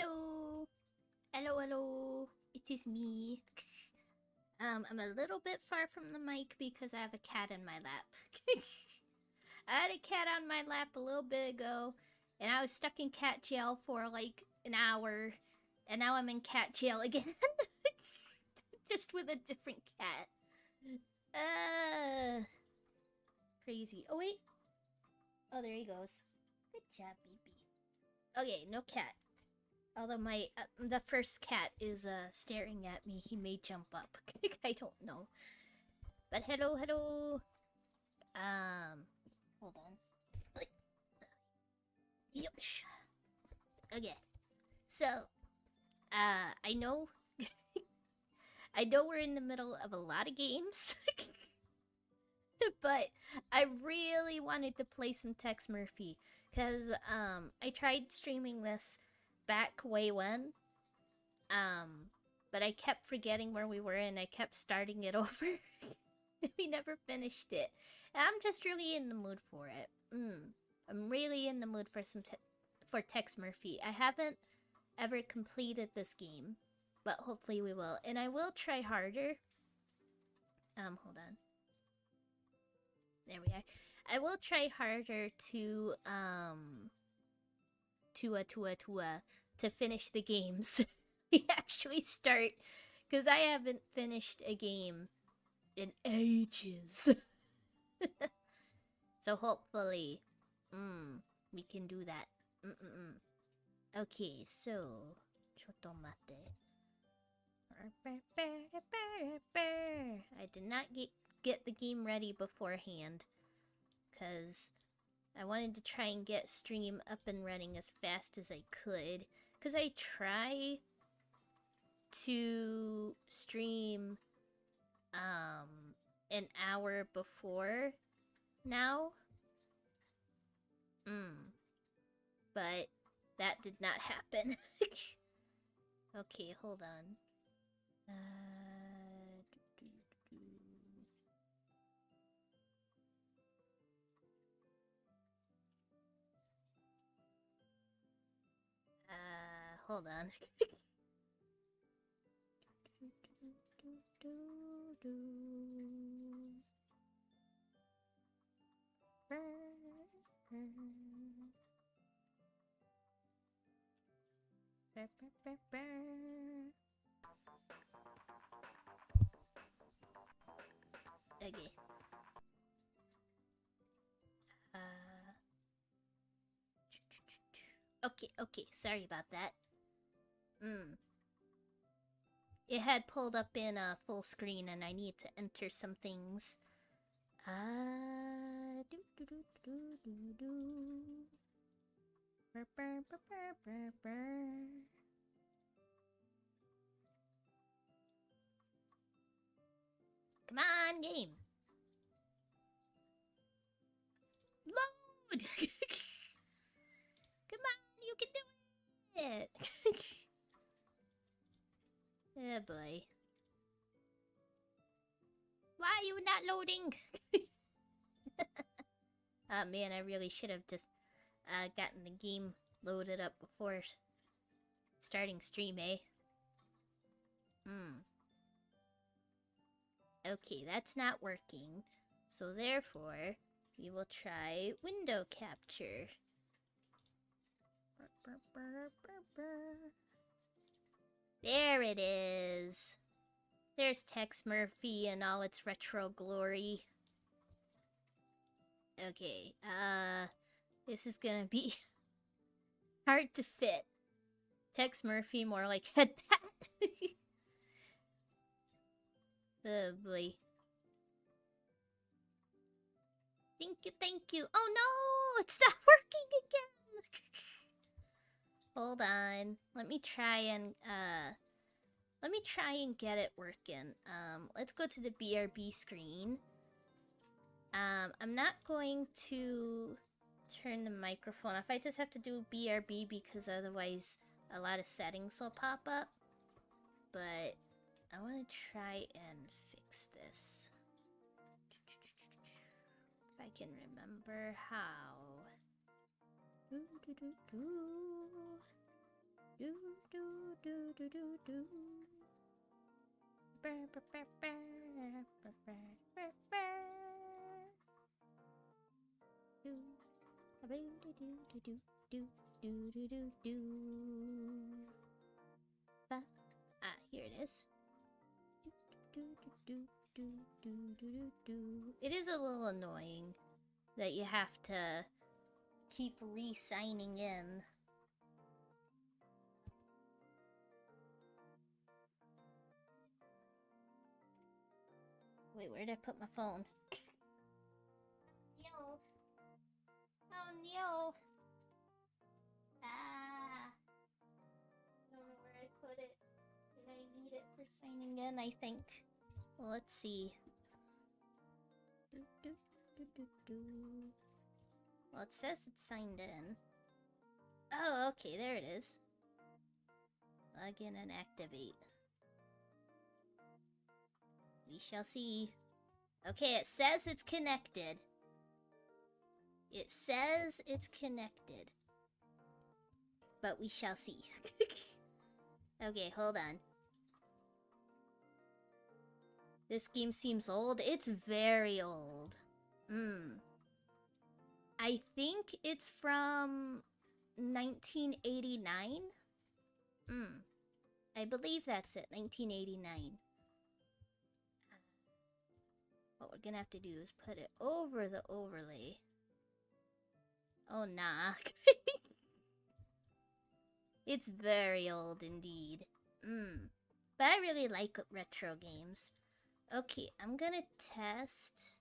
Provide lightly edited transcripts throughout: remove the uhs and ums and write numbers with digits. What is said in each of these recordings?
Hello. Hello, hello. It is me. I'm a little bit far from the mic because I have a cat in my lap. I had a cat on my lap a little bit ago, and I was stuck in cat jail for like an hour, and now I'm in cat jail again. Just with a different cat. Crazy. Oh, wait. Oh, there he goes. Good job, baby. Okay, no cat. Although my the first cat is staring at me, he may jump up. I don't know. But hello, hello. Hold on. Yosh. Okay. So, I know, I know we're in the middle of a lot of games, but I really wanted to play some Tex Murphy because I tried streaming this back way when, but I kept forgetting where we were and I kept starting it over. We never finished it. And I'm just really in the mood for it. I'm really in the mood for for Tex Murphy. I haven't ever completed this game, but hopefully we will. And I will try harder. Hold on. There we are. I will try harder to finish the games we actually start, because I haven't finished a game in ages. So hopefully, we can do that. Okay, so, ちょっと待って。I did not get the game ready beforehand, because I wanted to try and get stream up and running as fast as I could. Because I try to stream an hour before now. But that did not happen. Okay, hold on. Hold on. Okay. Okay, sorry about that. It had pulled up in a full screen and I need to enter some things. Come on, game. Load! Come on, you can do it! Oh boy. Why are you not loading? Oh man, I really should have just gotten the game loaded up before starting stream, eh? Okay, that's not working. So therefore, we will try window capture. There it is. There's Tex Murphy in all its retro glory. Okay, this is gonna be hard to fit. Tex Murphy more like head pat. Oh boy. Thank you. Oh no! It's not working again! Hold on. Let me try and get it working. Let's go to the BRB screen. I'm not going to turn the microphone off. I just have to do BRB because otherwise a lot of settings will pop up. But I want to try and fix this. If I can remember how. Do do do do do do. Brr, brr, brr, brr, brr, brr, brr, brr. Do a do do do do do do do do do. Ba. Ah, here it is. Do do do do do do do do. It is a little annoying that you have to keep re-signing in. Wait, where did I put my phone? No. Oh no. Ah. I don't know where I put it. Did I need it for signing in, I think? Well, let's see. Do, do, do, do, do. Well, it says it's signed in. Oh, okay, there it is. Log in and activate. We shall see. Okay, it says it's connected. It says it's connected. But we shall see. Okay, hold on. This game seems old. It's very old. I think it's from 1989. I believe that's it, 1989. What we're gonna have to do is put it over the overlay. Oh, nah. It's very old indeed. But I really like retro games. Okay, I'm gonna test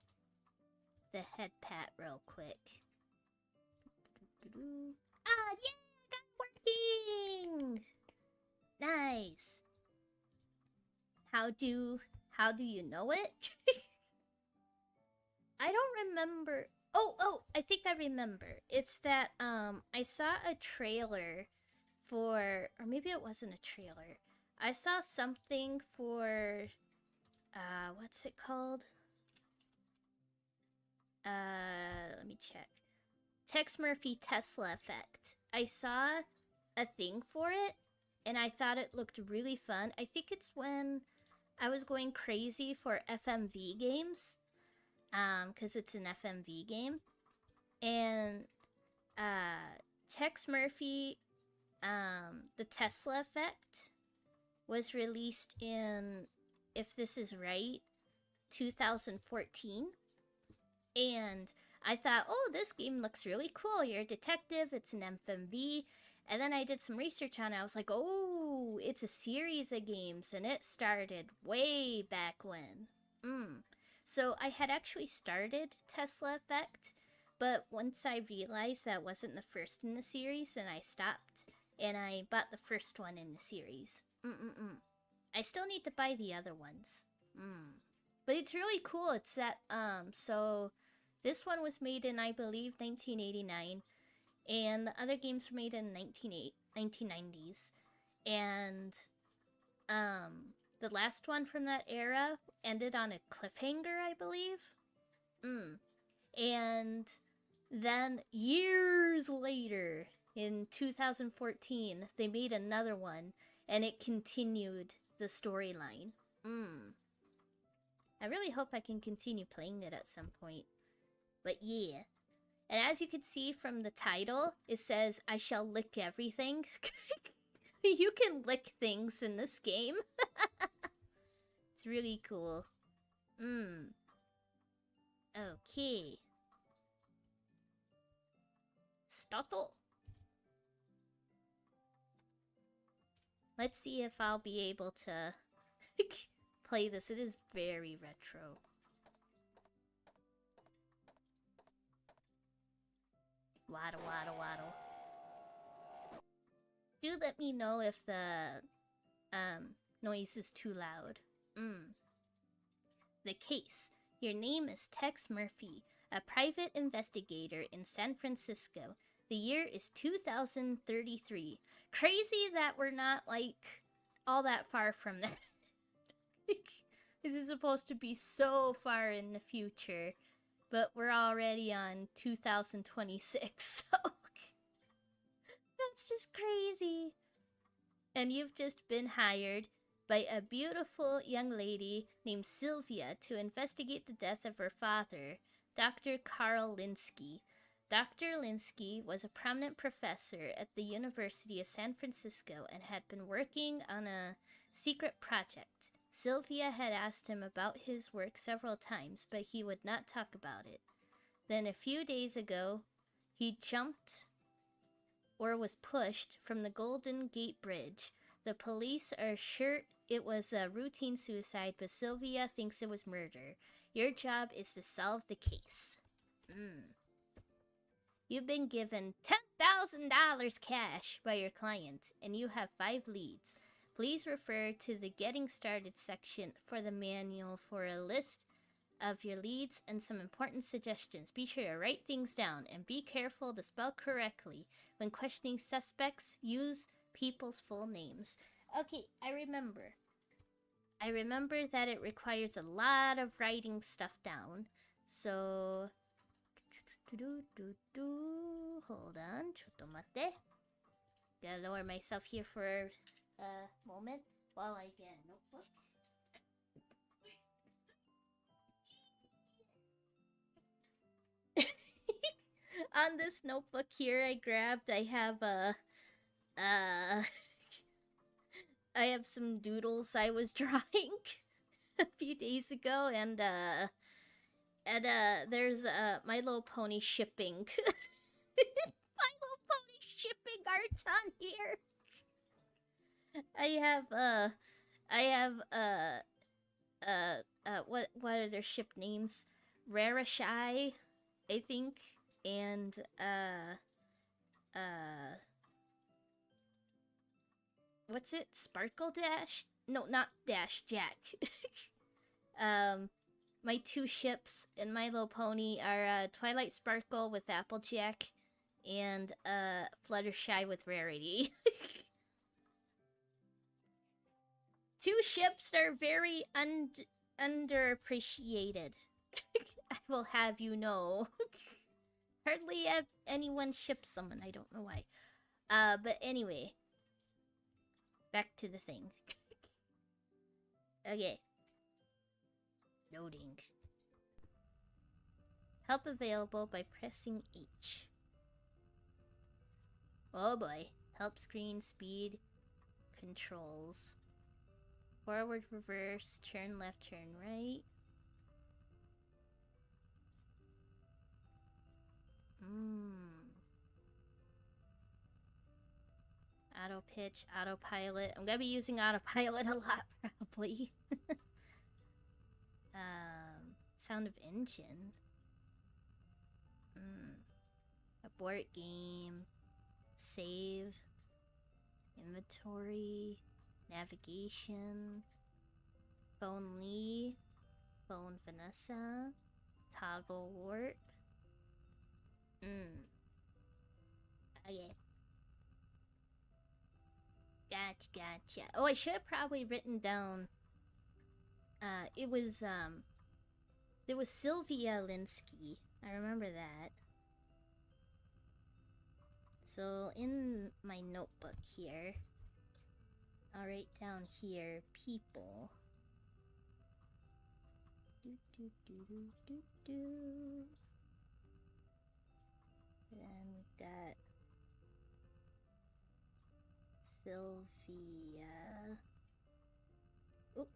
the head pat real quick. Ah, yeah! Got working! Nice. How do you know it? I don't remember. Oh, I think I remember. It's that I saw a trailer for, or maybe it wasn't a trailer. I saw something for what's it called? Let me check. Tex Murphy Tesla Effect. I saw a thing for it and I thought it looked really fun. I think it's when I was going crazy for FMV games. Because it's an FMV game. And Tex Murphy, the Tesla Effect was released in, if this is right, 2014. And I thought, oh, this game looks really cool. You're a detective, it's an FMV. And then I did some research on it. I was like, oh, it's a series of games, and it started way back when. So I had actually started Tesla Effect, but once I realized that wasn't the first in the series, then I stopped, and I bought the first one in the series. I still need to buy the other ones. But it's really cool. It's that, so this one was made in, I believe, 1989, and the other games were made in 1990s. And, the last one from that era ended on a cliffhanger, I believe. And then years later, in 2014, they made another one, and it continued the storyline. I really hope I can continue playing it at some point. But yeah. And as you can see from the title, it says, I shall lick everything. You can lick things in this game. It's really cool. Okay. Stottle. Let's see if I'll be able to play this. It is very retro. Waddle, waddle, waddle. Do let me know if the noise is too loud. The case. Your name is Tex Murphy, a private investigator in San Francisco. The year is 2033. Crazy that we're not, like, all that far from that. This is supposed to be so far in the future, but we're already on 2026, so... That's just crazy. And you've just been hired by a beautiful young lady named Sylvia to investigate the death of her father, Dr. Karl Linsky. Dr. Linsky was a prominent professor at the University of San Francisco and had been working on a secret project. Sylvia had asked him about his work several times, but he would not talk about it. Then a few days ago, he jumped or was pushed from the Golden Gate Bridge. The police are sure it was a routine suicide, but Sylvia thinks it was murder. Your job is to solve the case. You've been given $10,000 cash by your client, and you have 5 leads. Please refer to the Getting Started section for the manual for a list of your leads and some important suggestions. Be sure to write things down and be careful to spell correctly. When questioning suspects, use people's full names. Okay, I remember. I remember that it requires a lot of writing stuff down. So... Hold on. ちょっと待って. Gotta lower myself here for a moment while I get a notebook. On this notebook here I grabbed, I have I have some doodles I was drawing a few days ago, and there's My Little Pony shipping. My Little Pony shipping art's on here. What are their ship names? Rarashai, I think, and what's it? Sparkle Dash? No, not Dash, Jack. My 2 ships in My Little Pony are Twilight Sparkle with Applejack and Fluttershy with Rarity. 2 ships are very underappreciated. I will have you know. Hardly have anyone ship someone, I don't know why. But anyway. Back to the thing. Okay. Loading. Help available by pressing H. Oh boy. Help screen, speed, controls. Forward, reverse, turn left, turn right. Auto pitch, autopilot. I'm gonna be using autopilot a lot, probably. Sound of engine. Abort game. Save. Inventory. Navigation. Phone Lee. Phone Vanessa. Toggle warp. Okay. Gotcha. Oh, I should have probably written down. There was Sylvia Linsky. I remember that. So in my notebook here, I'll write down here people. Then we got Sylvia. Oop.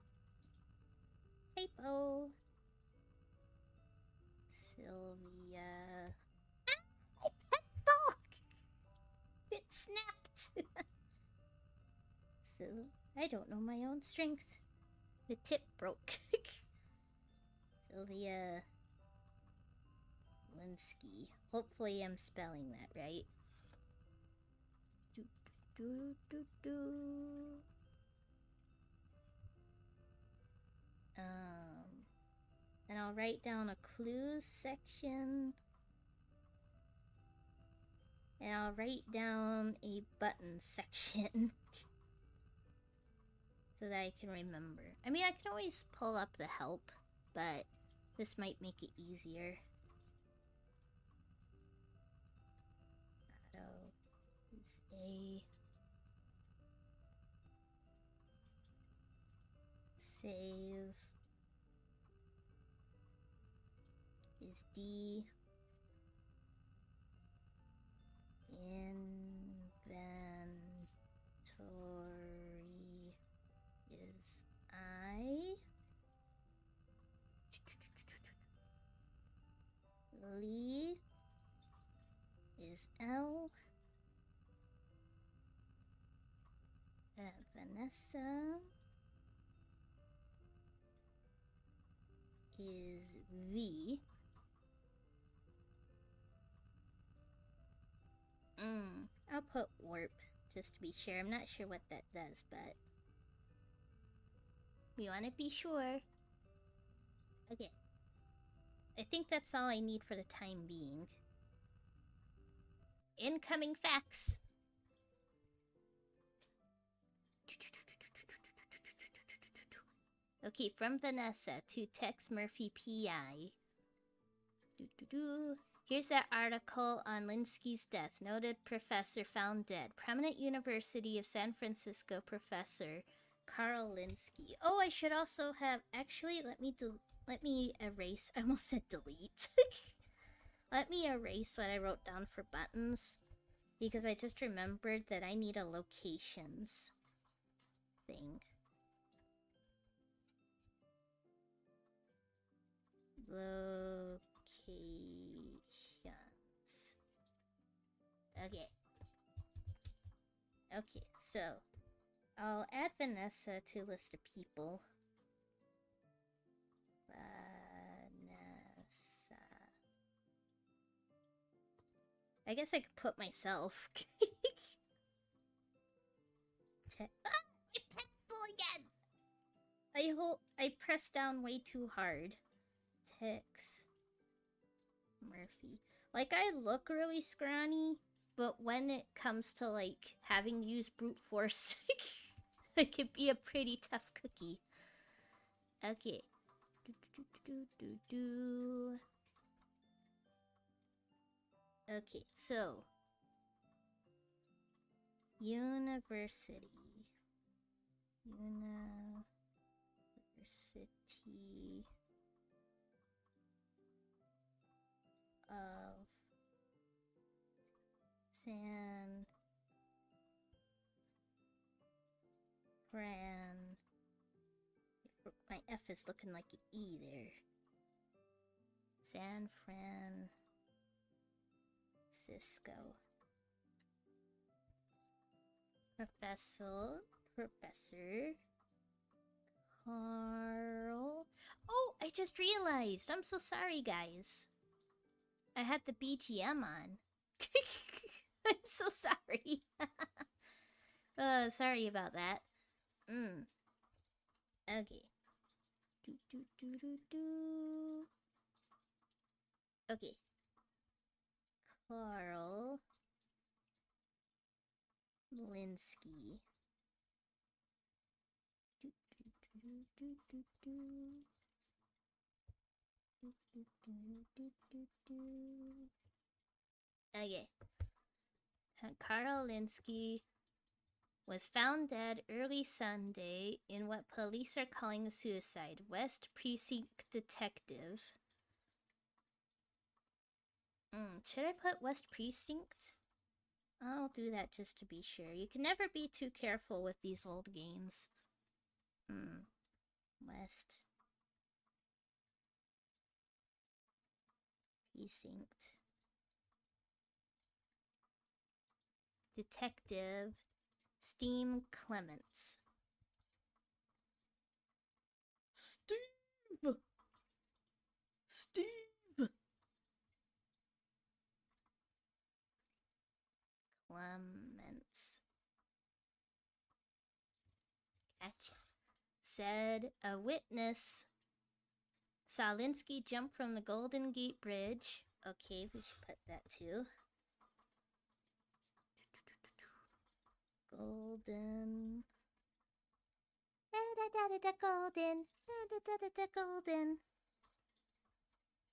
Hey, Bo. Sylvia. Ah, my pencil! It snapped. So, I don't know my own strength. The tip broke. Sylvia Linsky. Hopefully I'm spelling that right. And I'll write down a clues section. And I'll write down a button section. So that I can remember. I mean, I can always pull up the help, but this might make it easier. Auto is A. Save is D. Inventory is I. Lee is L. Vanessa is V. I'll put warp just to be sure. I'm not sure what that does, but we want to be sure. Okay. I think that's all I need for the time being. Incoming fax! Okay, from Vanessa to Tex Murphy PI. Here's that article on Linsky's death. Noted professor found dead. Prominent University of San Francisco professor Carl Linsky. Oh, I should also have... Actually, let me erase... I almost said delete. Let me erase what I wrote down for buttons. Because I just remembered that I need a locations thing. Locations. Okay. Okay, so I'll add Vanessa to list of people. Vanessa. I guess I could put myself. My pencil again! I pressed down way too hard. Tex Murphy. Like, I look really scrawny, but when it comes to, like, having to use brute force, it could be a pretty tough cookie. Okay. Okay, so. University of San Fran. My F is looking like an E there. San Francisco. Professor Carl. Oh, I just realized. I'm so sorry, guys. I had the BGM on. I'm so sorry. Sorry about that. Okay. Okay. Carl Linsky. Okay. Carl Linsky was found dead early Sunday in what police are calling a suicide. West Precinct Detective. Should I put West Precinct? I'll do that just to be sure. You can never be too careful with these old games. West Precinct. Detective Steam Clements. Steve! Clements. Gotcha. Said a witness saw Linsky jump from the Golden Gate Bridge. Okay, we should put that too. Golden. Golden.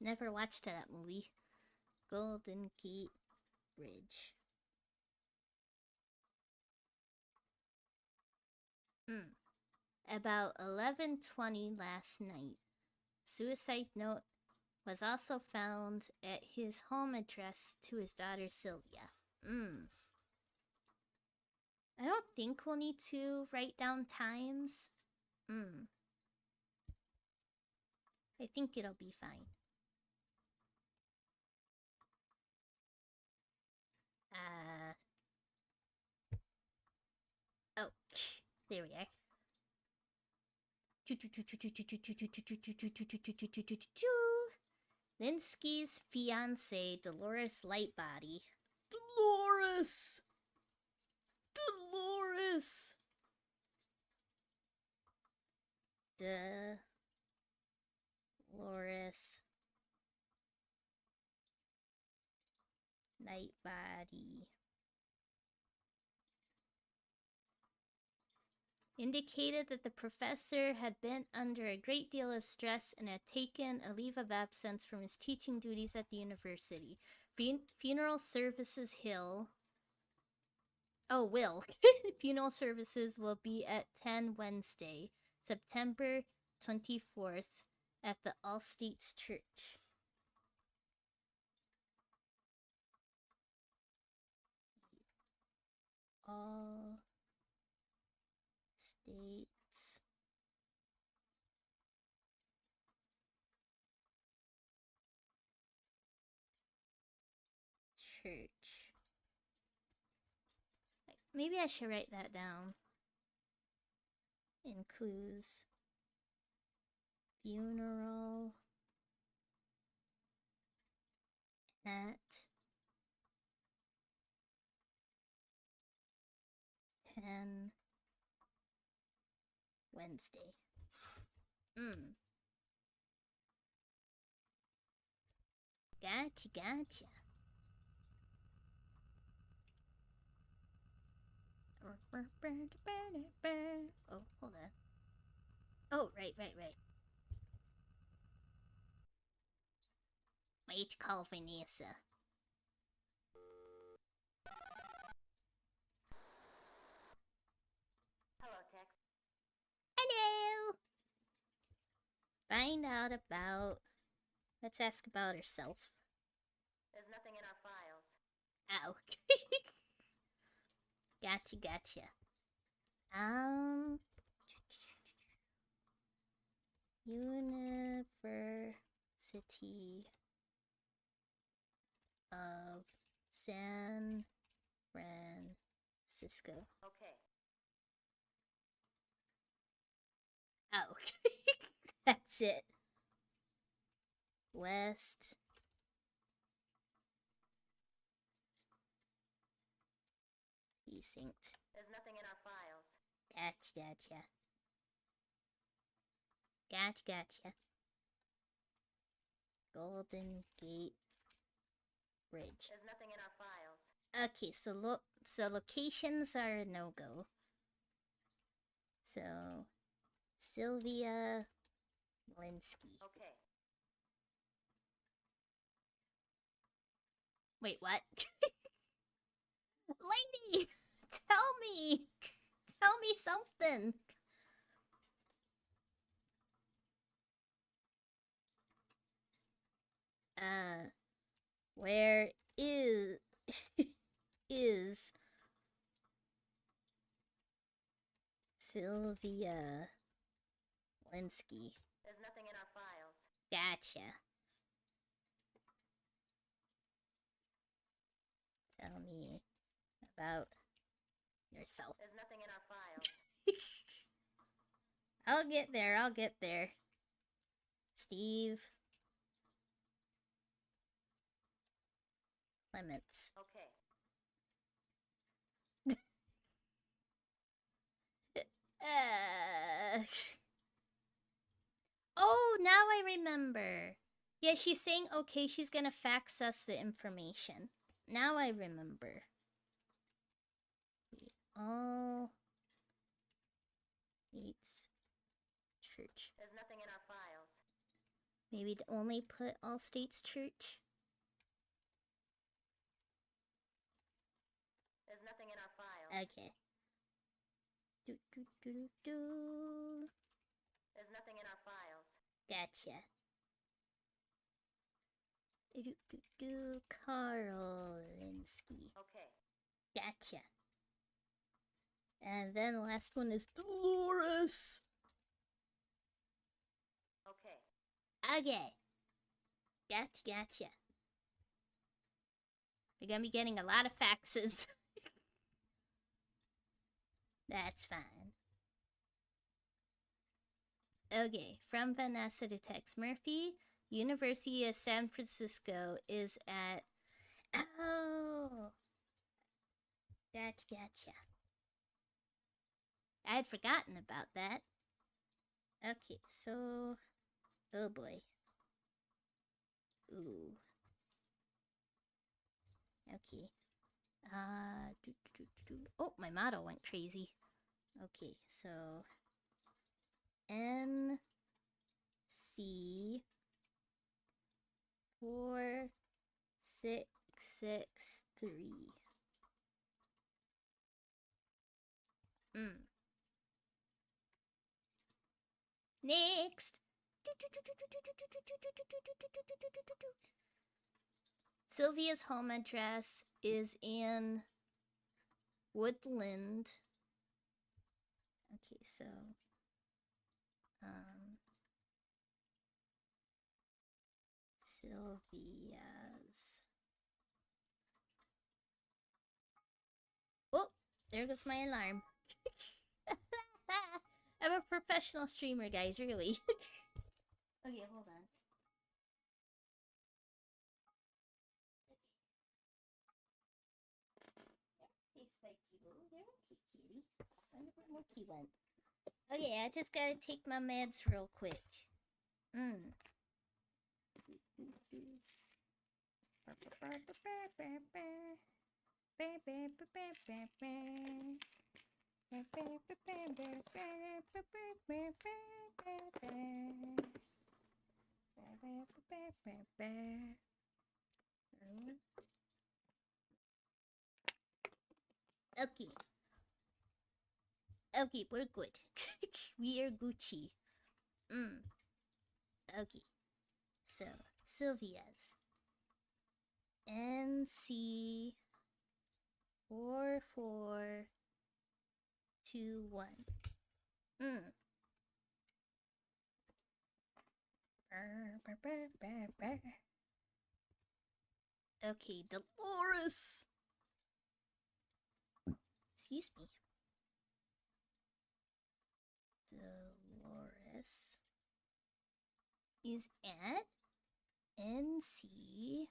Never watched that movie. Golden Gate Bridge. about 11:20 last night. Suicide note was also found at his home address to his daughter Sylvia. I don't think we'll need to write down times. I think it'll be fine. Oh, there we are. Linsky's fiancée, Dolores Lightbody. Dolores! Dolores! Dolores Lightbody. Indicated that the professor had been under a great deal of stress and had taken a leave of absence from his teaching duties at the university. Funeral services will. Funeral services will be at 10 Wednesday, September 24th at the All States Church. All States Church. Maybe I should write that down. Includes funeral at 10 Wednesday. Gotcha. Oh, hold on. Oh, right. Wait, call Vanessa. Hello, Tex. Hello! Find out about... Let's ask about herself. There's nothing in our files. Ow. Gotcha. University of San Francisco. Okay. Oh, that's it. West Precinct. There's nothing in our files. Gotcha. Golden Gate Bridge. There's nothing in our files. Okay, so locations are a no-go. So, Sylvia Linsky. Okay. Wait, what? Lady! Tell me something! Where is... Sylvia Linsky? There's nothing in our files. Gotcha. Tell me about yourself. There's nothing in our files. I'll get there. Steve Clements. Okay. Oh, now I remember. Yeah, she's saying, okay, she's gonna fax us the information. Now I remember. All States Church. There's nothing in our files. Maybe to only put All States Church? There's nothing in our files. Okay. Do, do, do, do, do. There's nothing in our files. Gotcha. Do, do, do, do. Karolinsky. Okay. Gotcha. And then the last one is Dolores. Okay. Okay. Gotcha. You're gonna be getting a lot of faxes. That's fine. Okay, from Vanessa to Tex Murphy, University of San Francisco is at... Oh! Gotcha. I had forgotten about that. Okay, so... Oh boy. Ooh. Okay. Oh, my model went crazy. Okay, so... NC 4663. Next. Sylvia's home address is in Woodland. Okay, so Sylvia's. Oh, there goes my alarm. I'm a professional streamer, guys, really. Okay, hold on. Hey, Spiky Boo. There, okay, kitty. I wonder where Mookie went. Okay, I just gotta take my meds real quick. Okay, we're good. We are Gucci. Okay, so Sylvia's NC 4421. Okay, Dolores. Excuse me. Dolores is at NC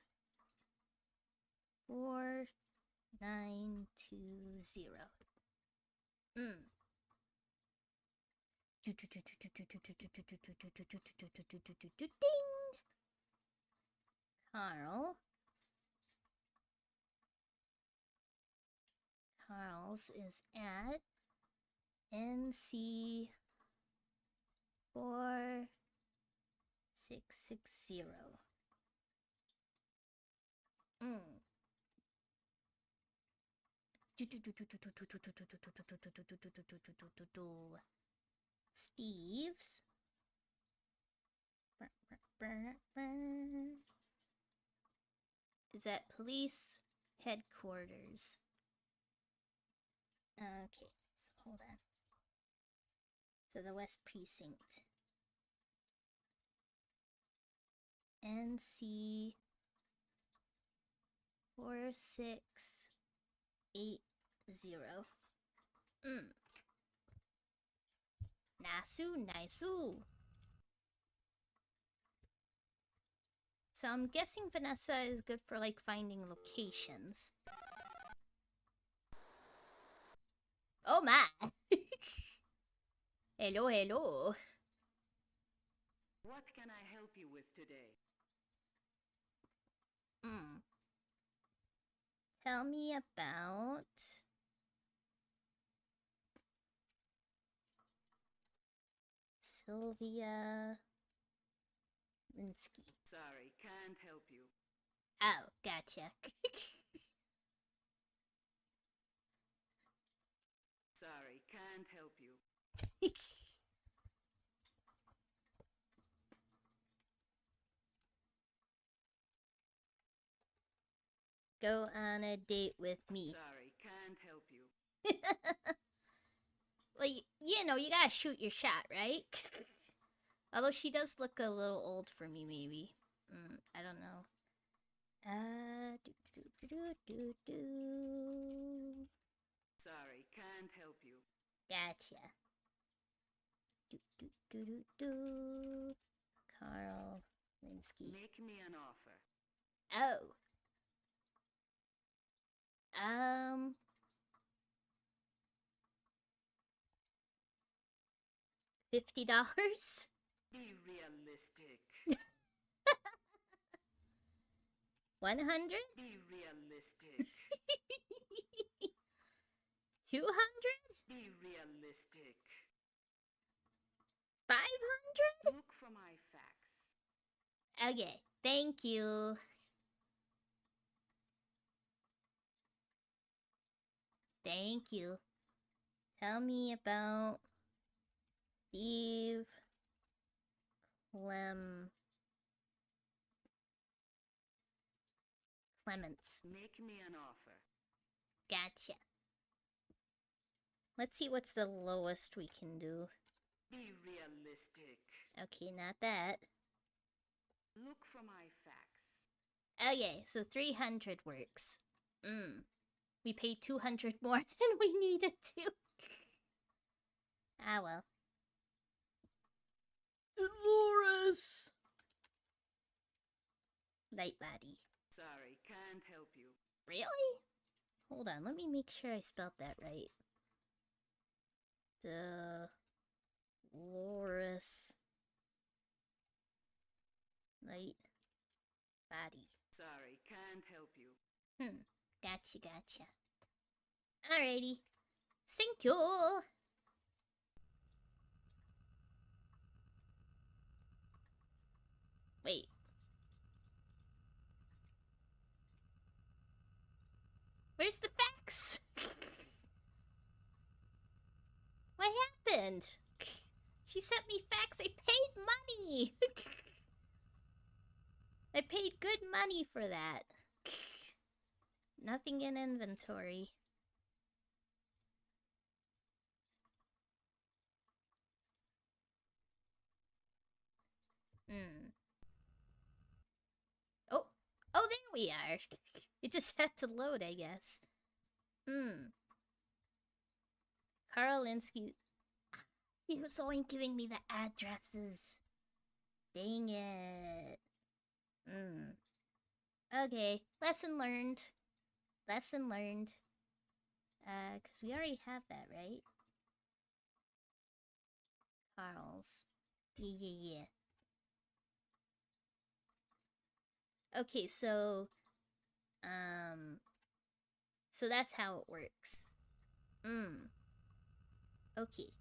4920. Ding! Carl's is at NC 4660. Steve's is at police headquarters. Okay, so hold on. So the West Precinct. NC 4680. Nice. So I'm guessing Vanessa is good for like finding locations. Oh my! Hello. What can I help you with today? Tell me about Sylvia Linsky. Sorry, can't help you. Oh, gotcha. Sorry, can't help Go on a date with me. Sorry, can't help you. Well, you know, you gotta shoot your shot, right? Although she does look a little old for me, maybe. I don't know. Do do do do do do. Sorry, can't help you. Gotcha. Do do do do do. Carl Linsky. Make me an offer. Oh. Um. $50? Be realistic. 100? Be realistic. 200? Be realistic. 500? Look for my facts. Okay, thank you. Thank you. Tell me about Steve Clements. Make me an offer. Gotcha. Let's see what's the lowest we can do. Be realistic. Okay, not that. Look for my facts. Okay, so 300 works. We paid 200 more than we needed to. Ah, well. Dolores! Light body. Sorry, can't help you. Really? Hold on, let me make sure I spelled that right. Dolores. Light body. Sorry, can't help you. Gotcha, gotcha. Alrighty. Thank you! Wait. Where's the fax? What happened? She sent me fax. I paid money. I paid good money for that. Nothing in inventory. Oh, there we are. It just had to load, I guess. Carl Linsky. He was only giving me the addresses. Dang it. Okay, lesson learned. Lesson learned. Cause we already have that, right? Carl's. Yeah. Okay, so that's how it works. Okay.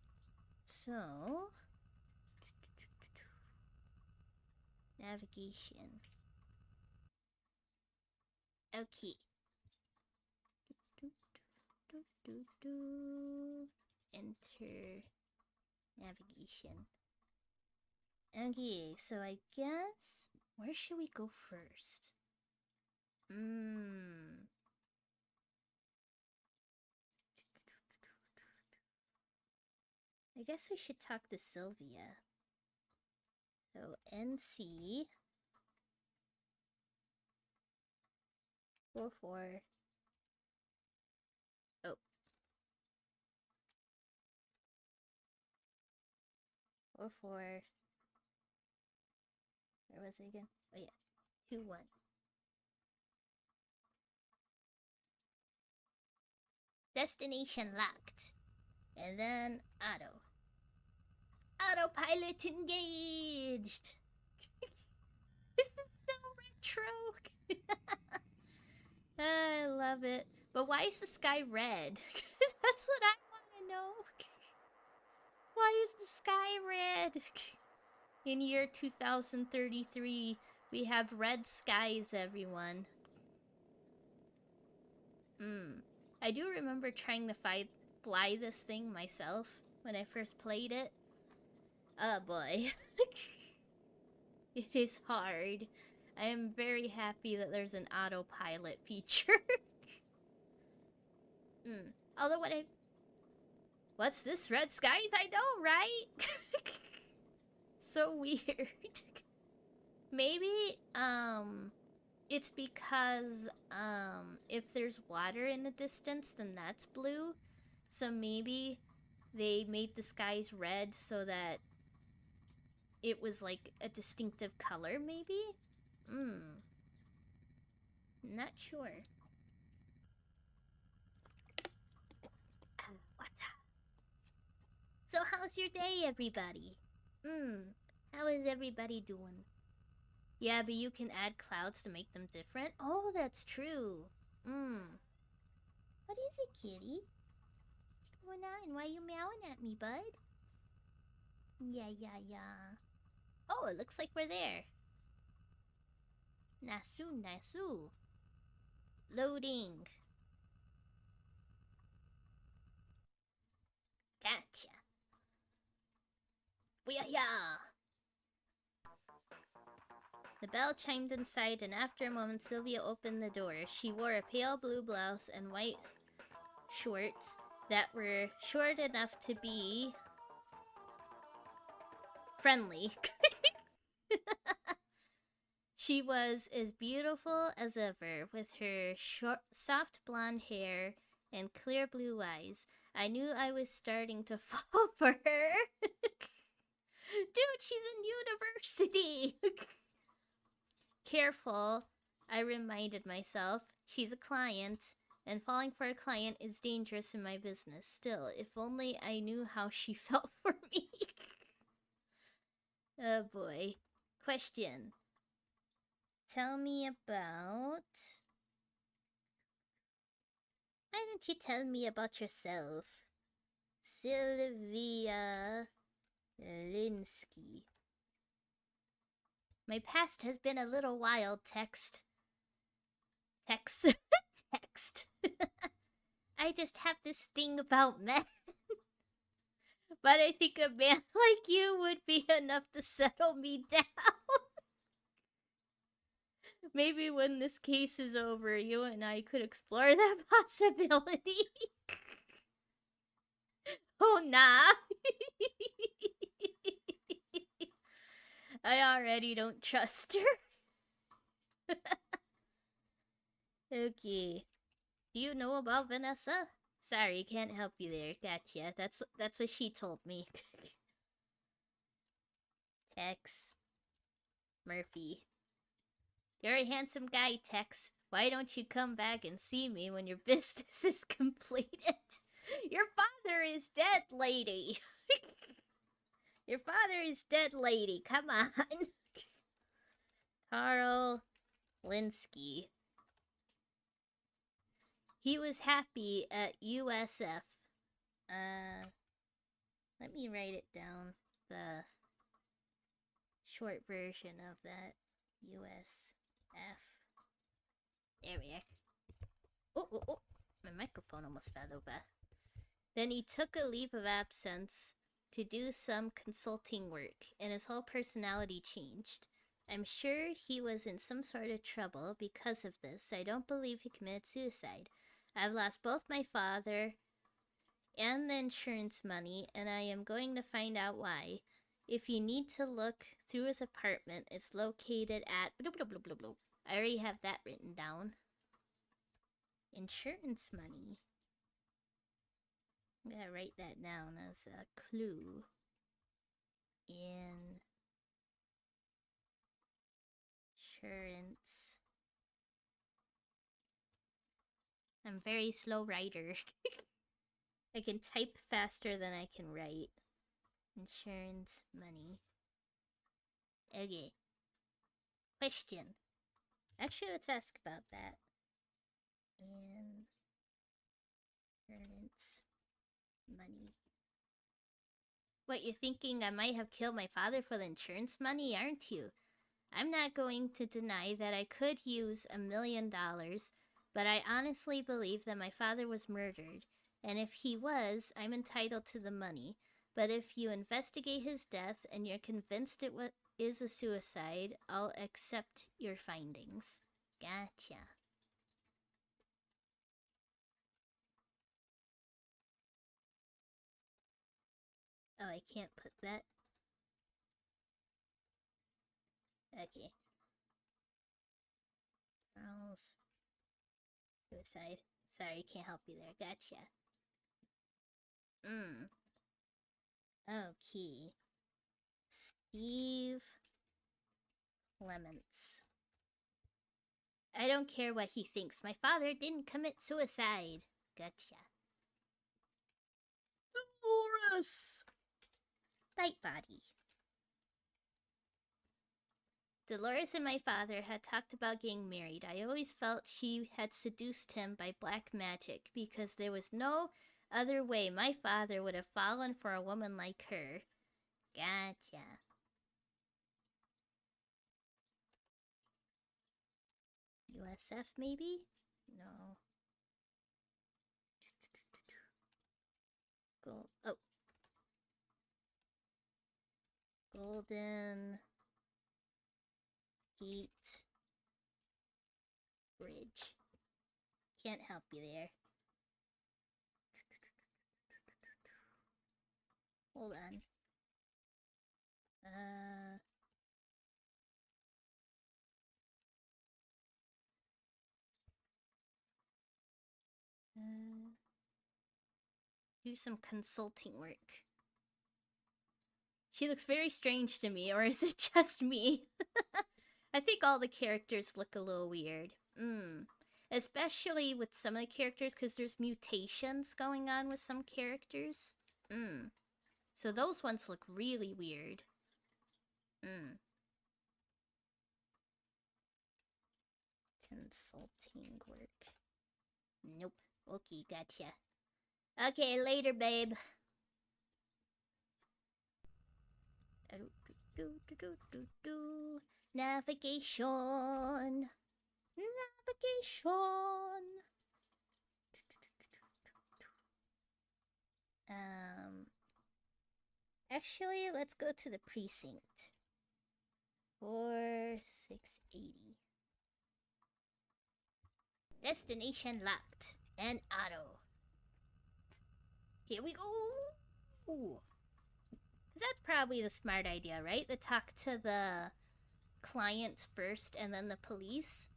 So navigation. Okay. Enter navigation. Okay, so I guess where should we go first? I guess we should talk to Sylvia. So NC 44. Oh. 44. Where was it again? Oh yeah. 21. Destination locked. And then auto. Autopilot engaged. This is so retro. I love it. But why is the sky red? That's what I want to know. Why is the sky red? In year 2033, we have red skies, everyone. I do remember trying to fly this thing myself. when I first played it. Oh boy. It is hard. I am very happy that there's an autopilot feature. Although what's this, red skies? I know, right? So weird. Maybe, it's because, if there's water in the distance, then that's blue. So maybe they made the skies red so that it was like a distinctive color, maybe? Not sure. What? So how's your day, everybody? How is everybody doing? Yeah, but you can add clouds to make them different? Oh, that's true. What is it, kitty? What's going on? Why are you meowing at me, bud? Yeah. Oh, it looks like we're there. Nasu. Loading. Gotcha. Booyah! The bell chimed inside, and after a moment, Sylvia opened the door. She wore a pale blue blouse and white shorts that were short enough to be friendly. She was as beautiful as ever, with her soft blonde hair and clear blue eyes. I knew I was starting to fall for her. Dude, she's in university! Careful, I reminded myself. She's a client, and falling for a client is dangerous in my business. Still, if only I knew how she felt for me. Oh boy. Question. Tell me about... Why don't you tell me about yourself? Sylvia Linsky. My past has been a little wild, Text. I just have this thing about men. But I think a man like you would be enough to settle me down. Maybe when this case is over, you and I could explore that possibility. Oh, nah. I already don't trust her. Okay. Do you know about Vanessa? Sorry, can't help you there. Gotcha. That's what she told me. Tex Murphy. You're a handsome guy, Tex. Why don't you come back and see me when your business is completed? Your father is dead, lady. Your father is dead, lady. Come on. Carl Linsky. He was happy at USF. Let me write it down. The short version of that. USF. There we are. Oh. My microphone almost fell over. Then he took a leave of absence to do some consulting work, and his whole personality changed. I'm sure he was in some sort of trouble because of this. I don't believe he committed suicide. I've lost both my father and the insurance money, and I am going to find out why. If you need to look through his apartment, it's located at... Blah, blah, blah, blah, blah. I already have that written down. Insurance money. I'm gonna write that down as a clue. Insurance. I'm a very slow writer. I can type faster than I can write. Insurance money. Okay. Question. Actually, let's ask about that. Insurance money. What, you're thinking I might have killed my father for the insurance money, aren't you? I'm not going to deny that I could use $1 million, but I honestly believe that my father was murdered, and if he was, I'm entitled to the money. But if you investigate his death and you're convinced it is a suicide, I'll accept your findings. Gotcha. Oh, I can't put that. Okay. Charles. Suicide. Sorry, can't help you there. Gotcha. Okay. Steve Clements. I don't care what he thinks. My father didn't commit suicide. Gotcha. Dolores! Bite body. Dolores and my father had talked about getting married. I always felt she had seduced him by black magic because there was no other way my father would have fallen for a woman like her. Gotcha. USF maybe? No. Oh. Golden Gate Bridge. Can't help you there. Hold on. Do some consulting work. She looks very strange to me, or is it just me? I think all the characters look a little weird. Especially with some of the characters, because there's mutations going on with some characters. So those ones look really weird. Consulting work. Nope. Okay, gotcha. Okay, later, babe. Navigation. Actually, let's go to the precinct. 4680. Destination locked. And auto. Here we go. Ooh. That's probably the smart idea, right? To talk to the client first and then the police.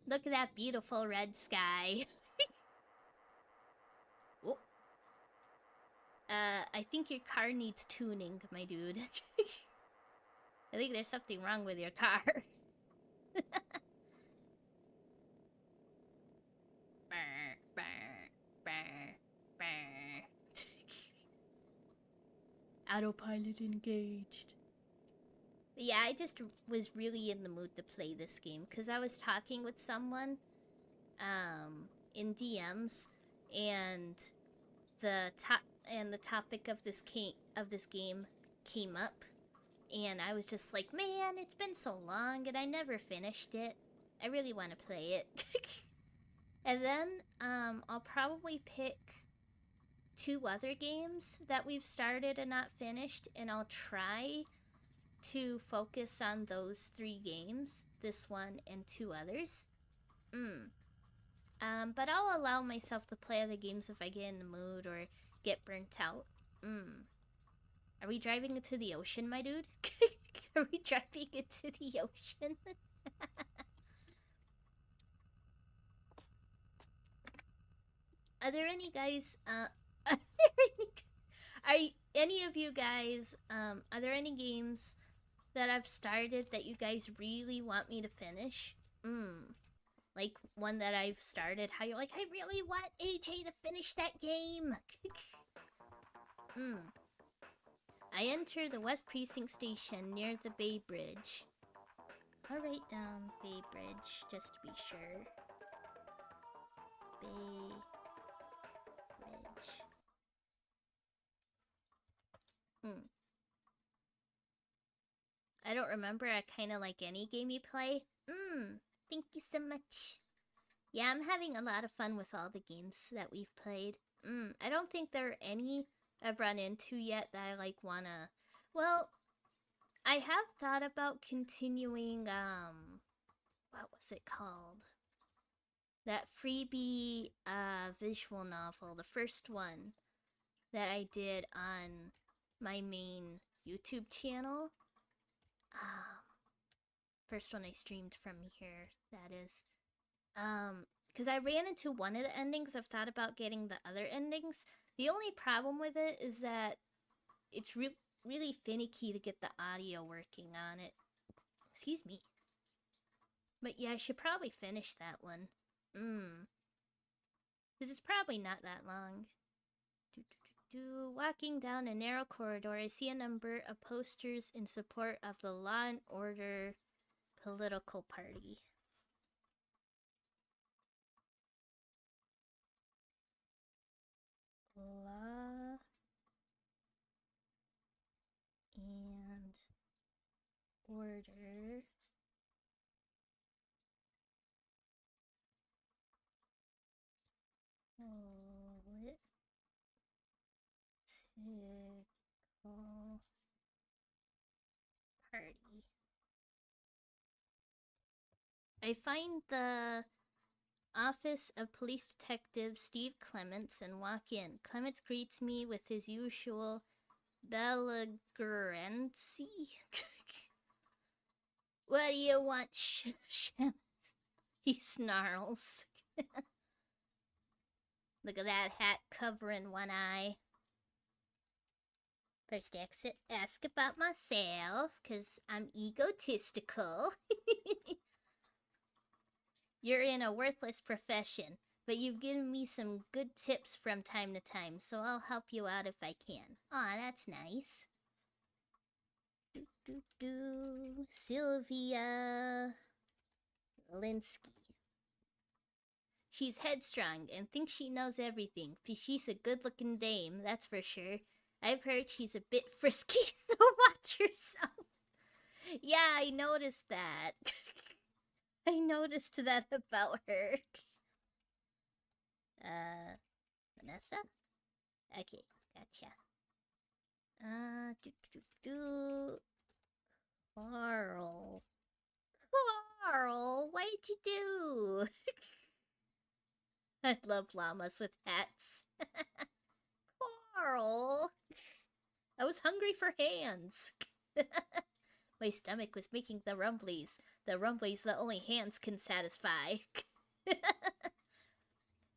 Look at that beautiful red sky. Oh. I think your car needs tuning, my dude. I think there's something wrong with your car. Autopilot engaged. But yeah, I just was really in the mood to play this game because I was talking with someone in DMs, and the topic of this game came up, and I was just like, man, it's been so long and I never finished it. I really want to play it. And then I'll probably pick 2 other games that we've started and not finished, and I'll try to focus on those 3 games, this one and 2 others. But I'll allow myself to play other games if I get in the mood or get burnt out. Are we driving into the ocean, my dude? Are we driving into the ocean? Are there any guys, are any of you guys, are there any games that I've started that you guys really want me to finish? Like one that I've started, how you're like, I really want AJ to finish that game. I enter the West Precinct Station near the Bay Bridge. I'll write down Bay Bridge just to be sure. Bay Bridge. I don't remember. I kind of like any game you play. Thank you so much. Yeah, I'm having a lot of fun with all the games that we've played. I don't think there are any I've run into yet that I like wanna. Well, I have thought about continuing. What was it called? That freebie visual novel, the first one that I did on my main YouTube channel. First one I streamed from here, that is. Because I ran into one of the endings. I've thought about getting the other endings. The only problem with it is that it's really finicky to get the audio working on it. Excuse me. But yeah, I should probably finish that one. Because it's probably not that long. Walking down a narrow corridor, I see a number of posters in support of the Law and Order political party. Law and Order political party. I find the office of Police Detective Steve Clements and walk in. Clements greets me with his usual belligerency. What do you want, Shamus? He snarls. Look at that hat covering one eye. First ask about myself, because I'm egotistical. You're in a worthless profession, but you've given me some good tips from time to time, so I'll help you out if I can. Aw, that's nice. Sylvia Linsky. She's headstrong and thinks she knows everything, but she's a good-looking dame, that's for sure. I've heard she's a bit frisky, so watch yourself. Yeah, I noticed that. I noticed that about her. Vanessa? Okay, gotcha. Carl. Carl, what'd you do? I love llamas with hats. Carl. I was hungry for hands. My stomach was making the rumblies that only hands can satisfy.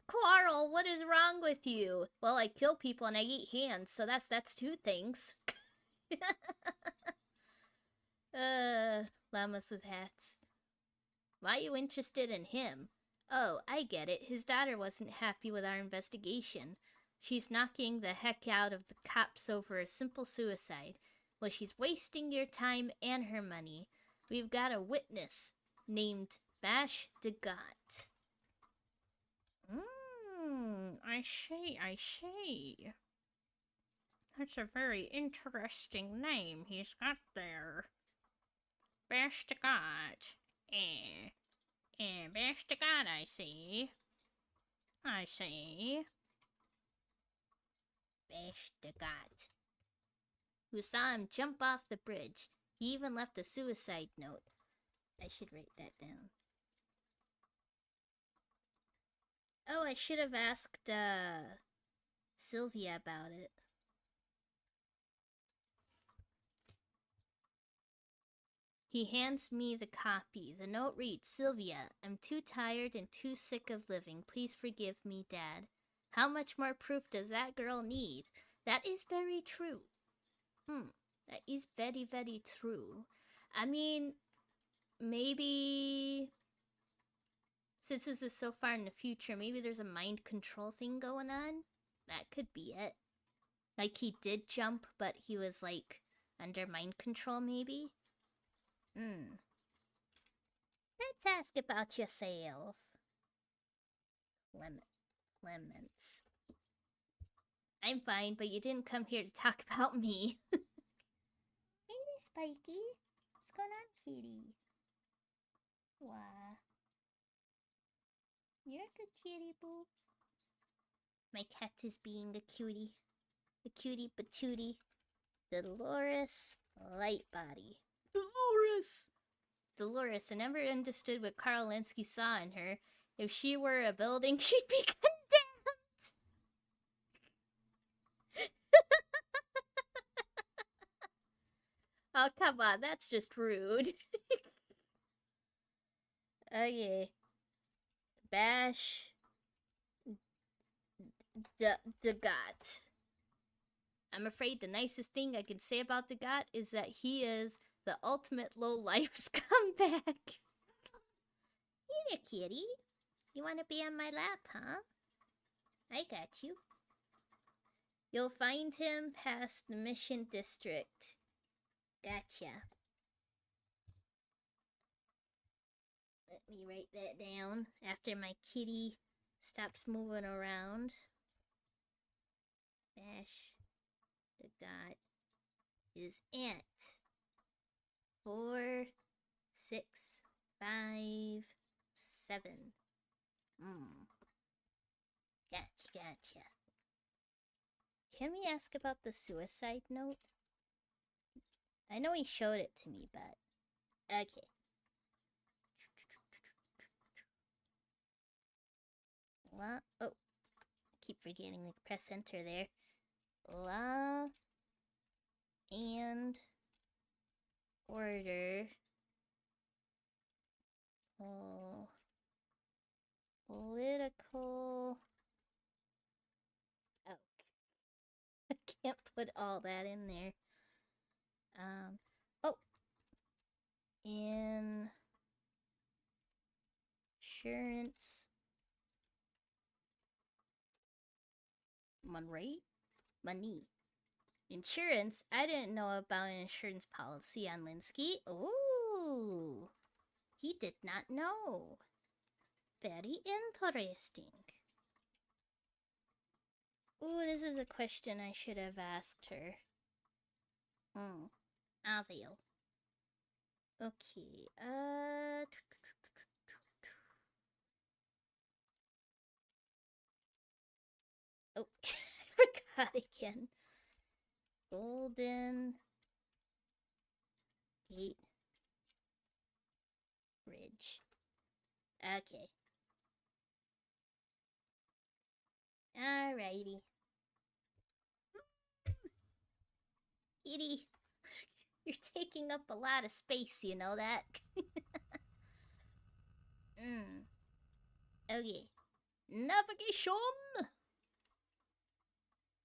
Carl, what is wrong with you? Well, I kill people and I eat hands, so that's two things. Llamas with hats. Why are you interested in him? Oh, I get it. His daughter wasn't happy with our investigation. She's knocking the heck out of the cops over a simple suicide. Well, she's wasting your time and her money. We've got a witness named Bash DeGott. I see. That's a very interesting name he's got there. Bash DeGott. Bash DeGott, I see. Bash DeGott. Who saw him jump off the bridge. He even left a suicide note. I should write that down. Oh, I should have asked, Sylvia about it. He hands me the copy. The note reads, Sylvia, I'm too tired and too sick of living. Please forgive me, Dad. How much more proof does that girl need? That is very true. That is very, very true. I mean, maybe since this is so far in the future, maybe there's a mind control thing going on. That could be it. Like, he did jump, but he was, like, under mind control, maybe? Let's ask about yourself. Clements. I'm fine, but you didn't come here to talk about me. Hey there, Spiky. What's going on, kitty? Wah. You're a good kitty, boo. My cat is being a cutie. A cutie patootie. Dolores Lightbody. Dolores! Dolores, I never understood what Carl Linsky saw in her. If she were a building, she'd be condemned! Oh, come on, that's just rude. Okay. Bash the God. I'm afraid the nicest thing I can say about the God is that he is the ultimate low-life scumbag. Hey there, kitty. You want to be on my lap, huh? I got you. You'll find him past the Mission District. Gotcha. Let me write that down after my kitty stops moving around. Bash the God is at 4, 6, 5, 7. Gotcha. Can we ask about the suicide note? I know he showed it to me, but... Okay. Oh, I keep forgetting to press enter there. Law and order. Oh, political. Oh, I can't put all that in there. Oh, insurance. Money. Insurance? I didn't know about an insurance policy on Linsky. Ooh, he did not know. Very interesting. Ooh, this is a question I should have asked her. Avil. Okay, oh, I forgot again. Golden Gate Bridge. Okay. Alrighty. Kitty, you're taking up a lot of space, you know that? Okay. Navigation!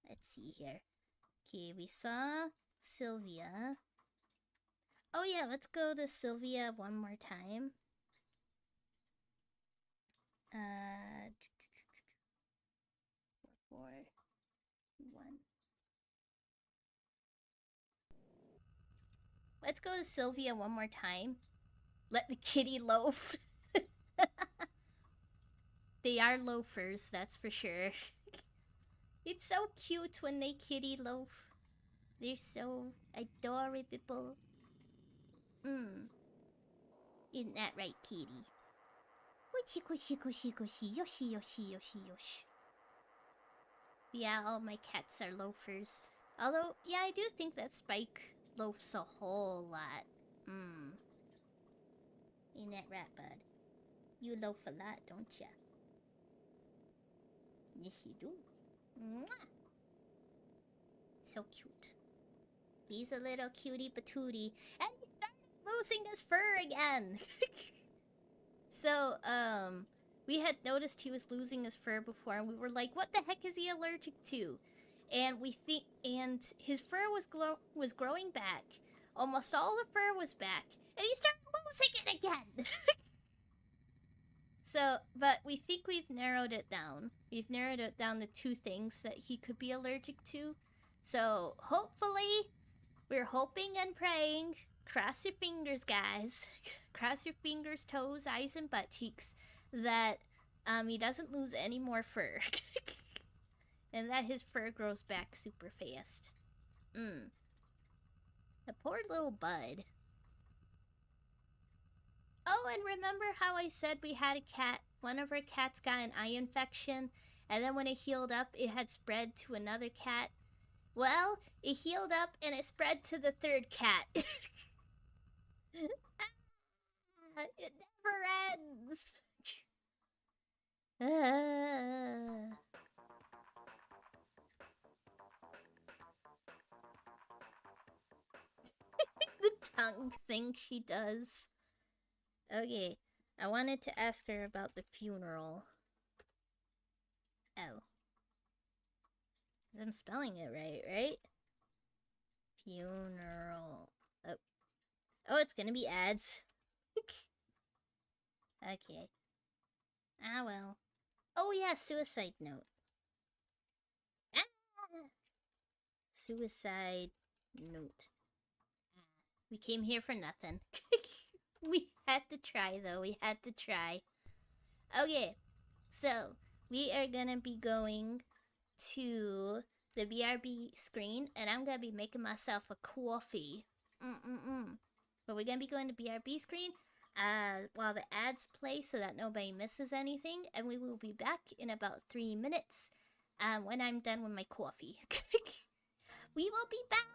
Let's see here. Okay, we saw Sylvia. Oh yeah, let's go to Sylvia one more time. 4, 1. Let's go to Sylvia one more time. Let the kitty loaf. They are loafers, that's for sure. It's so cute when they kitty loaf. They're so adorable. Isn't that right, kitty? Yoshi. Yeah, all my cats are loafers. Although, yeah, I do think that Spike loafs a whole lot. Ain't that right, bud? You loaf a lot, don't ya? Yes, you do. Mwah! So cute. He's a little cutie patootie. And he started losing his fur again! So, we had noticed he was losing his fur before, and we were like, what the heck is he allergic to? And his fur was growing back. Almost all the fur was back, and he started losing it again! So, but we think we've narrowed it down. We've narrowed it down to 2 things that he could be allergic to. So, hopefully, we're hoping and praying. Cross your fingers, guys. Cross your fingers, toes, eyes, and butt cheeks that he doesn't lose any more fur. And that his fur grows back super fast. The poor little bud. Oh, and remember how I said we had a cat one of our cats got an eye infection, and then when it healed up, it had spread to another cat. Well, it healed up and it spread to the third cat. It never ends. The tongue thing she does. Okay, I wanted to ask her about the funeral. Oh. I'm spelling it right? Funeral. Oh. Oh, it's gonna be ads. Okay. Ah, well. Oh, yeah, suicide note. Ah! Suicide note. We came here for nothing. We had to try, though. We had to try. Okay, so we are gonna be going to the BRB screen, and I'm gonna be making myself a coffee. But we're gonna be going to BRB screen while the ads play so that nobody misses anything, and we will be back in about 3 minutes when I'm done with my coffee. We will be back!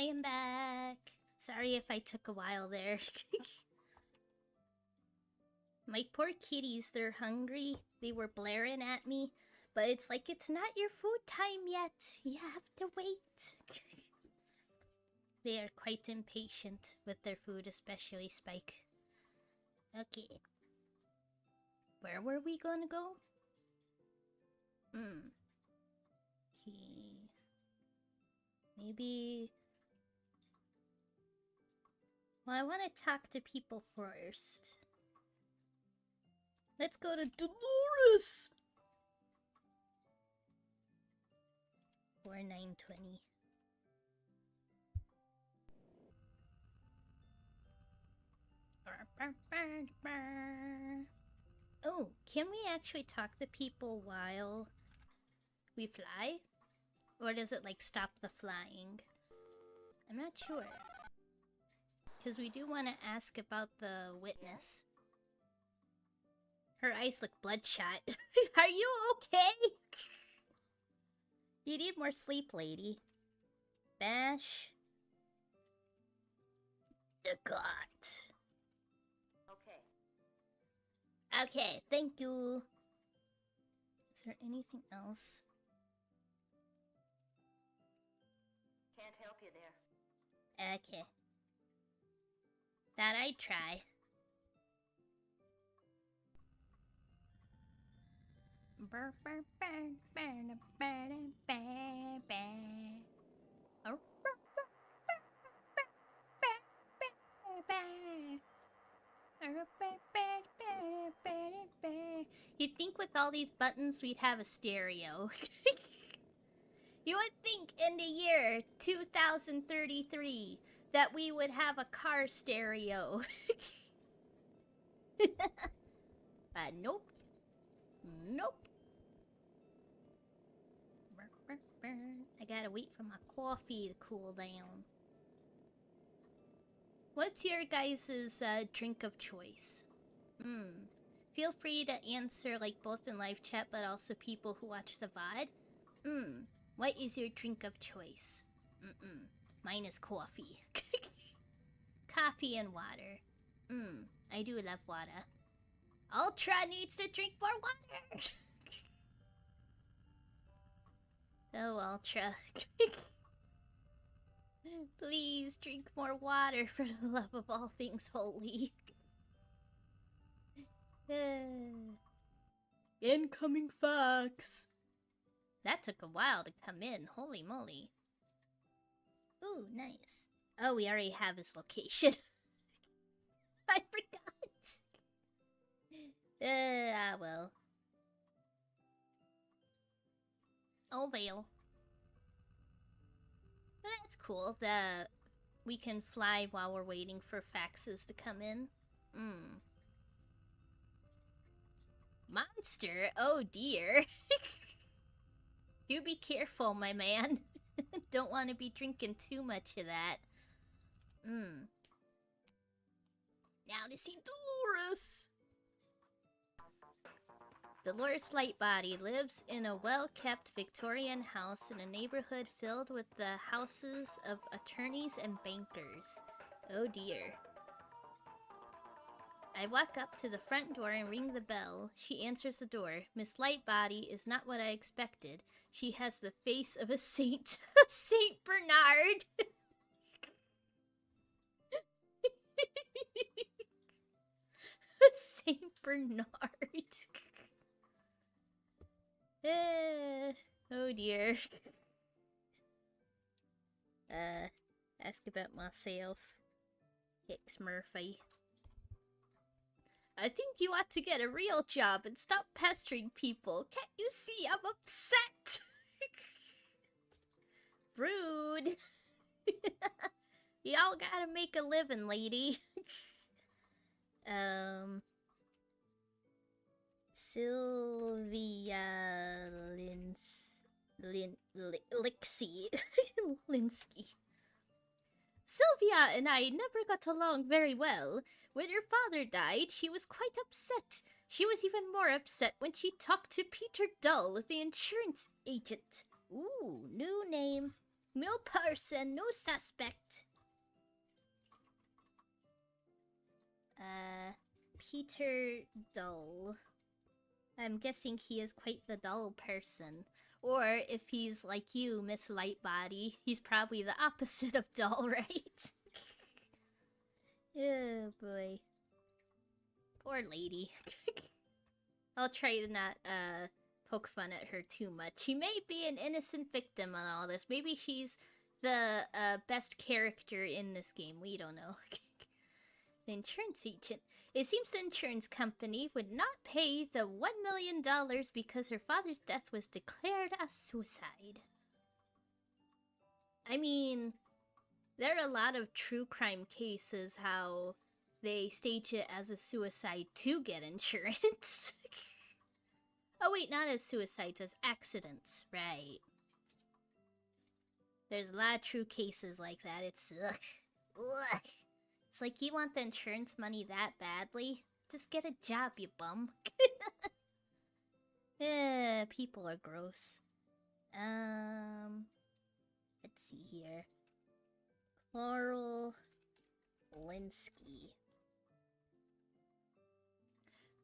I am back. Sorry if I took a while there. My poor kitties, they're hungry. They were blaring at me. But it's like, it's not your food time yet. You have to wait. They are quite impatient with their food, especially Spike. Okay. Where were we gonna go? Okay. Maybe... Well, I want to talk to people first. Let's go to Dolores! Or 920. Oh, can we actually talk to people while we fly? Or does it like stop the flying? I'm not sure. Because we do want to ask about the witness. Her eyes look bloodshot. Are you okay? You need more sleep, lady. Bash. The gut. Okay. Okay, thank you. Is there anything else? Can't help you there. Okay. That I'd try. You'd think with all these buttons we'd have a stereo. You would think in the year 2033 that we would have a car stereo. Nope. Nope. I gotta wait for my coffee to cool down. What's your guys' drink of choice? Feel free to answer like both in live chat but also people who watch the VOD. What is your drink of choice? Mine is coffee. Coffee and water. I do love water. Ultra needs to drink more water! Oh, Ultra. Please drink more water for the love of all things holy. Incoming fax. That took a while to come in. Holy moly. Ooh, nice. Oh, we already have his location. I forgot. Well. Oh, well. But that's cool that we can fly while we're waiting for faxes to come in. Monster? Oh dear. Do be careful, my man. Don't want to be drinking too much of that. Now to see Dolores. Dolores Lightbody lives in a well-kept Victorian house in a neighborhood filled with the houses of attorneys and bankers. Oh dear. I walk up to the front door and ring the bell. She answers the door. Miss Lightbody is not what I expected. She has the face of a saint. Saint Bernard! Saint Bernard. Oh dear. Ask about myself. Tex Murphy. I think you ought to get a real job and stop pestering people. Can't you see I'm upset? Rude. Y'all gotta make a living, lady. Sylvia Lixie. Linsky. Sylvia and I never got along very well. When her father died, she was quite upset. She was even more upset when she talked to Peter Dull, the insurance agent. Ooh, new name. No person, no suspect. Peter Dull. I'm guessing he is quite the dull person. Or if he's like you, Miss Lightbody, he's probably the opposite of dull, right? Oh boy. Poor lady. I'll try to not poke fun at her too much. She may be an innocent victim on all this. Maybe she's the best character in this game. We don't know. The insurance agent. It seems the insurance company would not pay the $1 million because her father's death was declared a suicide. I mean, there are a lot of true crime cases how they stage it as a suicide to get insurance. Oh wait, not as suicides, as accidents, right. There's a lot of true cases like that. It's ugh. Ugh. It's like, you want the insurance money that badly? Just get a job, you bum. People are gross. Let's see here. Carl Linsky.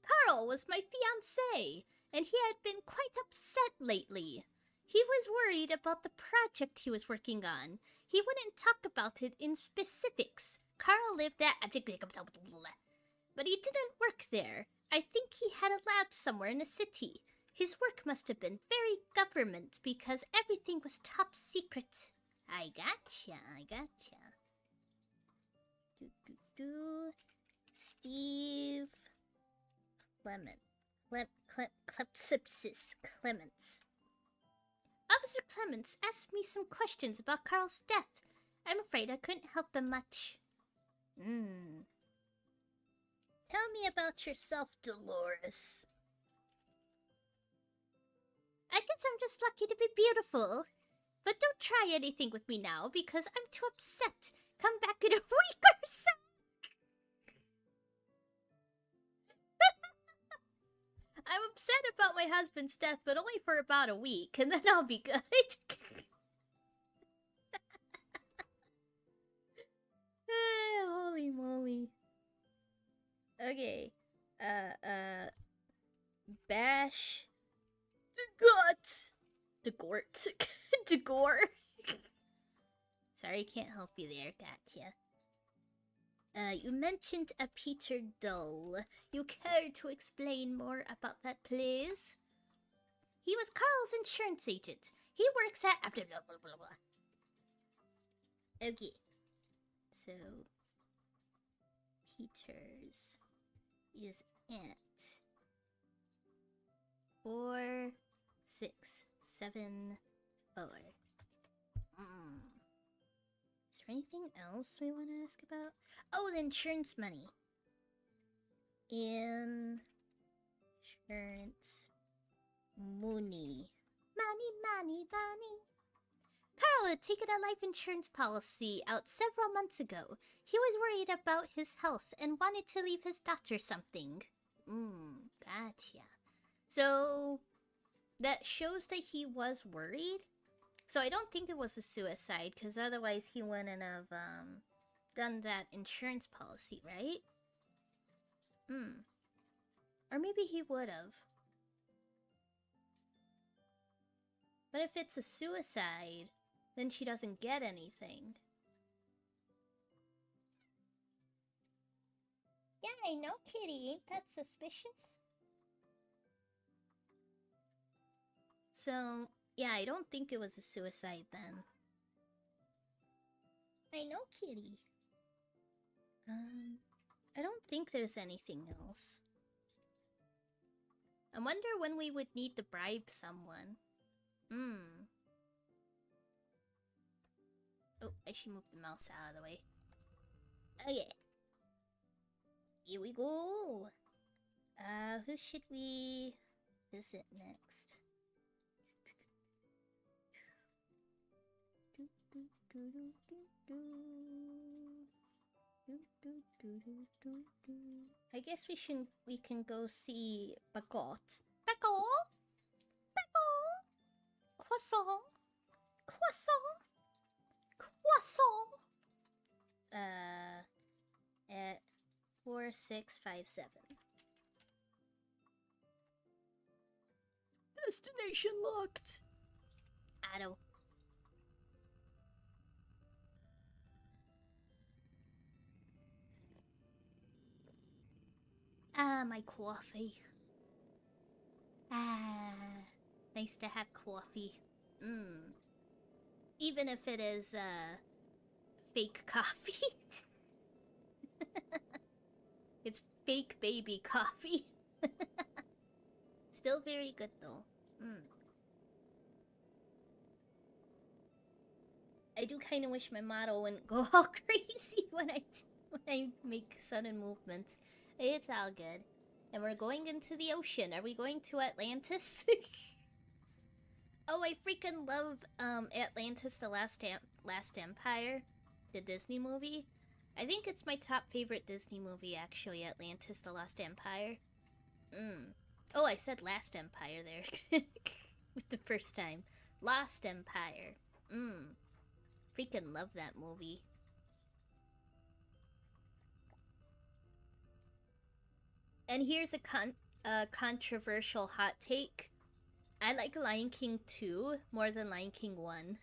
Carl was my fiancé, and he had been quite upset lately. He was worried about the project he was working on. He wouldn't talk about it in specifics. Carl lived at... but he didn't work there. I think he had a lab somewhere in the city. His work must have been very government because everything was top secret. I gotcha. Steve Clement. Clements. Officer Clements asked me some questions about Carl's death. I'm afraid I couldn't help him much. Tell me about yourself, Dolores. I guess I'm just lucky to be beautiful. But don't try anything with me now, because I'm too upset. Come back in a week or so. I'm upset about my husband's death, but only for about a week, and then I'll be good. Holy moly. Okay. Bash. Degort. Degore. Sorry, can't help you there. Gotcha. You mentioned a Peter Dull. You care to explain more about that, please? He was Carl's insurance agent. He works at... Okay. So... Peter's is at 4, 6, 7, 4. Is there anything else we want to ask about? Oh, the insurance money. Insurance money. Money. Carl had taken a life insurance policy out several months ago. He was worried about his health and wanted to leave his daughter something. Gotcha. So, that shows that he was worried. So I don't think it was a suicide, because otherwise he wouldn't have done that insurance policy, right? Or maybe he would have. But if it's a suicide, then she doesn't get anything. Yeah, I know, kitty. Ain't that suspicious? So, yeah, I don't think it was a suicide then. I know, kitty. I don't think there's anything else. I wonder when we would need to bribe someone. Oh, I should move the mouse out of the way. Okay. Here we go. Who should we visit next? I guess we can go see Bagot. Bagot? Croissant? croissant. At 4657. Destination locked. Otto. Ah, my coffee. Ah, nice to have coffee. Even if it is, fake coffee. It's fake baby coffee. Still very good though. I do kind of wish my model wouldn't go all crazy when I make sudden movements. It's all good. And we're going into the ocean. Are we going to Atlantis? Oh, I freaking love Atlantis: The Last Empire, the Disney movie. I think it's my top favorite Disney movie, actually, Atlantis: The Lost Empire. Oh, I said Last Empire there. With the first time. Lost Empire. Freaking love that movie. And here's a controversial hot take. I like Lion King 2 more than Lion King 1.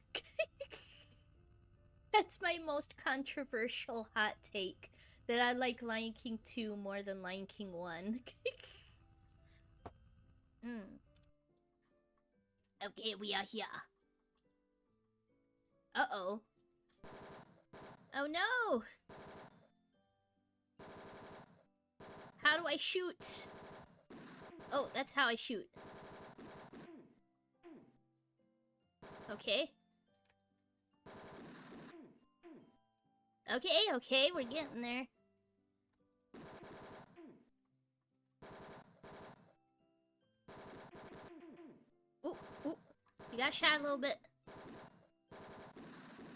That's my most controversial hot take. That I like Lion King 2 more than Lion King 1. Okay, we are here. Uh-oh. Oh no! How do I shoot? Oh, that's how I shoot. Okay. Okay, we're getting there. Ooh, you got shot a little bit.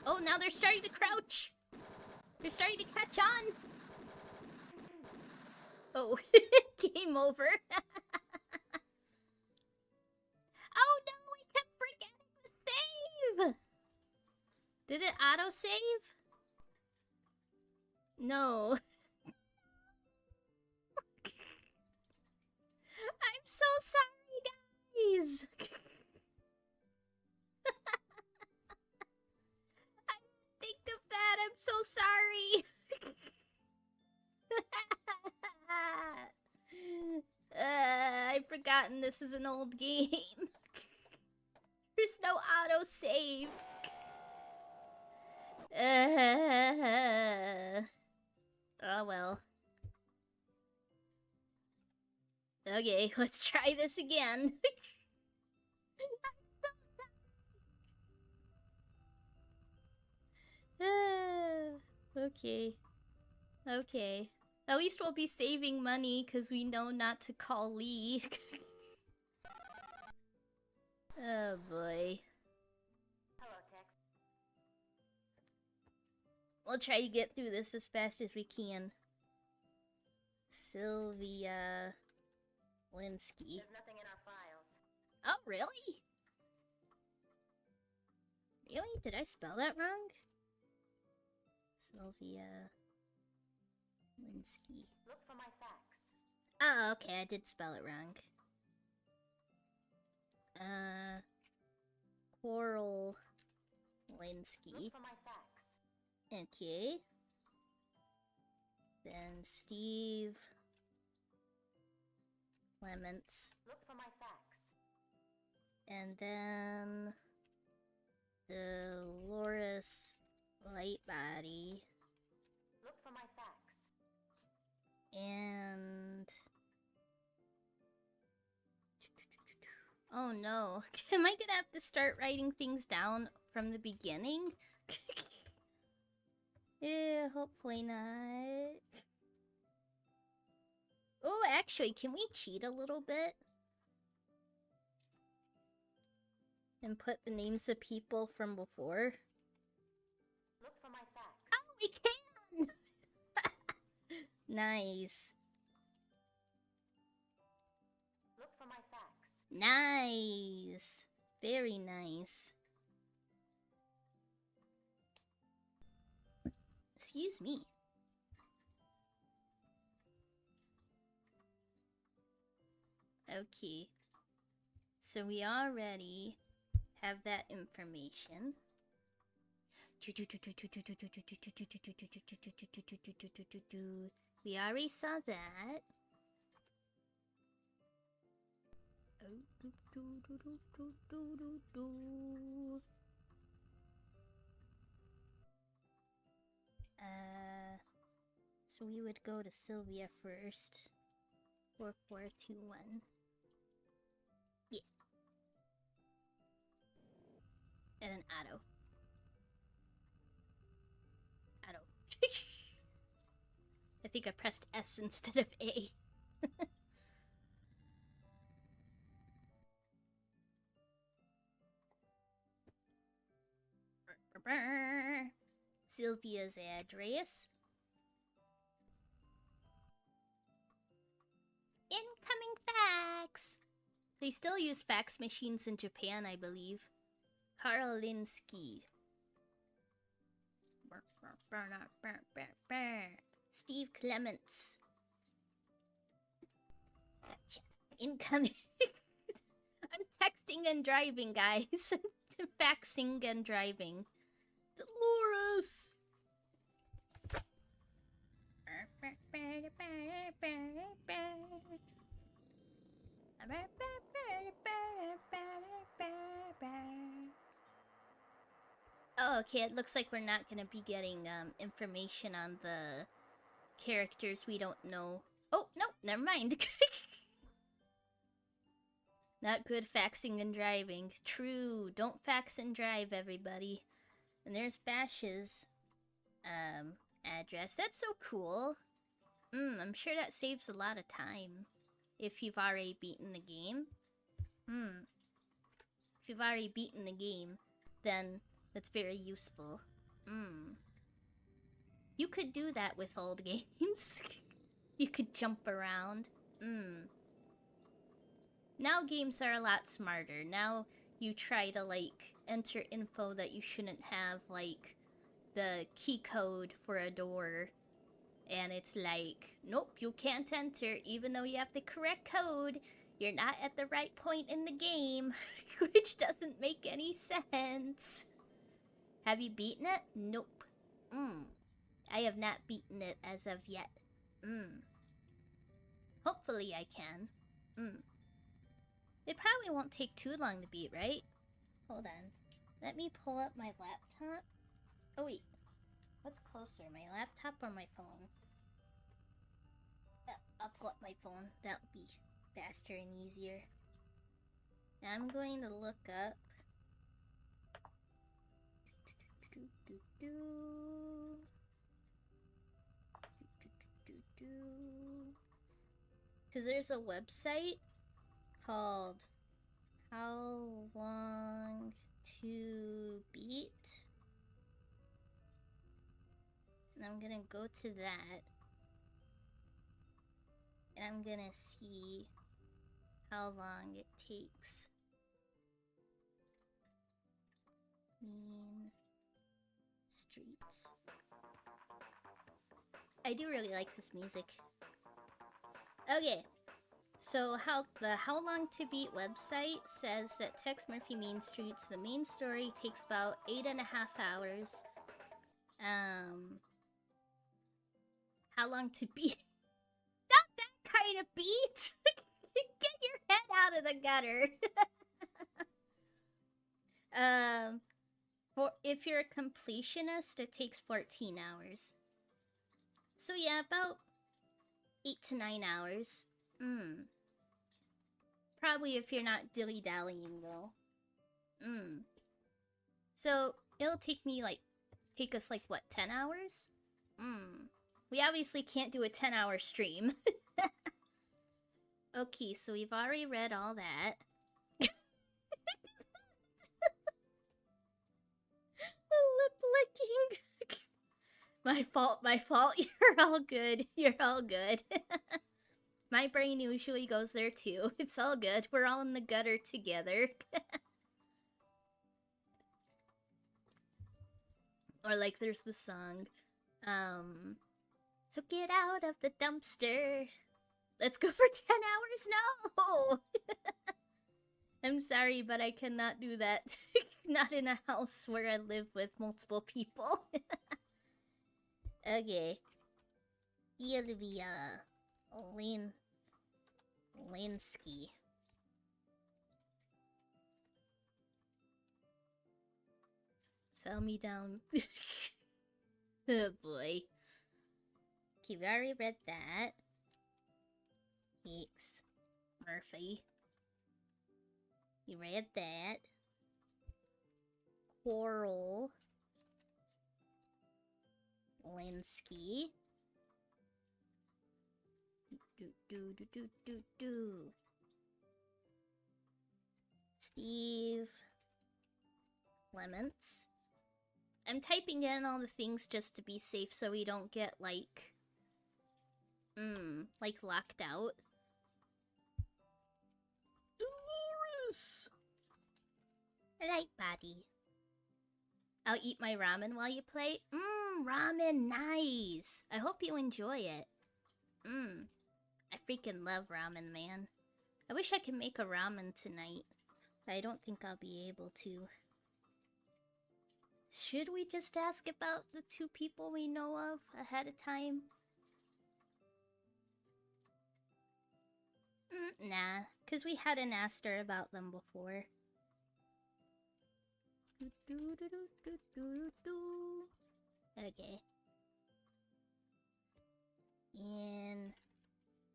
Oh, now they're starting to crouch. They're starting to catch on. Oh, game over. Oh no, I kept forgetting to save. Did it auto-save? No. I'm so sorry, guys. I didn't think of that. I'm so sorry. I've forgotten this is an old game. There's no auto-save. Oh well. Okay, let's try this again. Okay. Okay. At least we'll be saving money because we know not to call Lee. Oh boy. Hello, Tex. We'll try to get through this as fast as we can. Sylvia Linsky. There's nothing in our files. Oh, really? Really? Did I spell that wrong? Sylvia Linsky. Look for my facts. Oh, okay, I did spell it wrong. Coral Linsky. Look for my facts. Okay. Then Steve Clements. Look for my facts. And then Dolores Lightbody. Look for my facts. And oh no, am I gonna have to start writing things down from the beginning? Yeah, hopefully not. Oh, actually, can we cheat a little bit? And put the names of people from before? Look for my facts. Oh, we can! Nice. Look for my facts. Nice. Very nice. Excuse me. Okay. So we already have that information. We already saw that. So we would go to Sylvia first. 4421. Yeah. And then Otto. Otto. I think I pressed S instead of A. Sylvia's address. Incoming fax! They still use fax machines in Japan, I believe. Karolinski. Steve Clements. Gotcha. Incoming. I'm texting and driving, guys. Faxing and driving. Dolores! Oh, okay, it looks like we're not gonna be getting information on the characters we don't know. Oh, no, never mind. Not good faxing and driving. True, don't fax and drive, everybody. And there's Bash's address. That's so cool. I'm sure that saves a lot of time if you've already beaten the game. If you've already beaten the game, then that's very useful. You could do that with old games. You could jump around. Now games are a lot smarter. Now you try to, like, enter info that you shouldn't have, like the key code for a door. And it's like, nope, you can't enter even though you have the correct code. You're not at the right point in the game, which doesn't make any sense. Have you beaten it? Nope. I have not beaten it as of yet. Hopefully I can. It probably won't take too long to beat, right? Hold on. Let me pull up my laptop. Oh wait. What's closer, my laptop or my phone? I'll pull up my phone. That'll be faster and easier. Now I'm going to look up. Because there's a website called How Long to Beat. And I'm gonna go to that. And I'm gonna see how long it takes. Mean Streets. I do really like this music. Okay. So the How Long to Beat website says that Tex Murphy Mean Streets, the main story takes about 8.5 hours. How long to beat? Not that kind of beat! Get your head out of the gutter! If you're a completionist, it takes 14 hours. So yeah, about 8 to 9 hours. Probably if you're not dilly-dallying, though. So, it'll take us, like, what, 10 hours? We obviously can't do a 10-hour stream. Okay, so we've already read all that. Lip licking. My fault. You're all good. You're all good. My brain usually goes there too. It's all good. We're all in the gutter together. Or like there's the song, So get out of the dumpster. Let's go for 10 hours? No! I'm sorry, but I cannot do that. Not in a house where I live with multiple people. Okay. Sylvia. Linsky. Sell me down. Oh boy. Okay, we already read that. Tex Murphy. You read that. Coral. Linsky. Do. Steve. Lemons. I'm typing in all the things just to be safe so we don't get like locked out. Dolores! Right, buddy. I'll eat my ramen while you play. Ramen, nice. I hope you enjoy it. I freaking love ramen, man. I wish I could make a ramen tonight, but I don't think I'll be able to. Should we just ask about the 2 people we know of ahead of time? Nah, because we hadn't asked her about them before. Okay.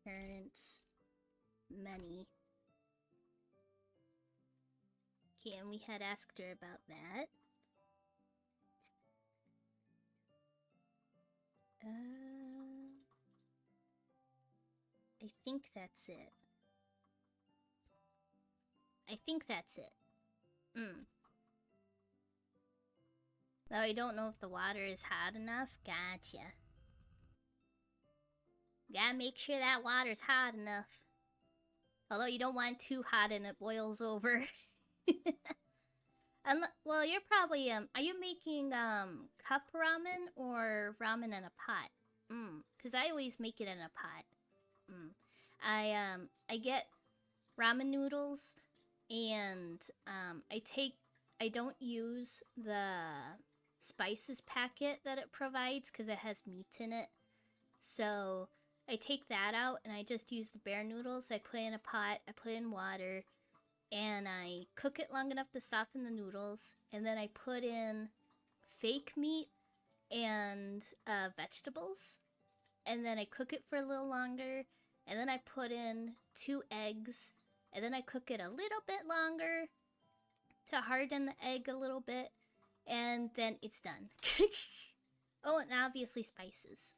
Inheritance money. Okay, and we had asked her about that. I think that's it. Though I don't know if the water is hot enough. Gotcha. Gotta make sure that water's hot enough. Although you don't want it too hot and it boils over. Well, you're probably, are you making, cup ramen or ramen in a pot? Because I always make it in a pot. I get ramen noodles and, I don't use the spices packet that it provides because it has meat in it. So I take that out and I just use the bare noodles. I put in a pot, I put in water, and I cook it long enough to soften the noodles, and then I put in fake meat and vegetables, and then I cook it for a little longer, and then I put in 2 eggs, and then I cook it a little bit longer to harden the egg a little bit, and then it's done. Oh, and obviously spices.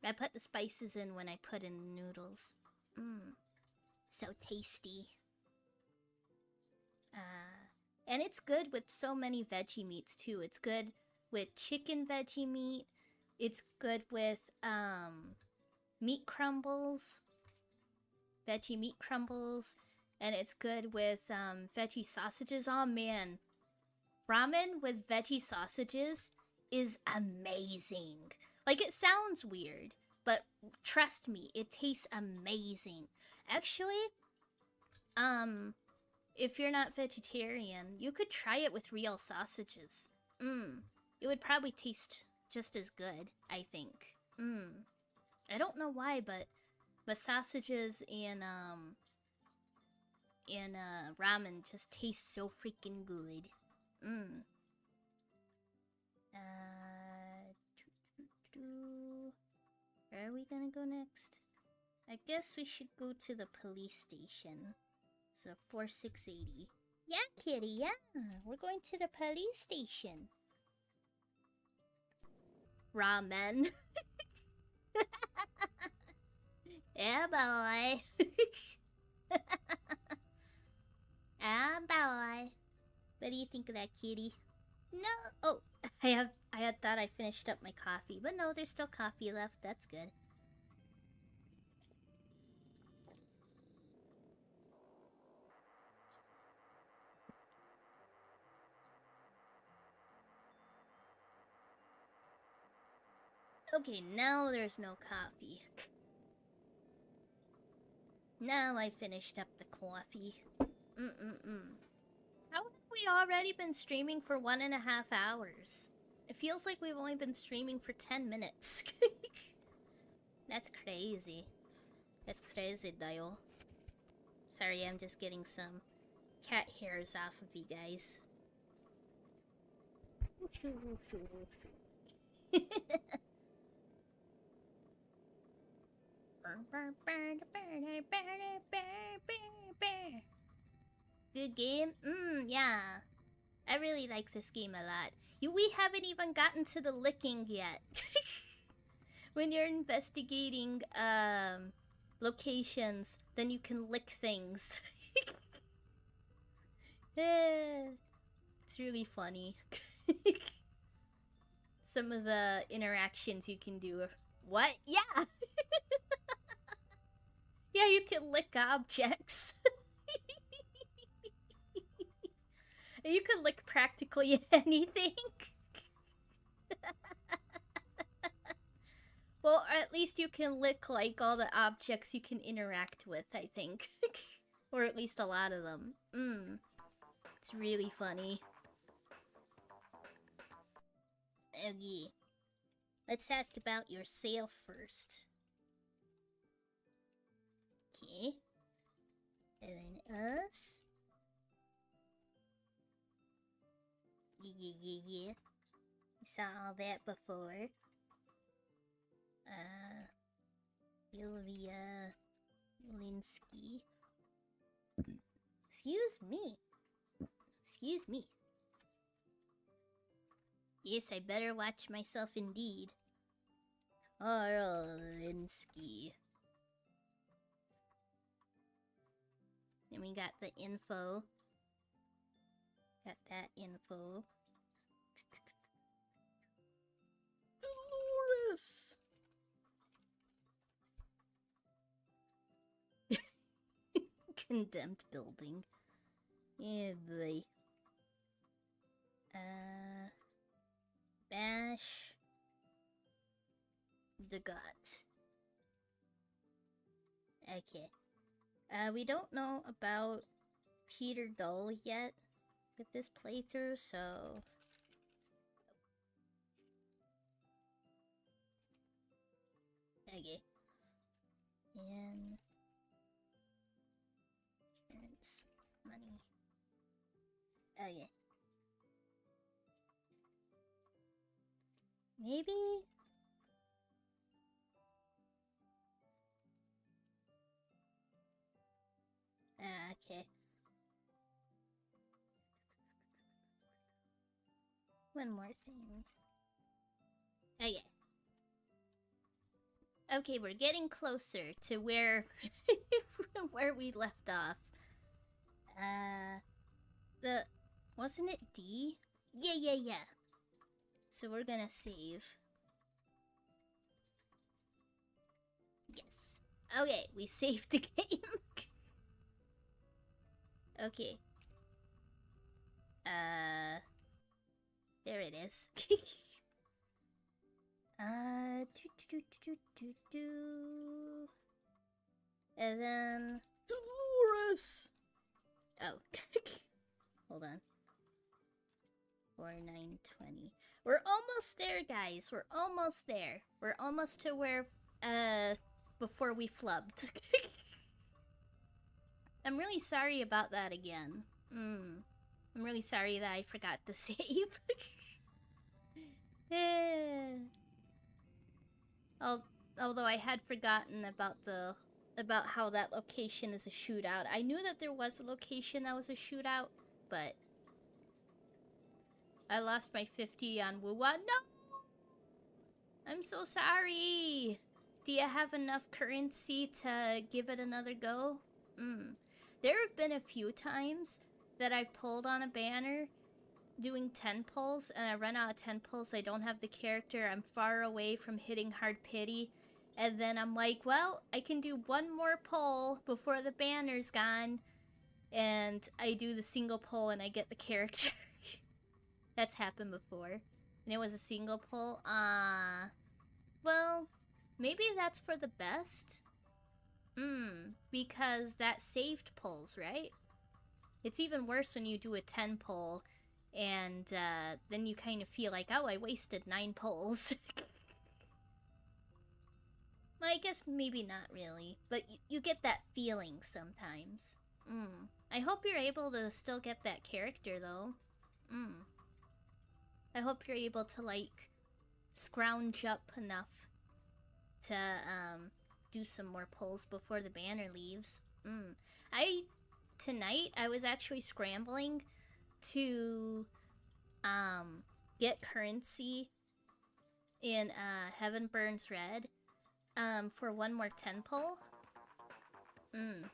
I put the spices in when I put in the noodles. So tasty. And it's good with so many veggie meats too. It's good with chicken veggie meat. It's good with meat crumbles, veggie meat crumbles, and it's good with veggie sausages. Oh man, ramen with veggie sausages is amazing. Like, it sounds weird, but trust me, it tastes amazing. Actually, if you're not vegetarian, you could try it with real sausages. It would probably taste just as good, I think. I don't know why, but sausages in ramen just taste so freaking good. Where are we gonna go next? I guess we should go to the police station. So 4680. Yeah, kitty, yeah. We're going to the police station. Ramen. Yeah, boy. Ah, boy. What do you think of that, kitty? No. Oh, I had thought I finished up my coffee, but no, there's still coffee left. That's good. Okay, now there's no coffee. Now I finished up the coffee. How have we already been streaming for 1.5 hours? It feels like we've only been streaming for 10 minutes. That's crazy. That's crazy, Dial. Sorry, I'm just getting some cat hairs off of you guys. Good game? Yeah. I really like this game a lot. We haven't even gotten to the licking yet. When you're investigating locations, then you can lick things. It's really funny. Some of the interactions you can do. What? Yeah! Yeah, you can lick objects. You can lick practically anything. Well, or at least you can lick, like, all the objects you can interact with, I think. Or at least a lot of them. It's really funny. Okay. Let's ask about yourself first. Okay. And then us. Yeah. We saw all that before. Sylvia Linsky. Excuse me. Yes, I better watch myself indeed. Linsky. Then we got the info. Got that info. Dolores! Condemned building. Yeah, boy. Bash. The gut. Okay. We don't know about Peter Dull yet with this playthrough, so... Okay. And... insurance. Money. Okay. Maybe... okay. One more thing. Okay. Okay, we're getting closer to where where we left off. Wasn't it D? Yeah. So we're gonna save. Yes. Okay, we saved the game. Okay. There it is. And then Dolores. Oh. Hold on. 4920. We're almost there, guys. We're almost there. We're almost to where before we flubbed. I'm really sorry about that again. I'm really sorry that I forgot to save. Although I had forgotten about how that location is a shootout. I knew that there was a location that was a shootout, but I lost my 50 on Wuwa. No! I'm so sorry! Do you have enough currency to give it another go? There have been a few times that I've pulled on a banner doing 10 pulls, and I run out of 10 pulls. I don't have the character. I'm far away from hitting hard pity. And then I'm like, well, I can do one more pull before the banner's gone. And I do the single pull and I get the character. That's happened before. And it was a single pull. Maybe that's for the best? Because that saved polls, right? It's even worse when you do a 10 poll and then you kind of feel like, oh, I wasted 9 polls. Well, I guess maybe not really, but you get that feeling sometimes. I hope you're able to still get that character, though. I hope you're able to, like, scrounge up enough to, do some more polls before the banner leaves. Tonight, I was actually scrambling to, get currency in, Heaven Burns Red, for one more 10 poll.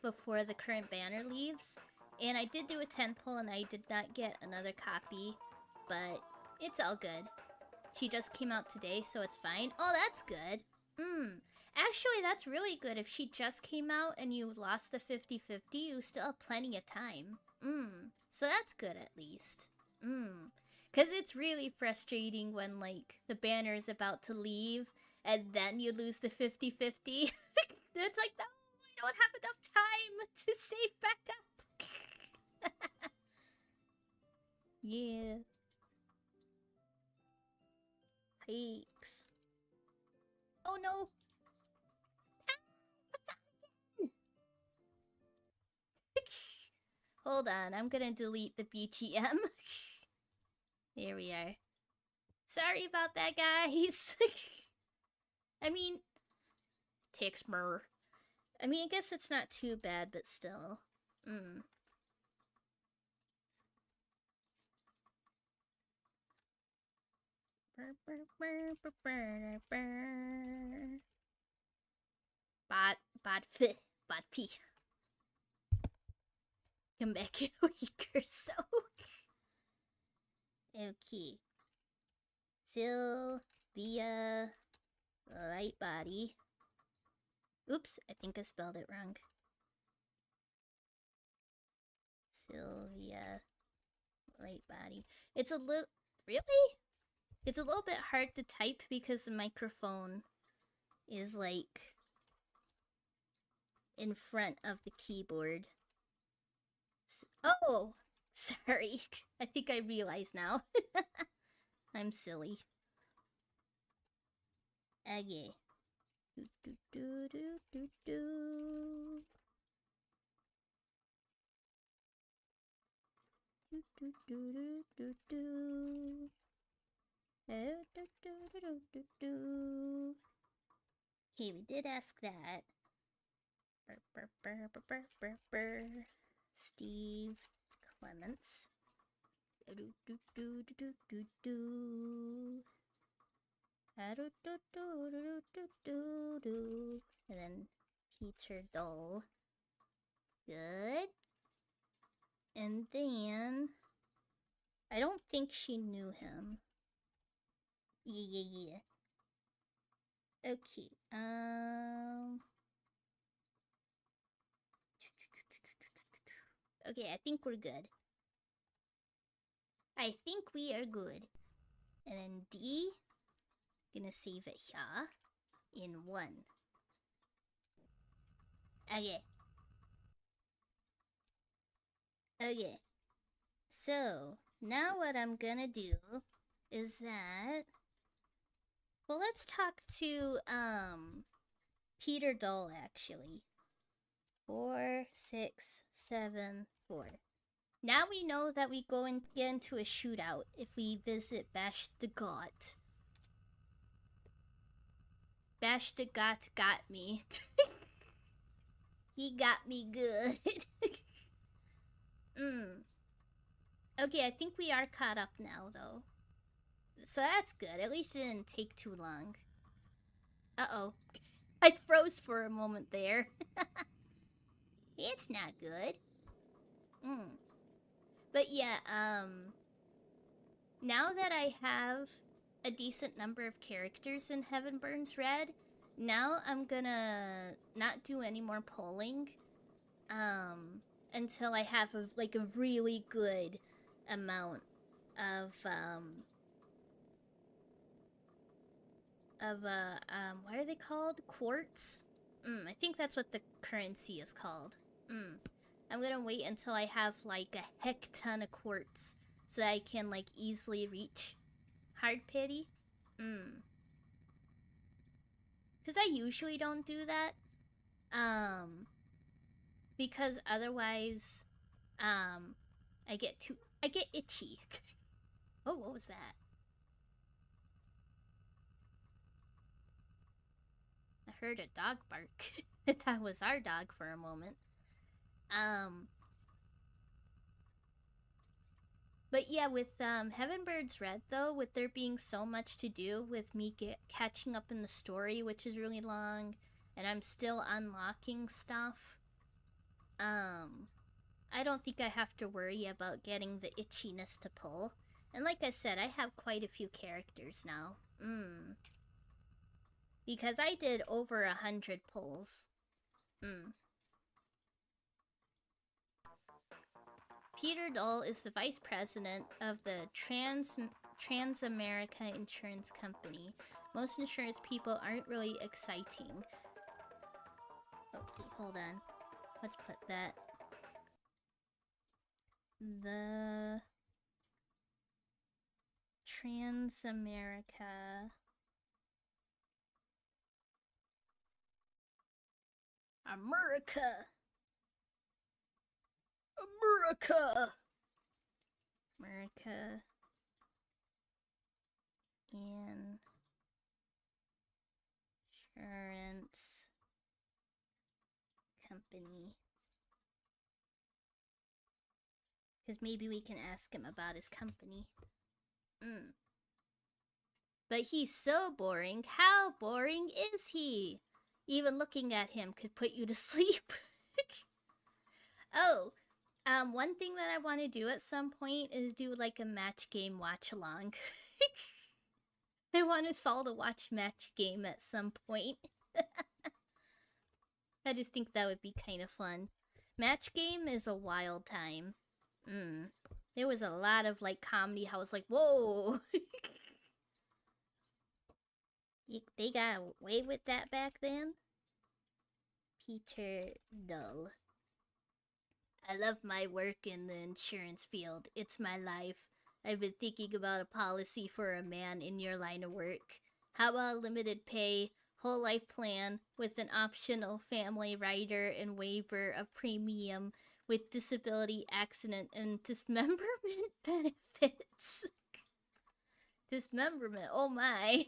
Before the current banner leaves. And I did do a 10 poll and I did not get another copy, but it's all good. She just came out today, so it's fine. Oh, that's good. Actually, that's really good. If she just came out and you lost the 50-50, you still have plenty of time. So that's good at least. Because it's really frustrating when, like, the banner is about to leave and then you lose the 50-50. It's like, no, I don't have enough time to save back up. Yeah. Yikes. Oh no! Hold on, I'm gonna delete the BTM. Here we are. Sorry about that, guys. I mean, Tex Murphy. I mean, I guess it's not too bad, but still. Bot P. Come back in a week or so. Okay. Sylvia Light Body. Oops, I think I spelled it wrong. Sylvia Light Body. It's a little... Really? It's a little bit hard to type because the microphone is, like, in front of the keyboard. Oh! Sorry. I think I realize now. I'm silly. Okay. Okay, we did ask that. Steve Clements. And then Peter Doll. Good. And then I don't think she knew him. Yeah. Okay. Okay, I think we're good. I think we are good. And then D, gonna save it here in 1. Okay. So, now what I'm gonna do is that... Well, let's talk to, Peter Doll, actually. 4, 6, 7, 4. Now we know that we go and get into a shootout if we visit Bash the Got. Bash the Got me. He got me good. Okay, I think we are caught up now, though. So that's good. At least it didn't take too long. Uh-oh. I froze for a moment there. It's not good. But yeah, now that I have a decent number of characters in Heaven Burns Red, now I'm gonna not do any more polling, until I have a really good amount of what are they called? Quartz? I think that's what the currency is called. I'm gonna wait until I have like a heck ton of quartz so that I can like easily reach hard pity. Because I usually don't do that. Because otherwise, I get itchy. Oh, what was that? I heard a dog bark. That was our dog for a moment. But yeah, with Heavenbird's Red though, with there being so much to do with me catching up in the story, which is really long, and I'm still unlocking stuff, I don't think I have to worry about getting the itchiness to pull. And like I said, I have quite a few characters now. Because I did over 100 pulls. Peter Dull is the vice president of the Transamerica Insurance Company. Most insurance people aren't really exciting. Okay, hold on. Let's put that. The Transamerica America Insurance Company. Because maybe we can ask him about his company. But he's so boring. How boring is he? Even looking at him could put you to sleep. Oh, one thing that I want to do at some point is do like a match game watch along. I want us all to watch match game at some point. I just think that would be kind of fun. Match game is a wild time. There was a lot of like comedy. I was like, whoa. They got away with that back then? Peter Dull. I love my work in the insurance field. It's my life. I've been thinking about a policy for a man in your line of work. How about a limited pay, whole life plan with an optional family rider and waiver of premium with disability, accident, and dismemberment benefits? Dismemberment, oh my.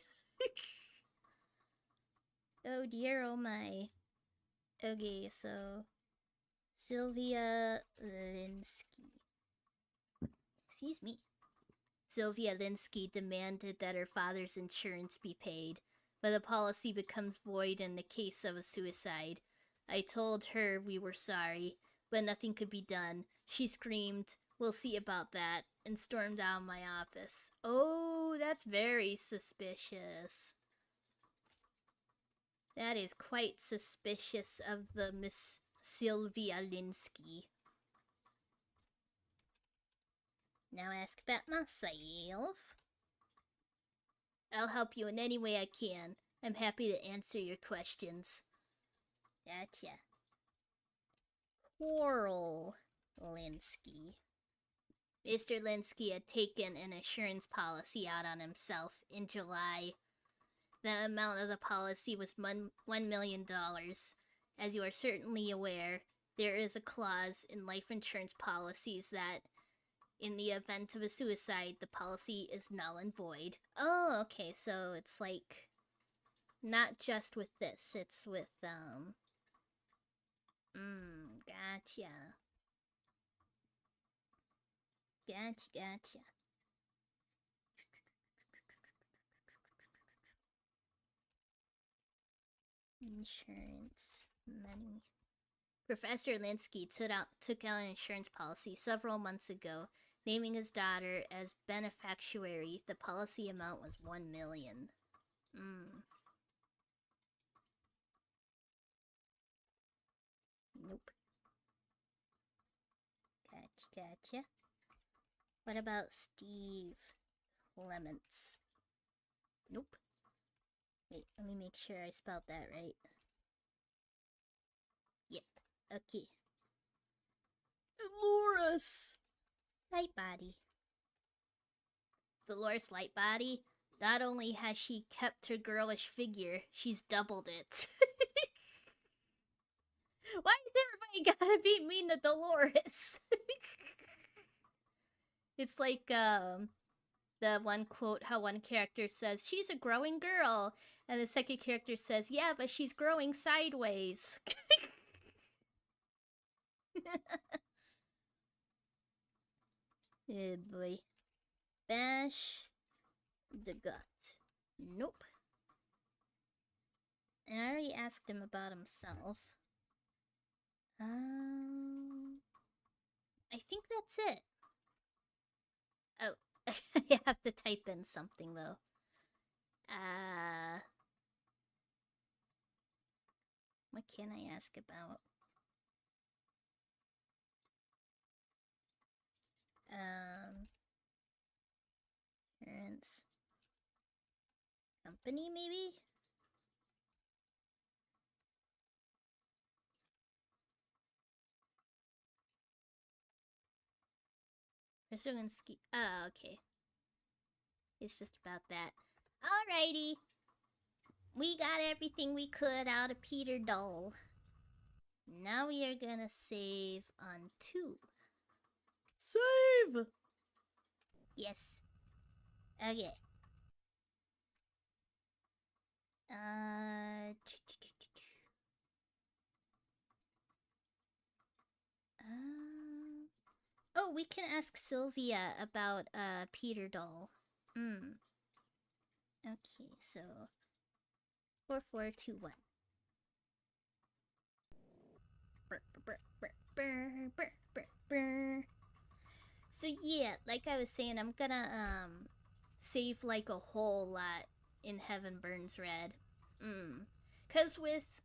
Oh dear, oh my. Okay, so Sylvia Linsky. Excuse me. Sylvia Linsky demanded that her father's insurance be paid, but the policy becomes void in the case of a suicide. I told her we were sorry, but nothing could be done. She screamed, "We'll see about that," and stormed out of my office. Oh, that's very suspicious. That is quite suspicious of the Miss Sylvia Linsky. Now ask about myself. I'll help you in any way I can. I'm happy to answer your questions. Gotcha. Coral Linsky. Mr. Linsky had taken an insurance policy out on himself in July. The amount of the policy was $1 million. As you are certainly aware, there is a clause in life insurance policies that in the event of a suicide, the policy is null and void. Oh, okay, so it's like not just with this, it's with gotcha. Gotcha. Insurance money. Professor Linsky took out an insurance policy several months ago, naming his daughter as beneficiary. The policy amount was $1 million. Nope. Gotcha. What about Steve Clements? Nope. Wait, let me make sure I spelled that right. Yep, okay. Dolores! Light body. Dolores Light body. Not only has she kept her girlish figure, she's doubled it. Why is everybody gotta be mean to Dolores? It's like, the one quote, how one character says, she's a growing girl. And the second character says, yeah, but she's growing sideways. Oh boy. Bash the gut. Nope. And I already asked him about himself. I think that's it. Oh, I have to type in something though. What can I ask about? Parents. Company, maybe? Pursuing ski. Oh, okay. It's just about that. Alrighty. We got everything we could out of Peter Doll. Now we are gonna save on 2. Save! Yes. Okay. Oh, we can ask Sylvia about Peter Doll. Okay, so 4421. So yeah, like I was saying, I'm gonna save like a whole lot in Heaven Burns Red. Cause with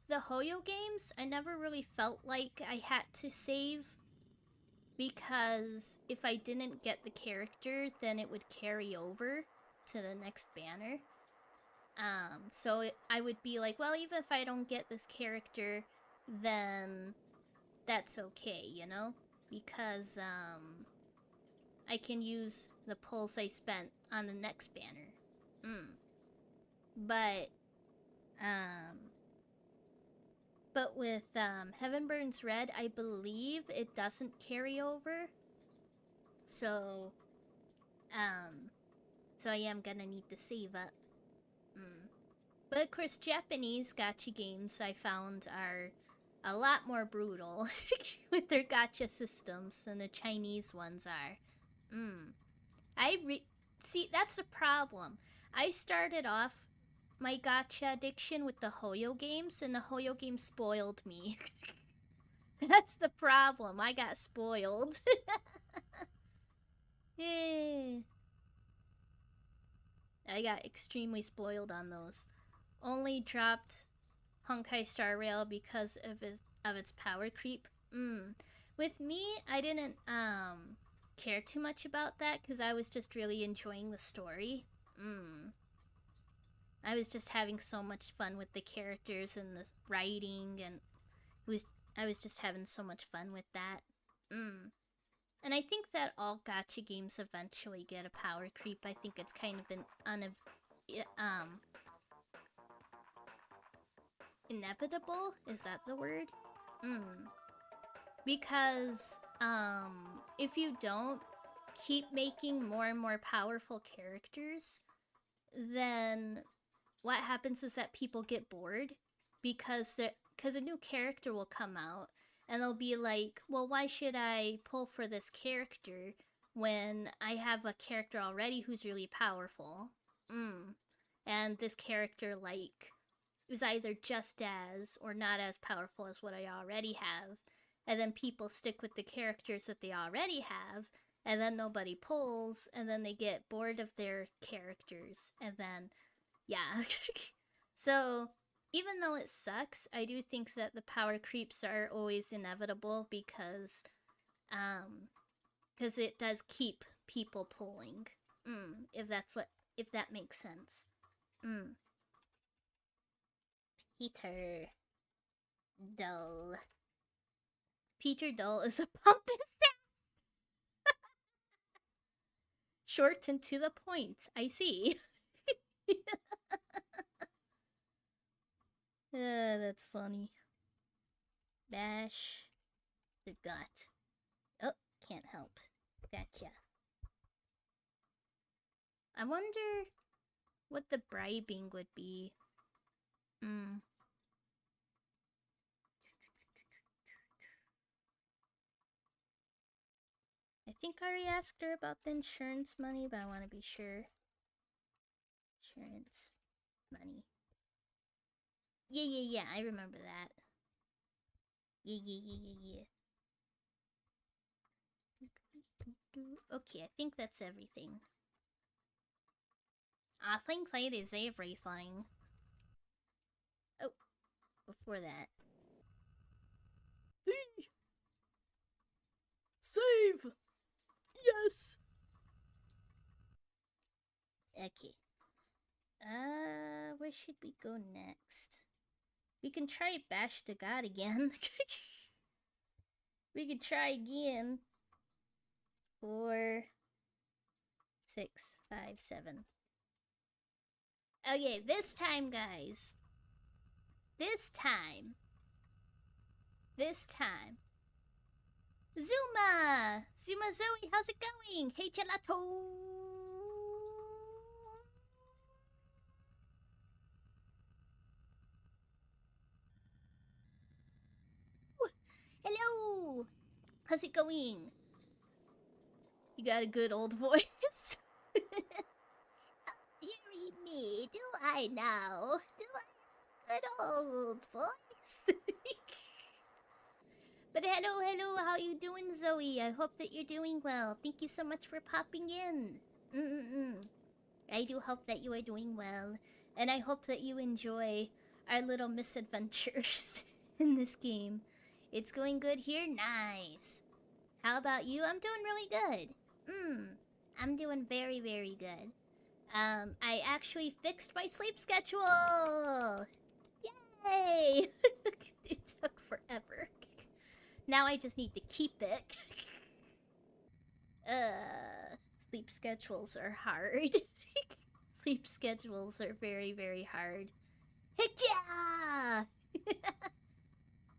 the Hoyo games, I never really felt like I had to save, because if I didn't get the character, then it would carry over to the next banner. So I would be like, well, even if I don't get this character, then that's okay, you know? Because, I can use the pulls I spent on the next banner. But with, Heaven Burns Red, I believe it doesn't carry over. So, so I am gonna need to save up. But of course, Japanese gacha games I found are a lot more brutal with their gacha systems than the Chinese ones are. See, that's the problem. I started off my gacha addiction with the Hoyo games, and the Hoyo games spoiled me. That's the problem. I got spoiled. I got extremely spoiled on those. Only dropped Honkai Star Rail because of its power creep. With me, I didn't care too much about that because I was just really enjoying the story. I was just having so much fun with the characters and the writing, and I was just having so much fun with that. And I think that all gacha games eventually get a power creep. I think it's kind of inevitable? Is that the word? Because, if you don't keep making more and more powerful characters, then what happens is that people get bored, because a new character will come out, and they'll be like, well, why should I pull for this character when I have a character already who's really powerful? And this character, like, is either just as or not as powerful as what I already have. And then people stick with the characters that they already have, and then nobody pulls, and then they get bored of their characters, and then, yeah. So, even though it sucks, I do think that the power creeps are always inevitable, because it does keep people pulling. If that makes sense. Peter Dull. Peter Dull is a pompous ass. Short and to the point. I see. That's funny. Bash the gut. Oh, can't help. Gotcha. I wonder what the bribing would be. I think I already asked her about the insurance money, but I want to be sure. Insurance money. Yeah, I remember that. Yeah. Okay, I think that's everything. I think that is everything. Oh, before that. Save! Yes! Okay. Where should we go next? We can try Bash the God again. We could try again. 4, 6, 5, 7. Okay, this time, guys. This time. Zuma! Zuma Zoe, how's it going? Hey, Gelato! Hello! How's it going? You got a good old voice. Dearie me, do I now? Do I have a good old voice? But hello, how you doing, Zoe? I hope that you're doing well. Thank you so much for popping in. I do hope that you are doing well, and I hope that you enjoy our little misadventures in this game. It's going good here? Nice. How about you? I'm doing really good. I'm doing very, very good. I actually fixed my sleep schedule! Yay! It took forever. Now I just need to keep it. Sleep schedules are hard. Sleep schedules are very, very hard. Heck yeah!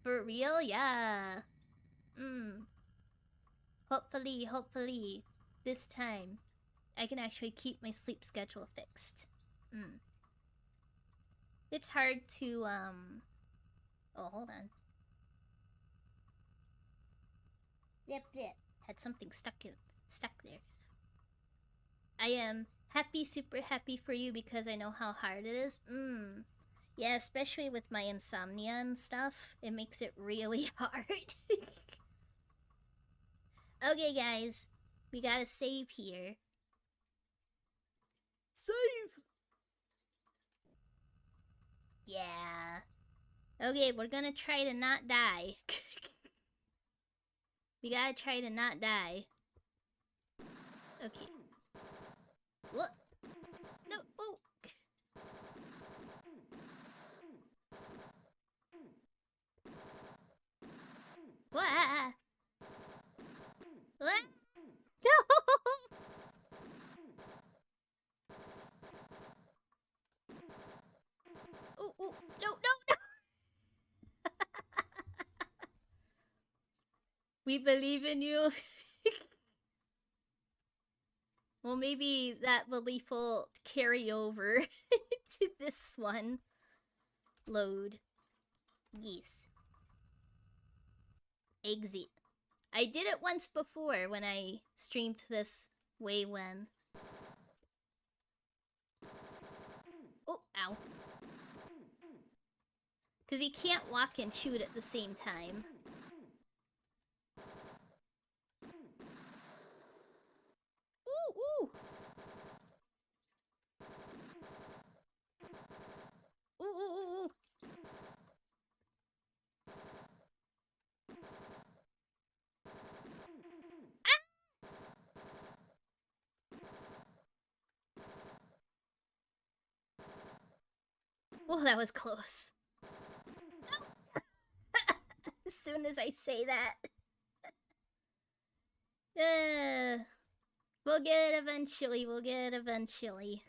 For real? Yeah. Hopefully, this time, I can actually keep my sleep schedule fixed. It's hard to, Oh, hold on. Yep. Had something stuck there. I am happy, super happy for you because I know how hard it is. Yeah, especially with my insomnia and stuff. It makes it really hard. Okay, guys. We gotta save here. Save! Yeah. Okay, we're gonna try to not die. We gotta try to not die. Okay. What? No, oh! What? What? No! Oh, no! We believe in you. Well, maybe that belief will carry over to this one. Load. Yes. Exit. I did it once before when I streamed this way when. Oh, ow. Because you can't walk and shoot at the same time. Ooh! Ooh! Ah! Oh, that was close. as soon as I say that. We'll get it eventually. We'll get it eventually.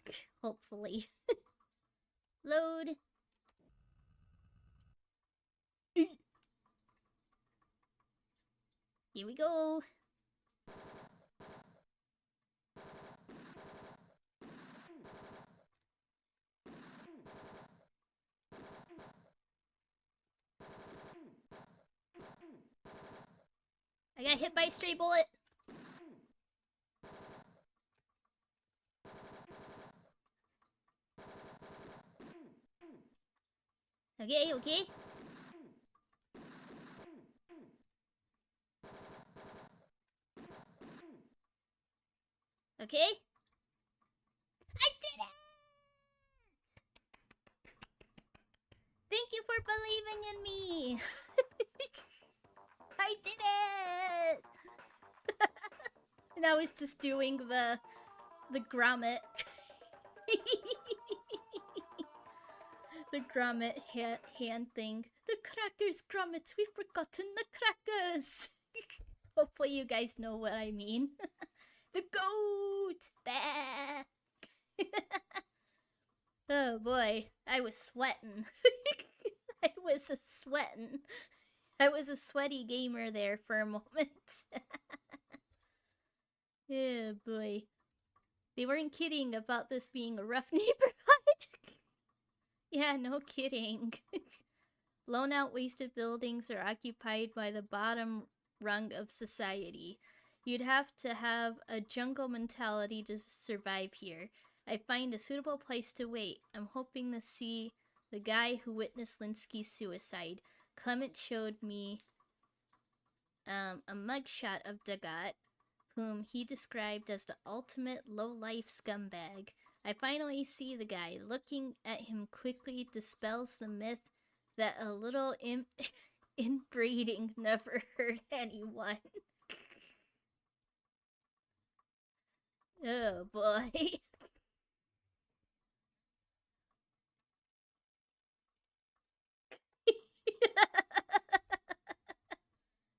Hopefully. Load. Here we go. I got hit by a stray bullet. Okay, okay. Okay. I did it! Thank you for believing in me! I did it! And I was just doing the grommet. The grommet hand thing. The crackers, grommets, we've forgotten the crackers! Hopefully you guys know what I mean. The goat! Bah! Oh boy, I was sweating. I was sweating. I was a sweaty gamer there for a moment. Oh boy. They weren't kidding about this being a rough neighborhood. Yeah, no kidding. Blown out wasted buildings are occupied by the bottom rung of society. You'd have to have a jungle mentality to survive here. I find a suitable place to wait. I'm hoping to see the guy who witnessed Linsky's suicide. Clement showed me a mugshot of Dagat, whom he described as the ultimate low-life scumbag. I finally see the guy. Looking at him quickly dispels the myth that a little inbreeding never hurt anyone. Oh boy.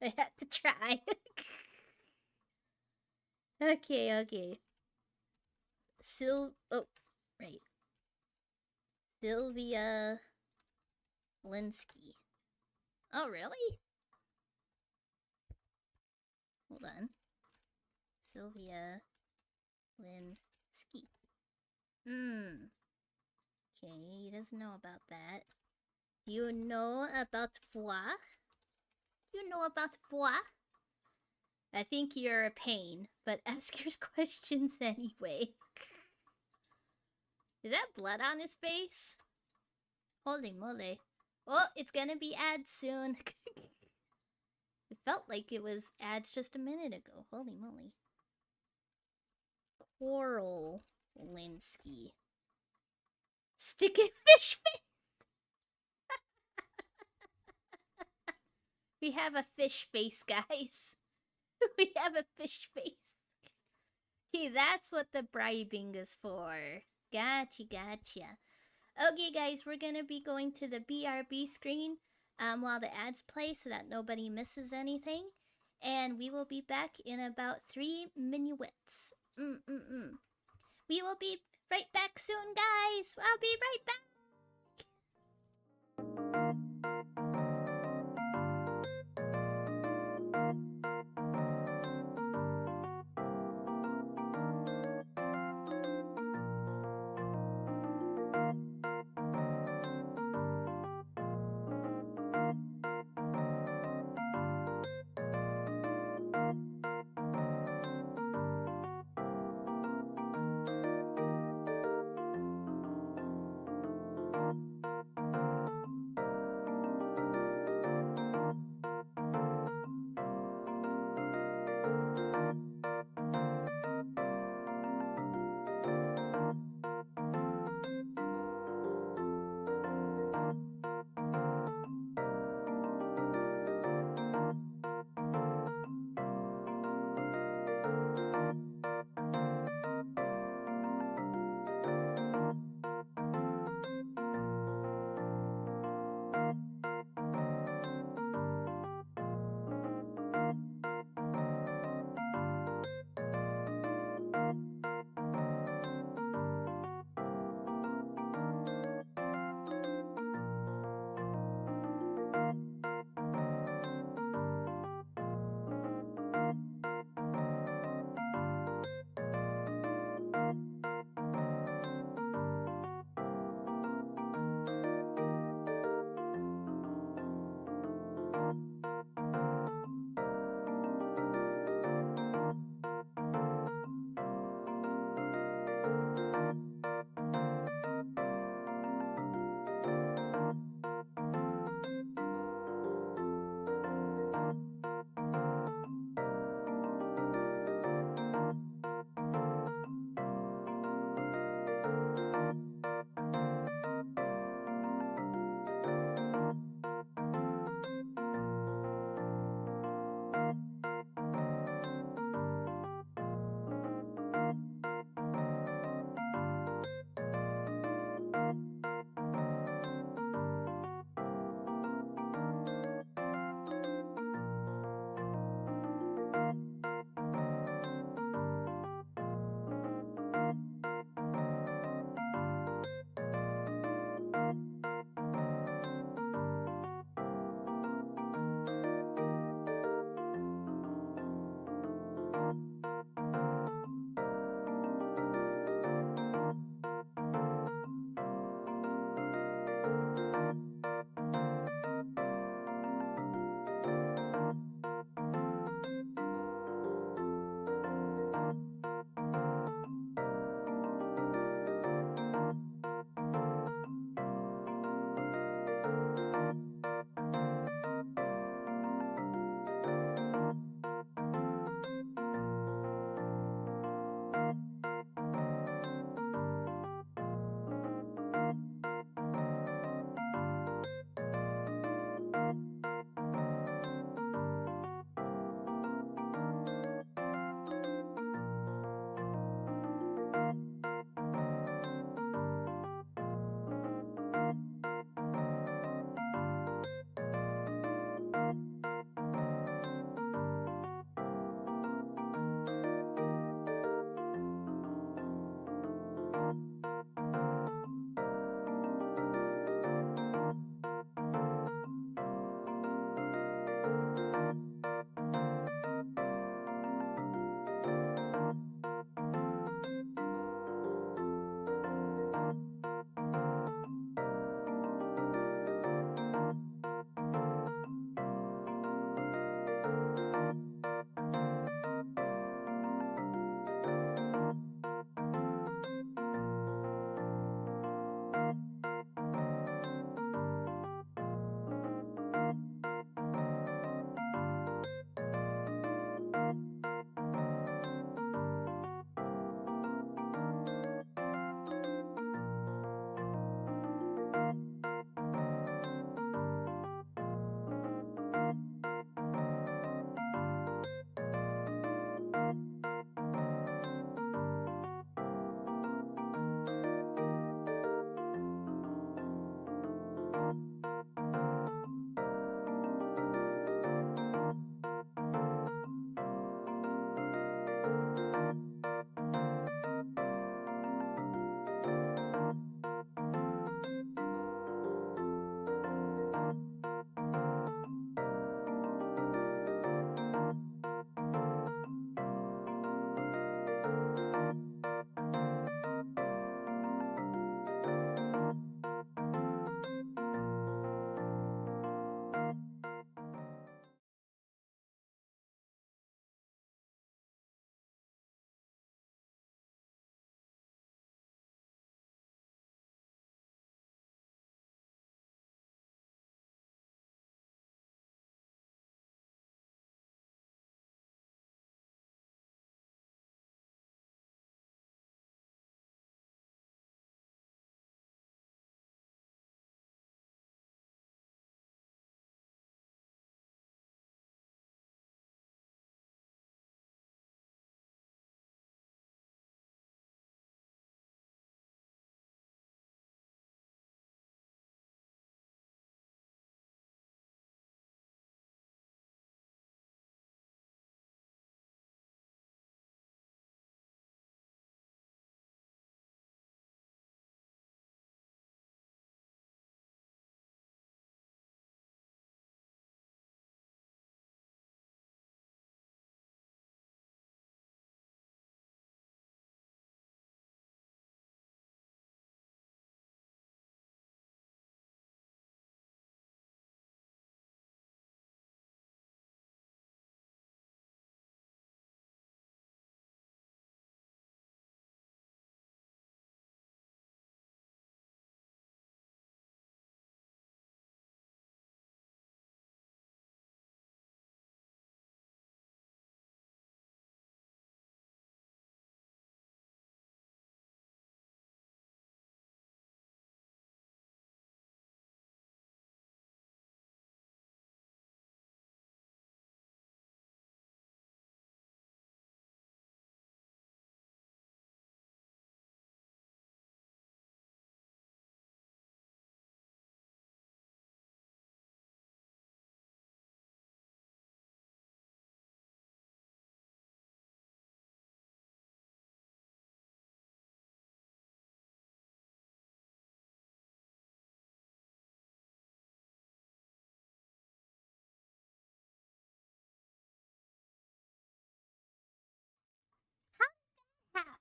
I had to try. Okay. Oh, right. Sylvia Linsky. Oh, really? Hold on. Sylvia Linsky. Okay, he doesn't know about that. Do you know about foie? Do you know about foie? I think you're a pain, but ask your questions anyway. Is that blood on his face? Holy moly. Oh, it's gonna be ads soon. It felt like it was ads just a minute ago. Holy moly. Coral Linsky. Sticky fish face! We have a fish face, guys. We have a fish face. Okay, that's what the bribing is for. Gotcha. Okay, guys, we're gonna be going to the BRB screen while the ads play so that nobody misses anything. And we will be back in about 3 minuets. We will be right back soon, guys. I'll be right back.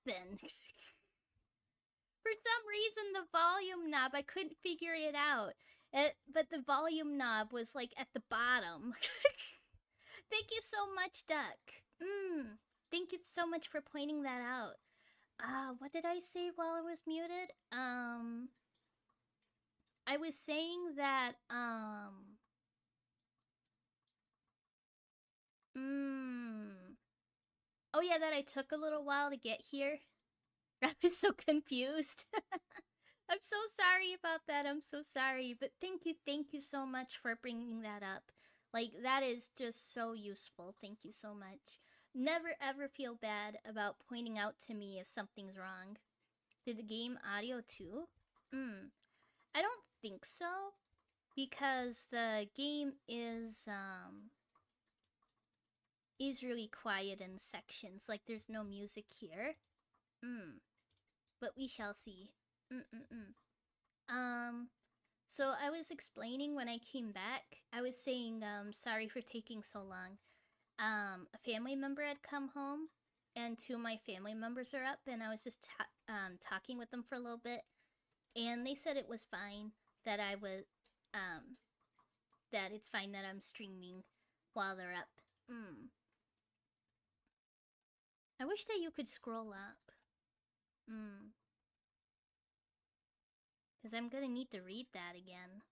then? For some reason, the volume knob, I couldn't figure it out. But the volume knob was like at the bottom. Thank you so much, Duck. Thank you so much for pointing that out. What did I say while I was muted? I was saying that, oh yeah, that I took a little while to get here. I was so confused. I'm so sorry about that. I'm so sorry. But thank you so much for bringing that up. Like, that is just so useful. Thank you so much. Never ever feel bad about pointing out to me if something's wrong. Did the game audio too? I don't think so. Because the game is really quiet in sections. Like, there's no music here. But we shall see. So I was explaining when I came back, I was saying, sorry for taking so long. A family member had come home, and 2 of my family members are up, and I was just talking with them for a little bit, and they said it was fine, that I was, that it's fine that I'm streaming while they're up. I wish that you could scroll up. Because I'm gonna need to read that again.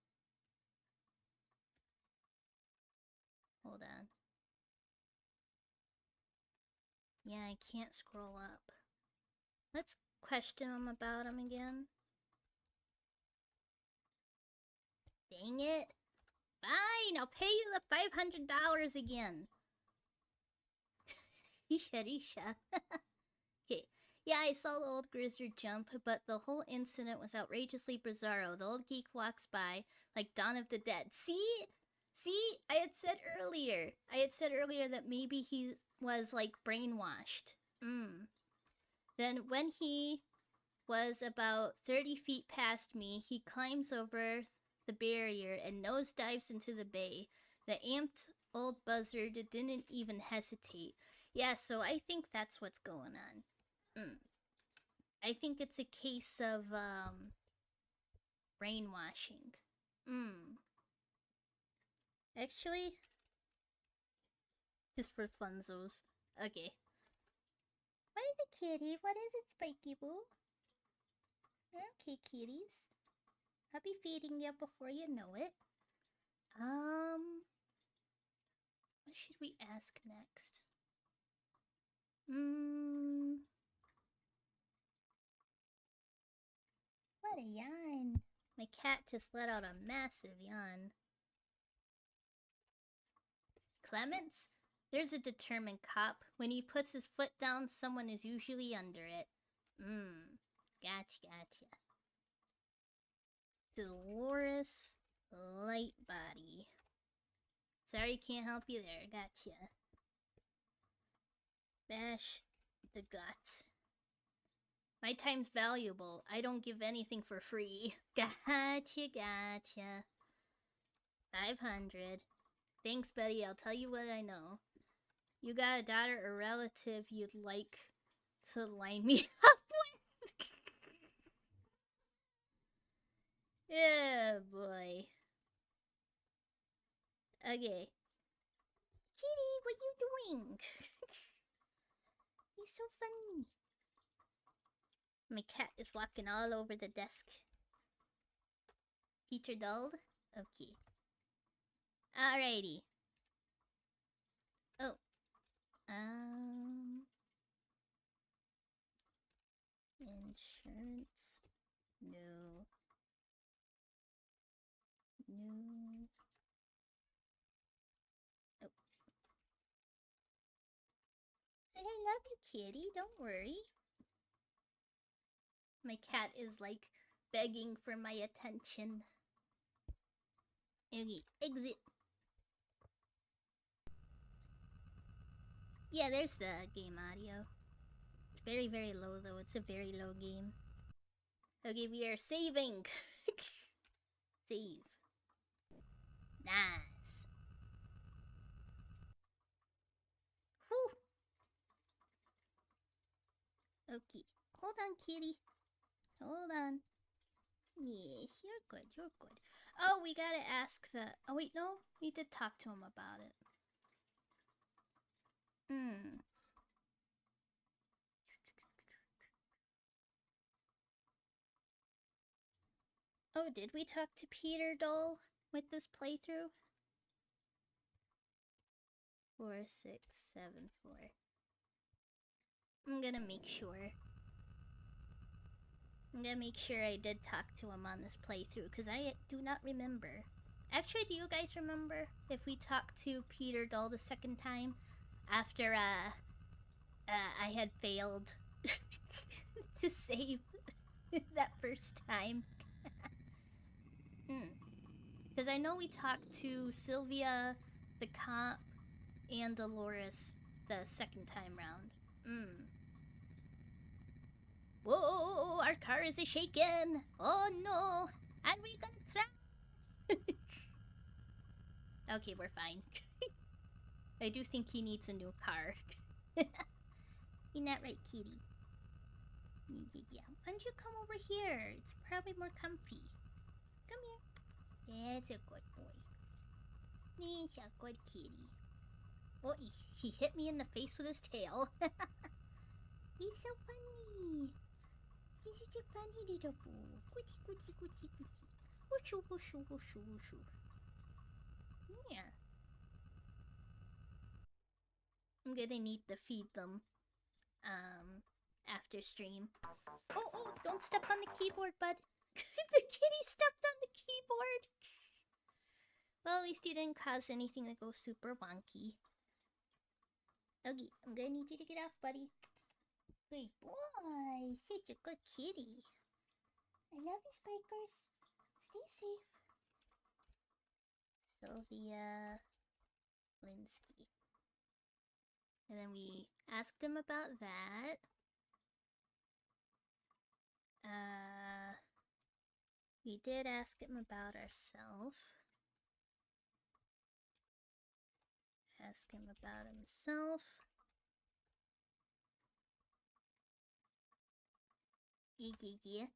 Hold on. Yeah, I can't scroll up. Let's question him about him again. Dang it. Fine, I'll pay you the $500 again. Risha. Okay. Yeah, I saw the old Grizzard jump, but the whole incident was outrageously bizarro. The old geek walks by like Dawn of the Dead. See? I had said earlier that maybe he was like brainwashed. Then when he was about 30 feet past me, he climbs over the barrier and nosedives into the bay. The amped old buzzard didn't even hesitate. Yeah, so I think that's what's going on. I think it's a case of, brainwashing. Actually, just for funzos. Okay. What is it, kitty? What is it, Spiky Boo? Okay, kitties. I'll be feeding you before you know it. What should we ask next? What a yawn. My cat just let out a massive yawn. Clements? There's a determined cop. When he puts his foot down, someone is usually under it. Gotcha. Dolores Lightbody. Sorry, can't help you there. Gotcha. Bash the gut. My time's valuable. I don't give anything for free. Gotcha. 500. Thanks, buddy. I'll tell you what I know. You got a daughter or relative you'd like to line me up with? Yeah, boy. Okay. Kitty, what you doing? He's so funny. My cat is walking all over the desk. Feature dulled? Okay. Alrighty. Oh. Insurance? No. Oh. I love you, kitty. Don't worry. My cat is like begging for my attention. Okay, exit. Yeah, there's the game audio. It's very, very low though. It's a very low game. Okay, we are saving. Save. Nice. Whew. Okay. Hold on, kitty. Hold on. Yes, you're good, you're good. Oh, we gotta ask the... Oh, wait, no. We did talk to him about it. Oh, did we talk to Peter Doll with this playthrough? 4674. I'm gonna make sure. I'm gonna make sure I did talk to him on this playthrough, because I do not remember. Actually, do you guys remember if we talked to Peter Doll the second time after I had failed to save that first time? Because I know we talked to Sylvia, the cop, and Dolores the second time round. Whoa, our car is shaken. Oh no, and we gonna crash. Okay, we're fine. I do think he needs a new car. You're not right, kitty. Yeah. Why don't you come over here? It's probably more comfy. Come here. That's a good boy. He's a good kitty. Oh, he hit me in the face with his tail. He's so funny. He's such a funny little boo. Goody, goody, goody, goody. Whooshu, whooshu, whooshu, whooshu. Yeah. I'm gonna need to feed them. After stream. Oh, don't step on the keyboard, bud. The kitty stepped on the keyboard. Well, at least you didn't cause anything to go super wonky. Okay, I'm gonna need you to get off, buddy. Good boy. Such a good kitty. I love you, Spikers. Stay safe. Sylvia Linsky. And then we asked him about that. We did ask him about ourselves. Ask him about himself. Yeah.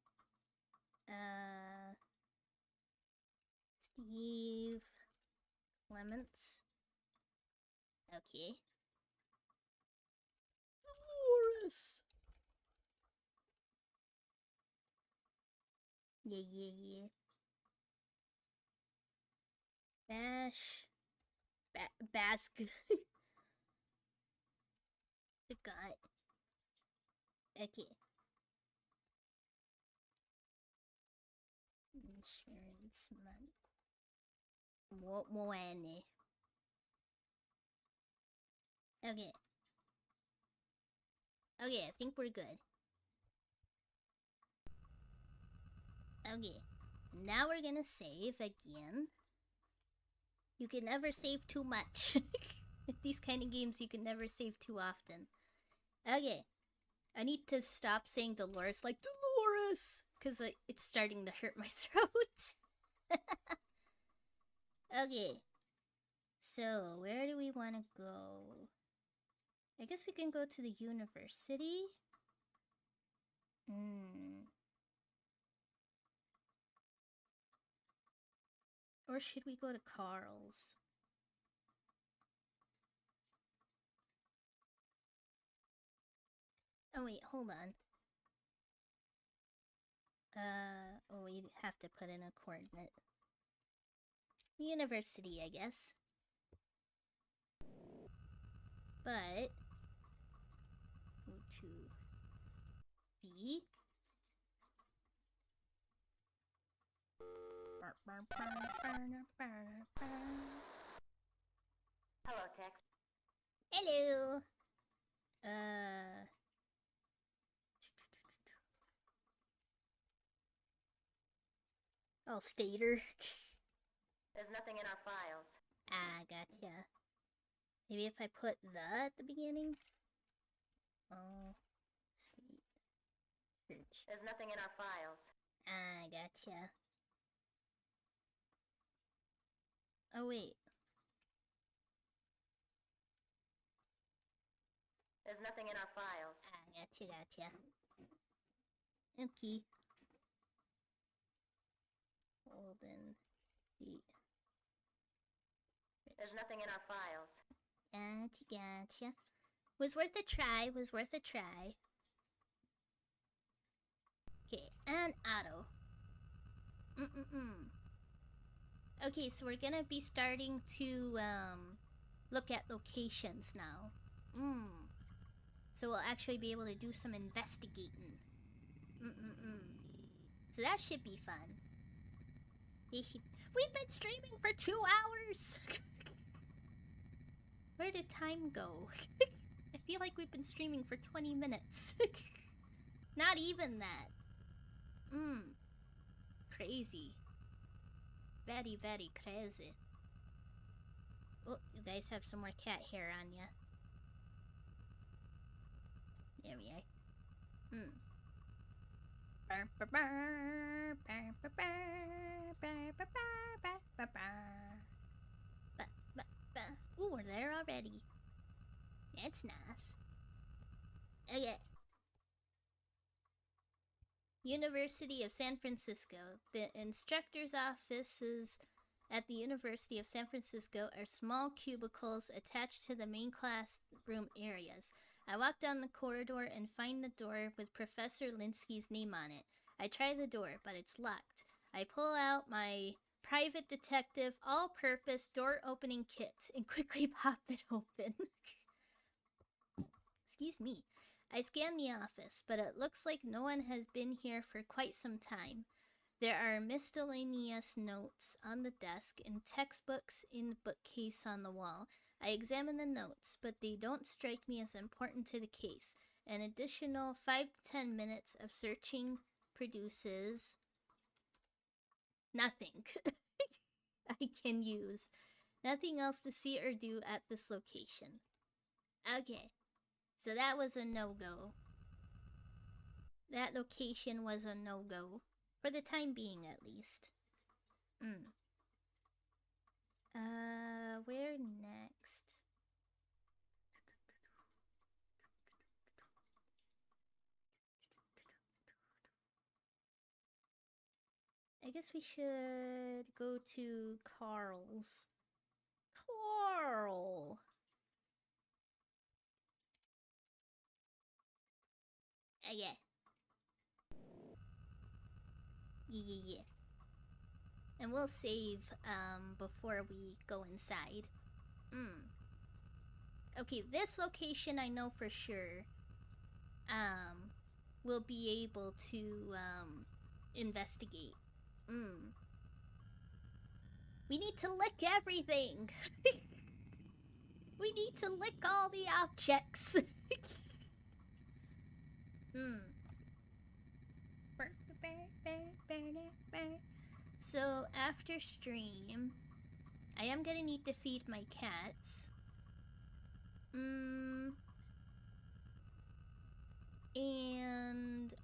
Steve Clements. Okay. Dolores. Yeah. Bash. Bask. The guy. Okay. Insurance money. Moane. Okay. Okay, I think we're good. Okay. Now we're gonna save again. You can never save too much. With these kind of games, you can never save too often. Okay. I need to stop saying Dolores like Dolores, because it's starting to hurt my throat. Okay. So, where do we want to go? I guess we can go to the university. Or should we go to Carl's? Oh wait, hold on. Oh, we have to put in a coordinate. University, I guess. But go to B. Hello, Tex. Hello. Oh, Stater. There's nothing in our files. Ah, gotcha. Maybe if I put the at the beginning? Oh, state. Church. There's nothing in our files. Ah, gotcha. Oh, wait. There's nothing in our files. Ah, gotcha. Okay. Golden feet. There's nothing in our files. Gotcha. Was worth a try. Okay, and auto. Okay, so we're gonna be starting to look at locations now. So we'll actually be able to do some investigating. So that should be fun. We've been streaming for 2 hours! Where did time go? I feel like we've been streaming for 20 minutes. Not even that. Crazy. Very, very crazy. Oh, you guys have some more cat hair on ya. There we are. Ooh, we're there already. That's nice. Okay. University of San Francisco. The instructor's offices at the University of San Francisco are small cubicles attached to the main classroom areas. I walk down the corridor and find the door with Professor Linsky's name on it. I try the door, but it's locked. I pull out my private detective all-purpose door opening kit and quickly pop it open. Excuse me. I scan the office, but it looks like no one has been here for quite some time. There are miscellaneous notes on the desk and textbooks in the bookcase on the wall. I examine the notes, but they don't strike me as important to the case. An additional 5 to 10 minutes of searching produces nothing I can use. Nothing else to see or do at this location. Okay, so that was a no-go. That location was a no-go. For the time being, at least. Where next? I guess we should go to Carl's. Carl! Yeah. Yeah. And we'll save, before we go inside. Okay, this location I know for sure, we'll be able to, investigate. We need to lick everything! We need to lick all the objects! So, after stream, I am gonna need to feed my cats. And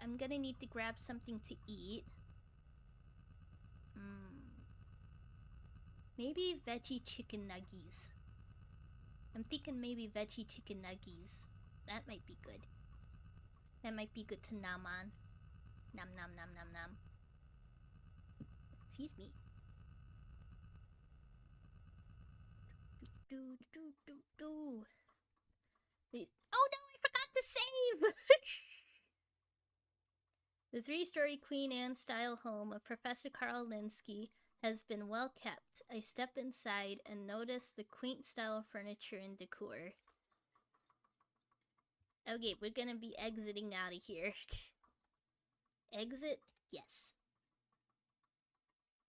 I'm gonna need to grab something to eat. Maybe veggie chicken nuggies. I'm thinking maybe veggie chicken nuggies. That might be good. That might be good to nom on. Nom nom nom nom nom. Excuse me. Oh no, I forgot to save! The 3-story Queen Anne style home of Professor Carl Linsky has been well kept. I step inside and notice the quaint style furniture and decor. Okay, we're gonna be exiting out of here. Exit? Yes.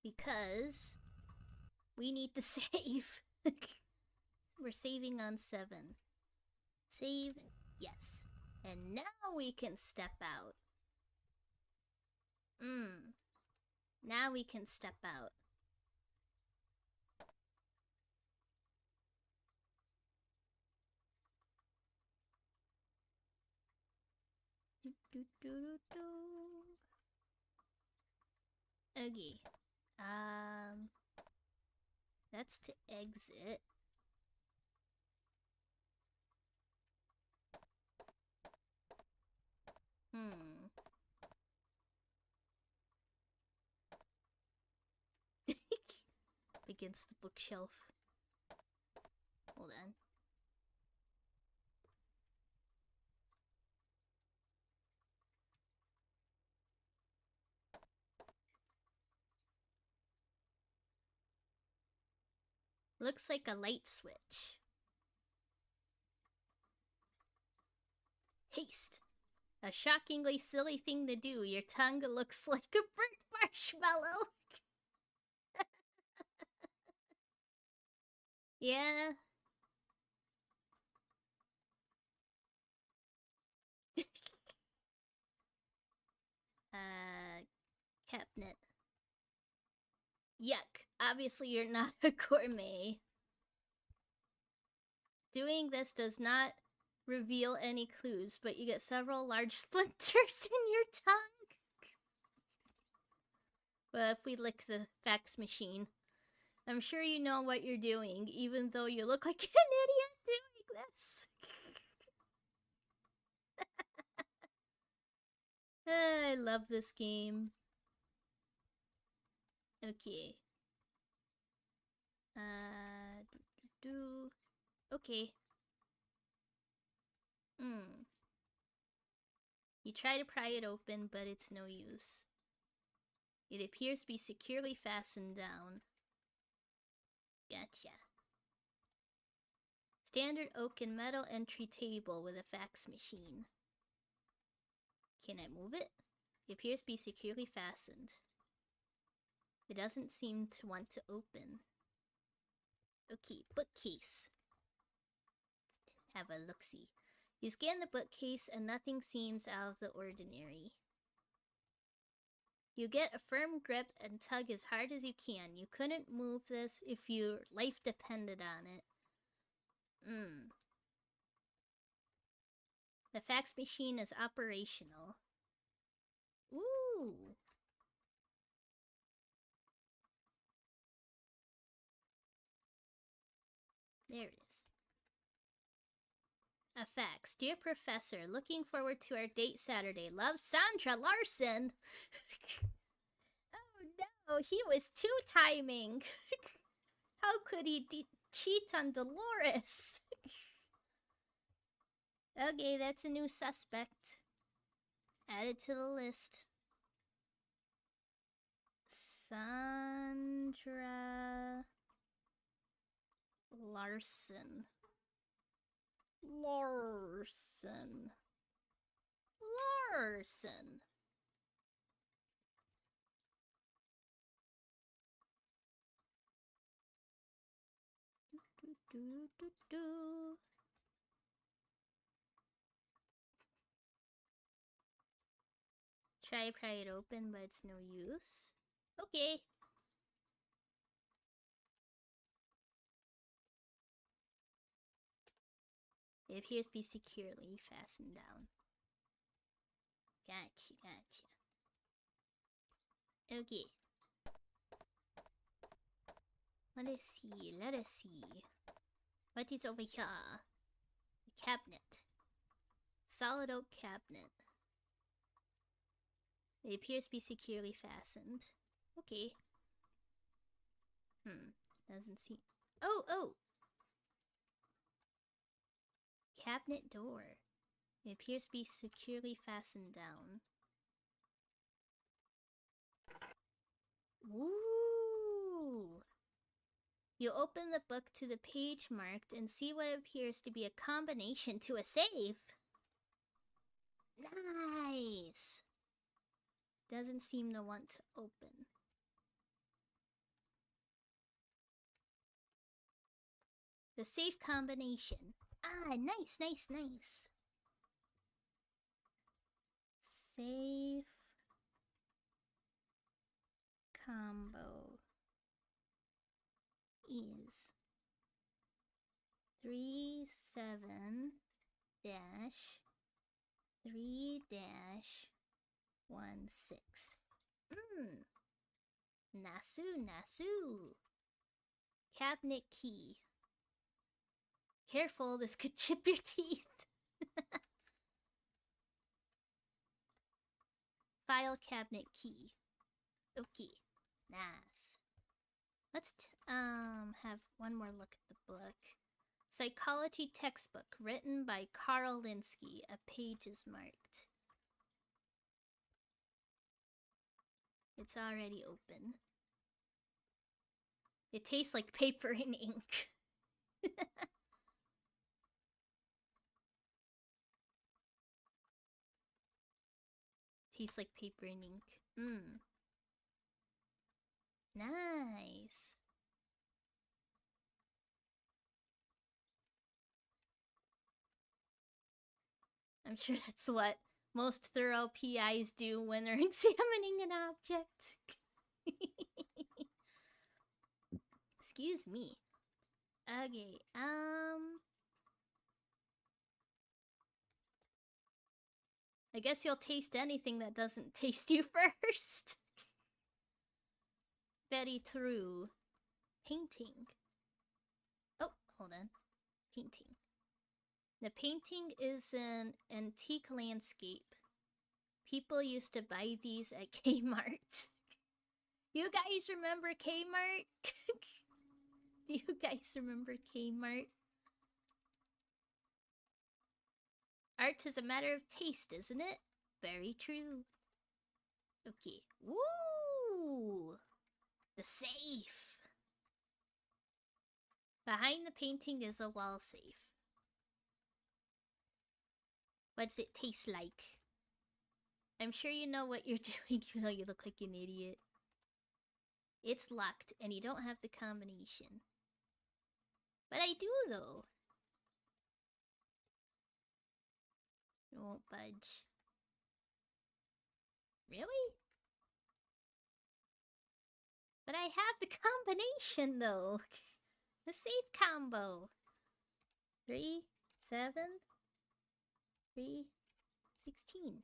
Because we need to save. We're saving on 7. Save? Yes. And now we can step out. Now we can step out. Okay. That's to exit. against the bookshelf. Hold on. Looks like a light switch. Taste. A shockingly silly thing to do. Your tongue looks like a burnt marshmallow. Yeah. Cabinet. Yuck. Obviously you're not a gourmet. Doing this does not reveal any clues, but you get several large splinters in your tongue. Well, if we lick the fax machine. I'm sure you know what you're doing, even though you look like an idiot doing this. I love this game. Okay. Okay. You try to pry it open, but it's no use. It appears to be securely fastened down. Gotcha. Standard oak and metal entry table with a fax machine. Can I move it? It appears to be securely fastened. It doesn't seem to want to open. Okay, bookcase. Let's have a look-see. You scan the bookcase and nothing seems out of the ordinary. You get a firm grip and tug as hard as you can. You couldn't move this if your life depended on it. The fax machine is operational. Ooh. There it is. A fax. Dear Professor, looking forward to our date Saturday. Love, Sandra Larson. Oh no, he was two-timing. How could he cheat on Dolores? Okay, that's a new suspect. Added to the list. Sandra Larson. Larson. Try pry it open, but it's no use. Okay. It appears to be securely fastened down. Gotcha. Okay. Let us see. What is over here? A cabinet. Solid oak cabinet. It appears to be securely fastened. Okay. Doesn't seem... Oh! Cabinet door. It appears to be securely fastened down. Ooh! You open the book to the page marked and see what appears to be a combination to a safe. Nice! Doesn't seem to want to open. The safe combination. Ah, nice. Safe combo is 37-3-16. Nasu. Cabinet key. Careful, this could chip your teeth. File cabinet key. Okay, nice. Let's have one more look at the book. Psychology textbook written by Carl Linsky. A page is marked. It's already open. It tastes like paper and ink. Tastes like paper and ink. Mmm. Nice. I'm sure that's what most thorough PIs do when they're examining an object. Excuse me. Okay, I guess you'll taste anything that doesn't taste you first. Very true. Painting. Oh, hold on. Painting. The painting is an antique landscape. People used to buy these at Kmart. You guys remember Kmart? Do you guys remember Kmart? Art is a matter of taste, isn't it? Very true. Okay. Woo! The safe! Behind the painting is a wall safe. What does it taste like? I'm sure you know what you're doing, even though you look like an idiot. It's locked, and you don't have the combination. But I do, though. It won't budge. Really? But I have the combination, though. The safe combo. 3, 7, 3, 16.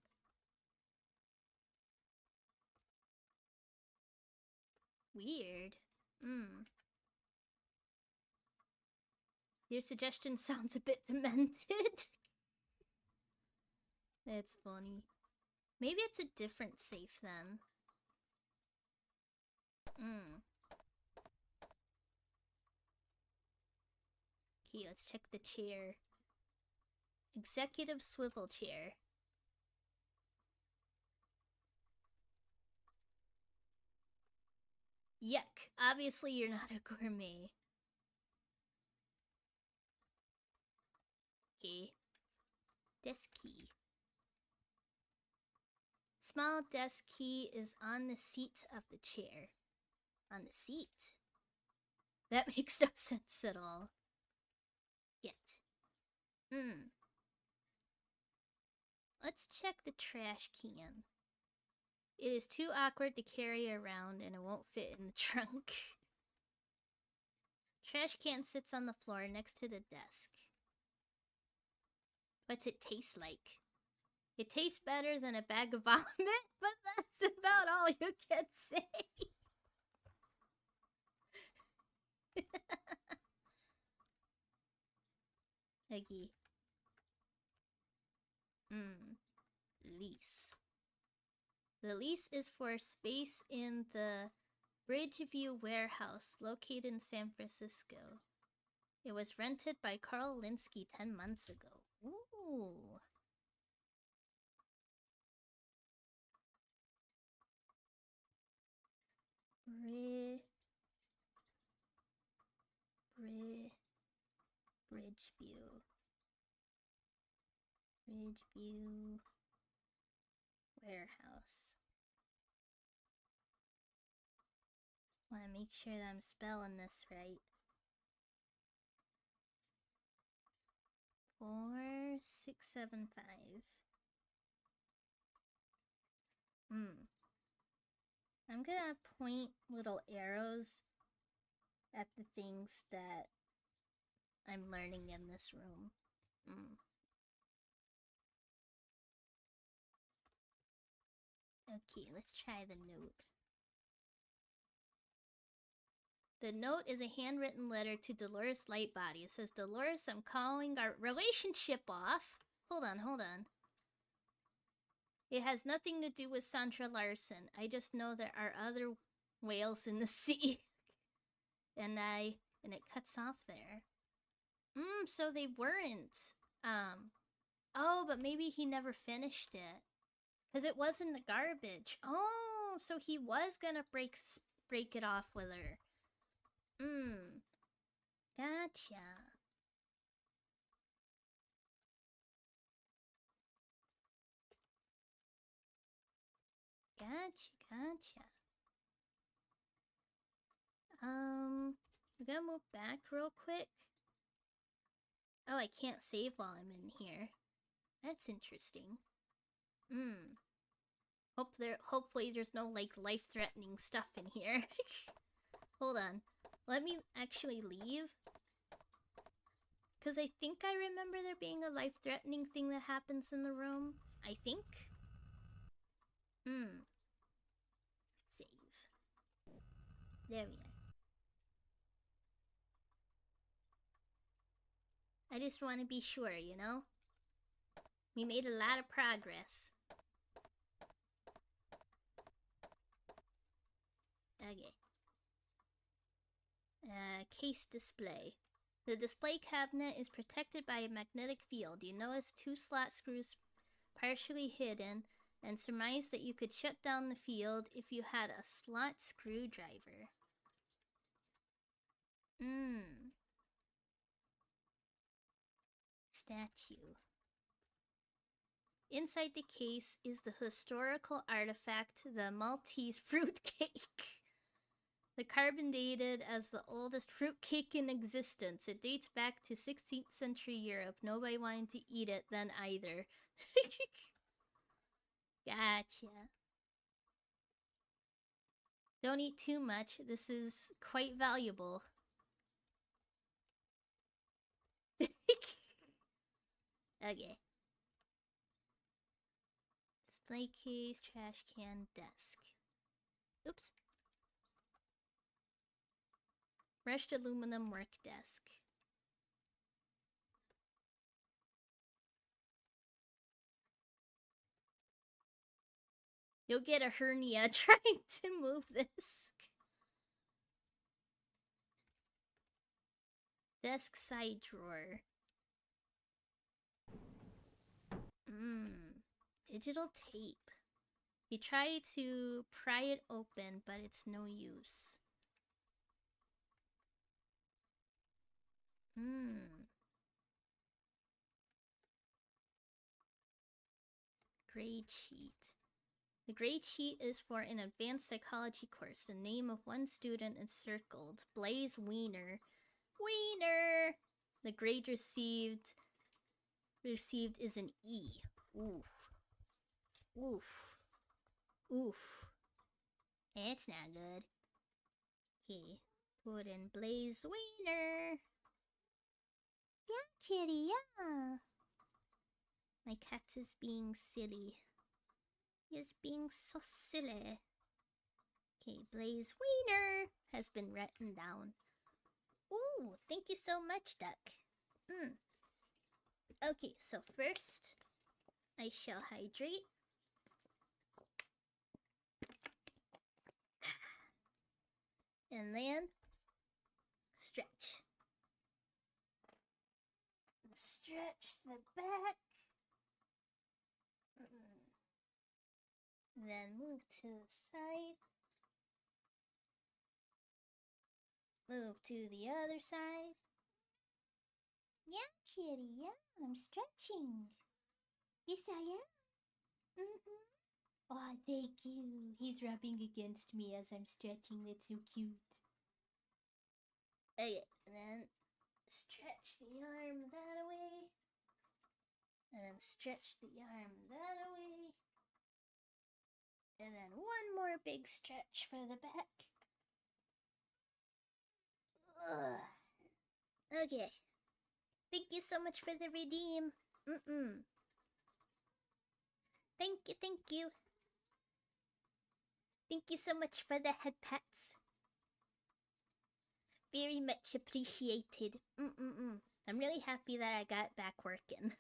Weird. Your suggestion sounds a bit demented. That's funny. Maybe it's a different safe then. Okay, let's check the chair. Executive swivel chair. Yuck. Obviously you're not a gourmet. Okay. Desk key. Small desk key is on the seat of the chair. On the seat? That makes no sense at all. Get. Let's check the trash can. It is too awkward to carry around and it won't fit in the trunk. Trash can sits on the floor next to the desk. What's it taste like? It tastes better than a bag of vomit, but that's about all you can say. Eggy. Lease. The lease is for space in the Bridgeview warehouse located in San Francisco. It was rented by Carl Linsky 10 months ago. Ooh. Bridgeview. Bridgeview warehouse. Want to make sure that I'm spelling this right. 4675. I'm gonna point little arrows at the things that I'm learning in this room. Okay, let's try the note. The note is a handwritten letter to Dolores Lightbody. It says, Dolores, I'm calling our relationship off. Hold on. It has nothing to do with Sandra Larson. I just know there are other whales in the sea. and it cuts off there. So they weren't. Oh, but maybe he never finished it. Because it was in the garbage. Oh, so he was gonna break it off with her. Gotcha. Gotcha. We're gonna move back real quick. Oh, I can't save while I'm in here. That's interesting. Hopefully there's no, like, life-threatening stuff in here. Hold on. Let me actually leave. Because I think I remember there being a life-threatening thing that happens in the room. I think. Save. There we are. I just want to be sure, you know? We made a lot of progress. Okay. Case display. The display cabinet is protected by a magnetic field. You notice 2 slot screws partially hidden and surmise that you could shut down the field if you had a slot screwdriver. Statue. Inside the case is the historical artifact, the Maltese fruitcake. The carbon dated as the oldest fruitcake in existence. It dates back to 16th century Europe. Nobody wanted to eat it then either. Gotcha. Don't eat too much. This is quite valuable. Okay. Display case, trash can, desk. Oops. Brushed aluminum work desk. You'll get a hernia trying to move this. Desk side drawer. Digital tape. You try to pry it open, but it's no use. Grade sheet. The grade sheet is for an advanced psychology course. The name of one student encircled. Blaze Wiener. Wiener! The grade received is an E. Oof. That's not good. Okay, put in Blaze Wiener. Yeah, kitty, yeah. My cat is being silly. He is being so silly. Okay, Blaze Wiener has been written down. Ooh, thank you so much, Duck. Okay, so first, I shall hydrate. And then, stretch. Stretch the back. Then move to the side. Move to the other side. Yeah, kitty, yeah, I'm stretching. Yes, I am. Oh, thank you. He's rubbing against me as I'm stretching. That's so cute. Okay, and then stretch the arm that way. And then stretch the arm that way. And then one more big stretch for the back. Okay. Thank you so much for the redeem. Thank you. Thank you so much for the head pats. Very much appreciated. I'm really happy that I got back working.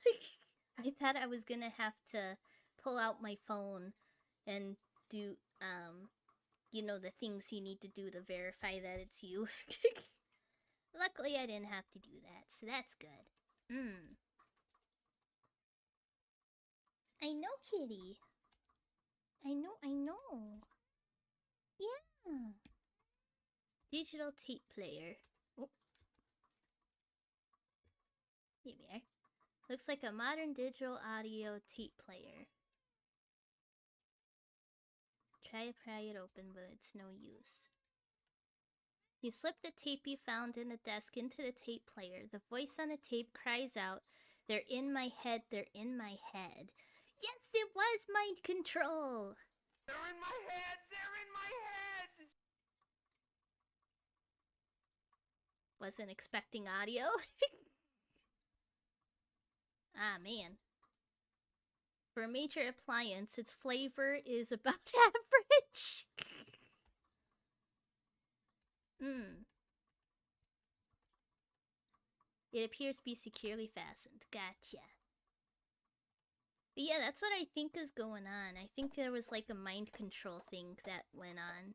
I thought I was gonna have to pull out my phone and do you know, the things you need to do to verify that it's you. Luckily, I didn't have to do that, so that's good. I know, kitty. I know. Yeah. Digital tape player. Oh. Here we are. Looks like a modern digital audio tape player. Try to pry it open, but it's no use. You slip the tape you found in the desk into the tape player. The voice on the tape cries out, "They're in my head, they're in my head." Yes, it was mind control! They're in my head! They're in my head! Wasn't expecting audio. Ah, man. For a major appliance, its flavor is about average. It appears to be securely fastened. Gotcha. But yeah, that's what I think is going on. I think there was like a mind control thing that went on.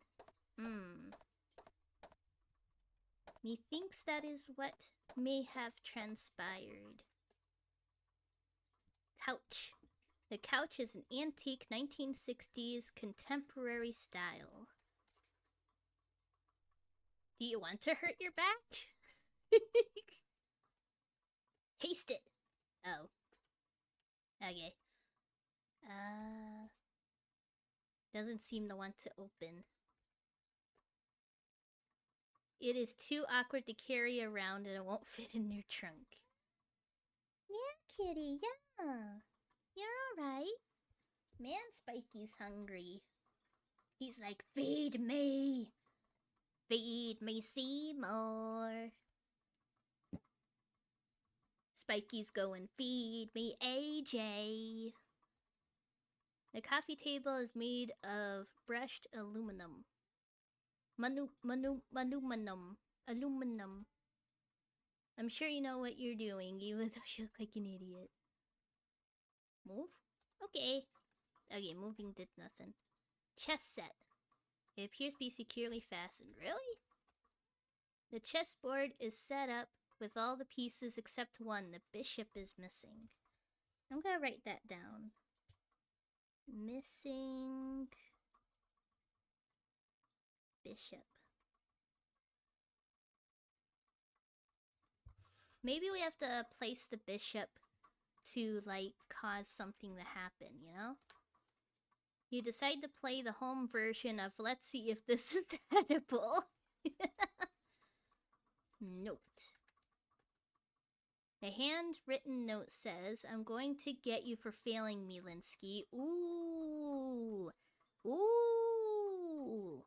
Methinks that is what may have transpired. Couch. The couch is an antique 1960s contemporary style. Do you want to hurt your back? Taste it. Oh. Okay. Doesn't seem to want to open. It is too awkward to carry around and it won't fit in your trunk. Yeah, kitty, yeah. You're alright. Man, Spiky's hungry. He's like, feed me! Feed me Seymour! Spiky's going, feed me AJ! The coffee table is made of brushed aluminum. Aluminum. I'm sure you know what you're doing, even though you look like an idiot. Move? Okay. Okay, moving did nothing. Chess set. It appears to be securely fastened. Really? The chessboard is set up with all the pieces except one. The bishop is missing. I'm gonna write that down. Missing bishop. Maybe we have to place the bishop to, like, cause something to happen, you know? You decide to play the home version of Let's See If This Is Edible. Note. The handwritten note says, "I'm going to get you for failing me, Linsky." Ooh. Ooh.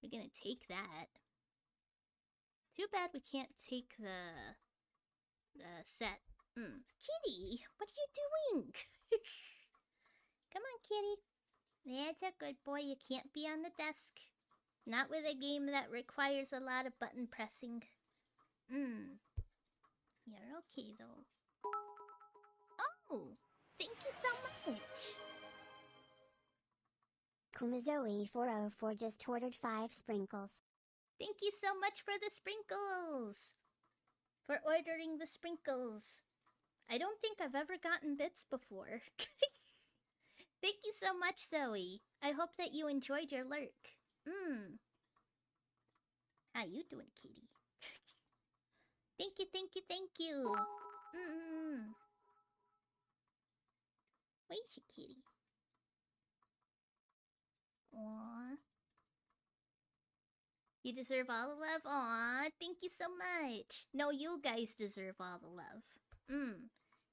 We're gonna take that. Too bad we can't take the set. Kitty, what are you doing? Come on, kitty. That's a good boy. You can't be on the desk. Not with a game that requires a lot of button pressing. You're okay, though. Oh! Thank you so much! Kumazoe404 just ordered 5 sprinkles. Thank you so much for the sprinkles! For ordering the sprinkles. I don't think I've ever gotten bits before. Thank you so much, Zoe. I hope that you enjoyed your lurk. How you doing, kitty? Thank you, thank you, thank you. Where's your kitty? Aww. You deserve all the love. Aww, thank you so much. No, you guys deserve all the love.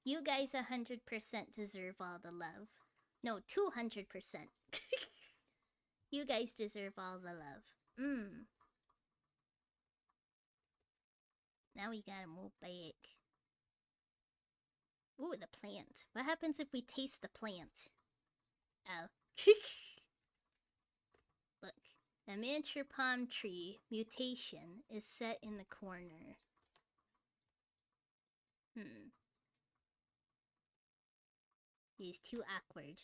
You guys 100% deserve all the love. No, 200%. You guys deserve all the love. Now we gotta move back. Ooh, the plant. What happens if we taste the plant? Oh. Look. The miniature palm tree mutation is set in the corner. It is too awkward.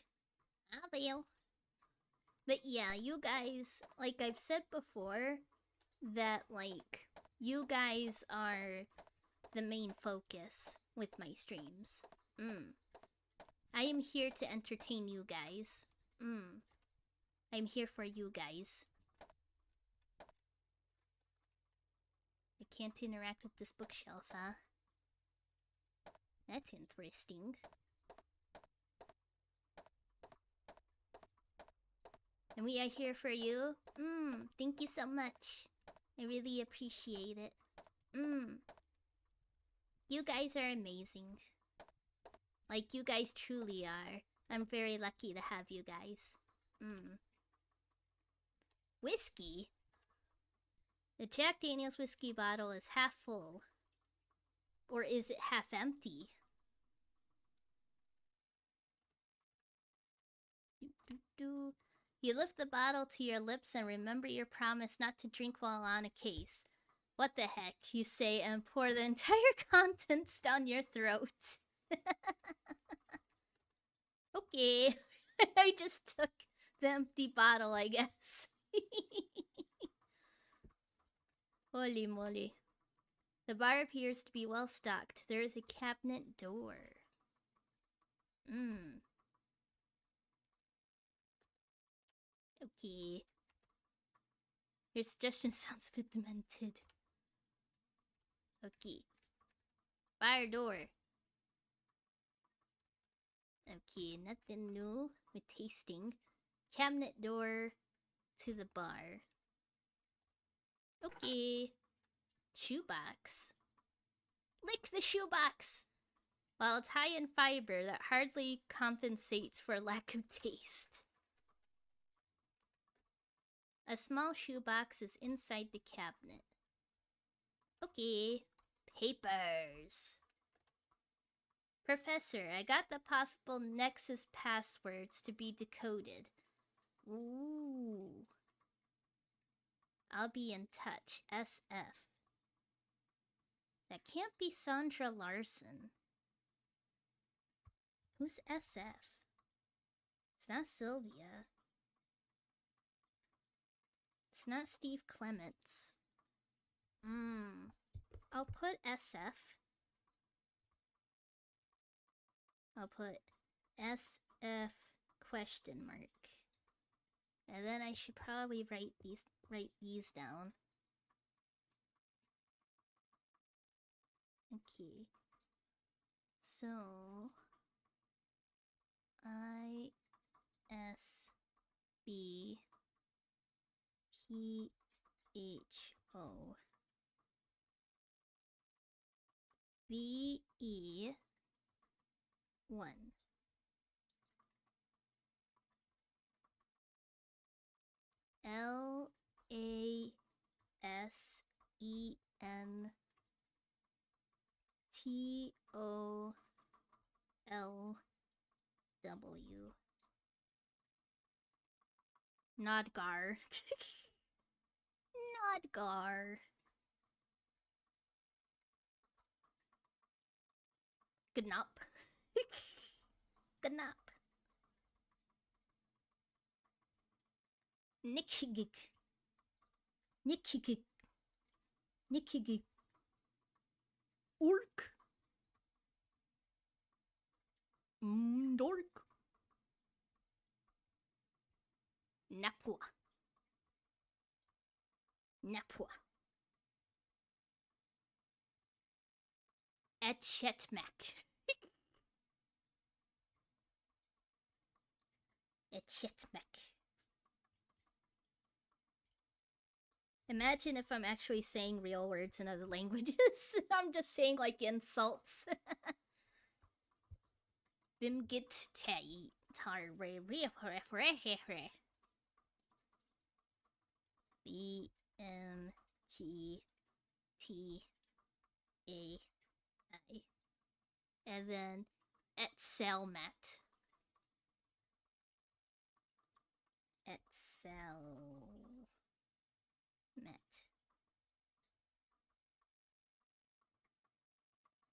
Ah, well. But yeah, you guys, like I've said before, that like you guys are the main focus with my streams. I am here to entertain you guys. I'm here for you guys. I can't interact with this bookshelf, huh? That's interesting. And we are here for you. Thank you so much. I really appreciate it. You guys are amazing. Like, you guys truly are. I'm very lucky to have you guys. Whiskey? The Jack Daniels whiskey bottle is half full. Or is it half empty? You lift the bottle to your lips and remember your promise not to drink while on a case. What the heck, you say, and pour the entire contents down your throat. Okay. I just took the empty bottle, I guess. Holy moly. The bar appears to be well stocked. There is a cabinet door. Okay. Your suggestion sounds a bit demented. Okay. Bar door. Okay, nothing new with tasting. Cabinet door to the bar. Okay. Shoebox. Lick the shoebox! While it's high in fiber, that hardly compensates for lack of taste. A small shoebox is inside the cabinet. Okay. Papers. Professor, I got the possible Nexus passwords to be decoded. Ooh. I'll be in touch. SF. That can't be Sandra Larson. Who's SF? It's not Sylvia. It's not Steve Clements. I'll put SF. I'll put SF question mark. And then I should probably write these down. Okay. So ISBPHO VE1 LASENTOLW. Nodgar. Nodgar. Gnop. Gnop. Nikigik. Nikigik. Nikigik. Ork. Dork. Napua. Napua. Etchetmak. Etchetmak. Imagine if I'm actually saying real words in other languages. I'm just saying like insults. Bimgit tai tar re re re re re. BMGTAI. And then Etselmat. Etselmat.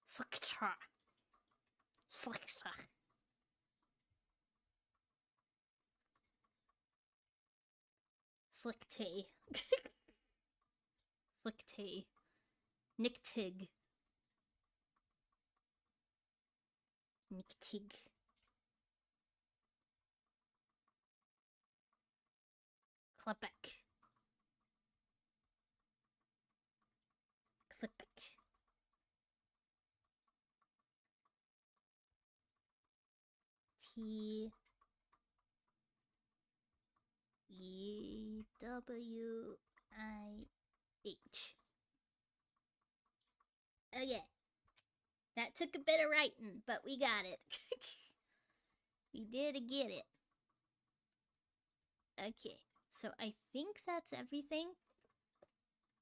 Sliktra. Sliktra. Slick Tay. Slick Tay. Nick Tig. Nick Tig. Klepek. Klepek. T E W I H. Okay. That took a bit of writing, but we got it. We did get it. Okay, so I think that's everything.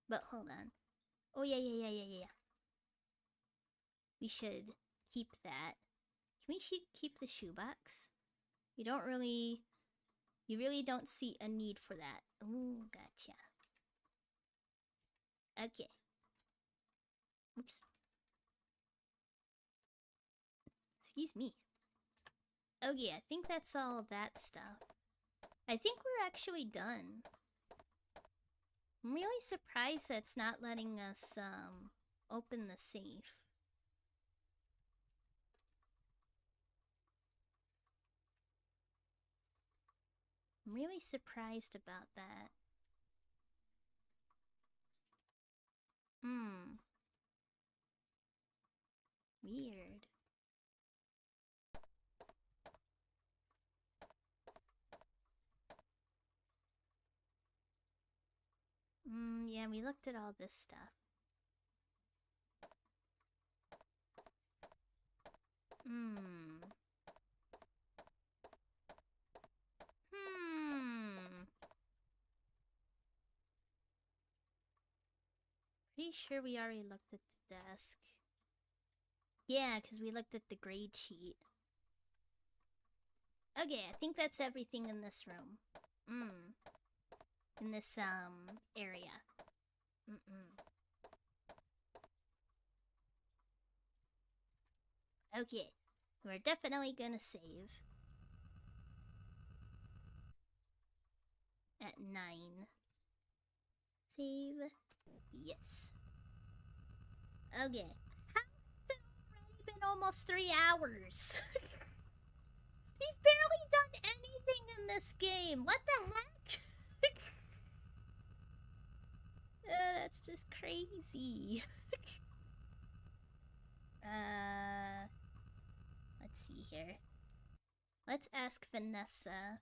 But hold on. Oh, yeah. We should keep that. Can we keep the shoebox? You really don't see a need for that. Ooh, gotcha. Okay. Oops. Excuse me. Okay, I think that's all that stuff. I think we're actually done. I'm really surprised that it's not letting us, open the safe. I'm really surprised about that. Weird. Yeah, we looked at all this stuff. Pretty sure we already looked at the desk. Yeah, because we looked at the grade sheet. Okay, I think that's everything in this room. In this, area. Okay, we're definitely gonna save. At 9. Save. Yes. Okay. How has it already been almost 3 hours? We've barely done anything in this game. What the heck? That's just crazy. Let's see here. Let's ask Vanessa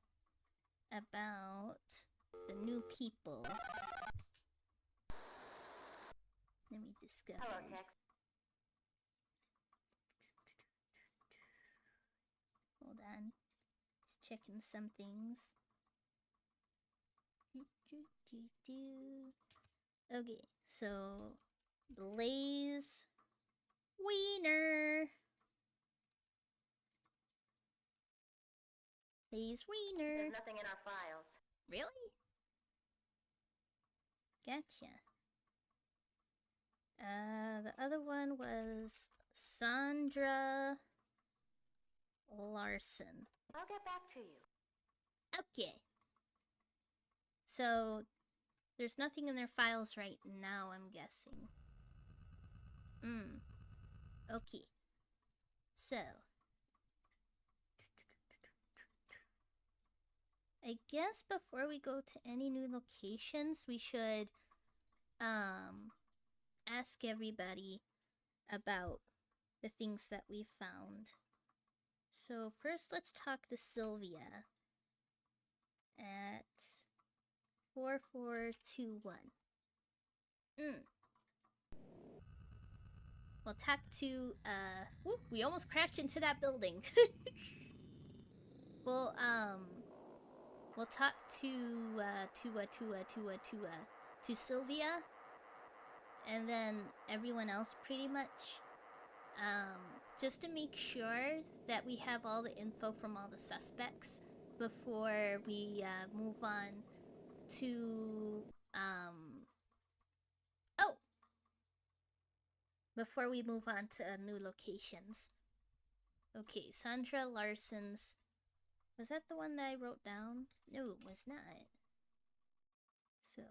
about the new people. Let me discover. Hello, Tex. Hold on. Just checking some things. Okay, so Blaze Wiener. Blaze Wiener. There's nothing in our files. Really? Gotcha. The other one was Sandra Larson. I'll get back to you. Okay. So, there's nothing in their files right now, I'm guessing. Okay. So. I guess before we go to any new locations, we should, ask everybody about the things that we found. So first, let's talk to Sylvia at 4421. We'll talk to, whoop, we almost crashed into that building. We'll talk to Sylvia, and then everyone else pretty much, just to make sure that we have all the info from all the suspects before we, move on to, before we move on to new locations. Okay, Sandra Larson's... Was that the one that I wrote down? No, it was not. So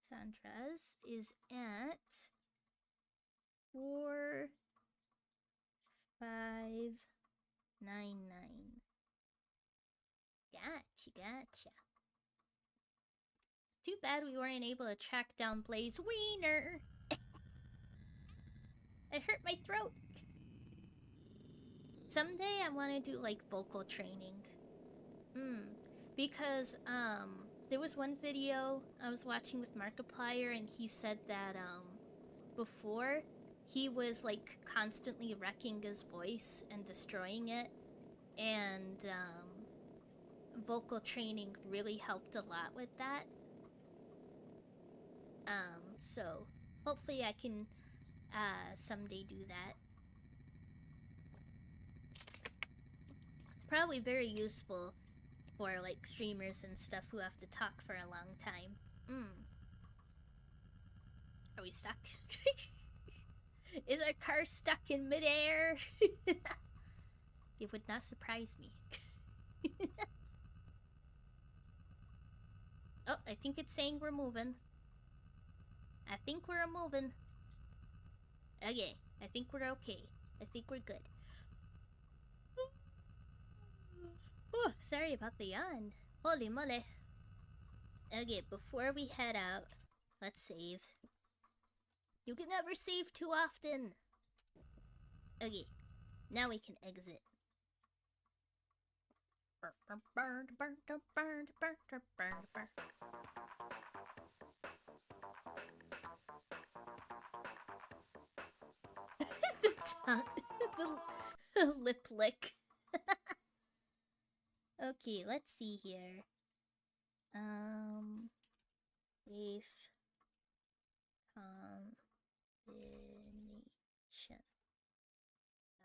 Sandra's is at 4599. Gotcha. Too bad we weren't able to track down Blaze Wiener. I hurt my throat. Someday I want to do like vocal training. Because there was one video I was watching with Markiplier, and he said that before he was like constantly wrecking his voice and destroying it, and vocal training really helped a lot with that. So hopefully I can someday do that. It's probably very useful for like streamers and stuff who have to talk for a long time. Are we stuck? Is our car stuck in midair? It would not surprise me. Oh, I think it's saying we're moving. I think we're moving. Okay, I think we're okay. I think we're good. Oh, sorry about the yawn. Holy moly. Okay, before we head out, let's save. You can never save too often. Okay, now we can exit. The tongue, the lip lick. Okay, let's see here. Safe combination.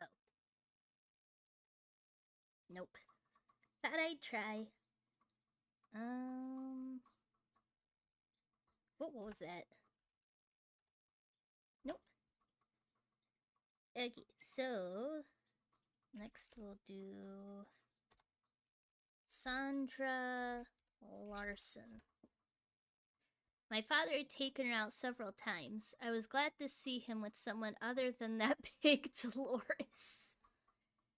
Oh. Nope. Thought I'd try. What was that? Nope. Okay, so next we'll do Sandra Larson. My father had taken her out several times. I was glad to see him with someone other than that pig Dolores.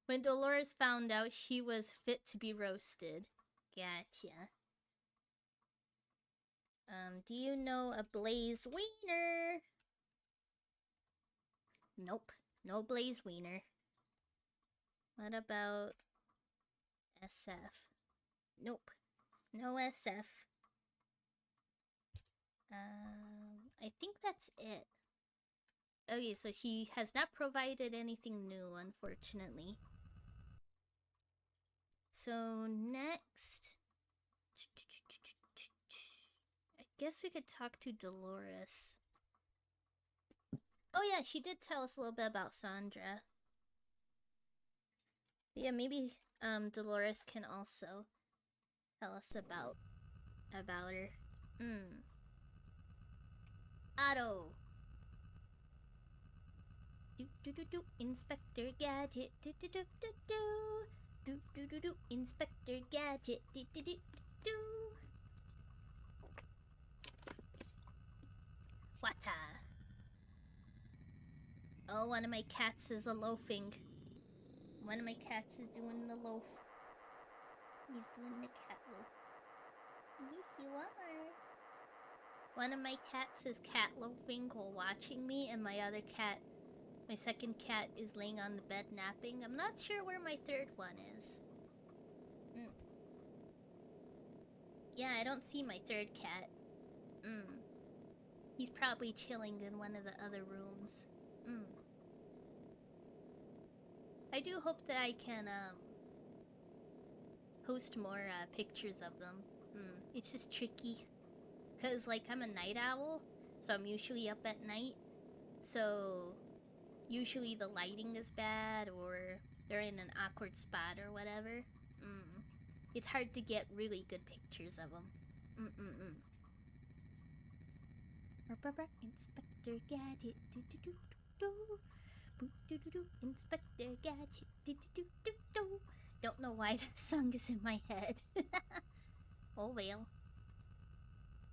When Dolores found out, she was fit to be roasted. Gotcha. Do you know a Blaze Wiener? Nope. No Blaze Wiener. What about SF? Nope. No SF. I think that's it. Okay, so he has not provided anything new, unfortunately. So next, I guess we could talk to Dolores. Oh yeah, she did tell us a little bit about Sandra. Yeah, maybe Dolores can also tell us about her. Otto. Do Inspector Gadget. Do Inspector Gadget. Wata. Oh, one of my cats is loafing. One of my cats is doing the loaf. He's doing the cat loaf. Yes, you are. One of my cats is cat loafing while watching me, and my other cat, my second cat, is laying on the bed napping. I'm not sure where my third one is. Yeah, I don't see my third cat. He's probably chilling in one of the other rooms. I do hope that I can post more pictures of them. It's just tricky. Because, like, I'm a night owl, so I'm usually up at night. So, usually the lighting is bad, or they're in an awkward spot or whatever. It's hard to get really good pictures of them. Inspector Gadget. Inspector Gadget. Don't know why that song is in my head. Oh well.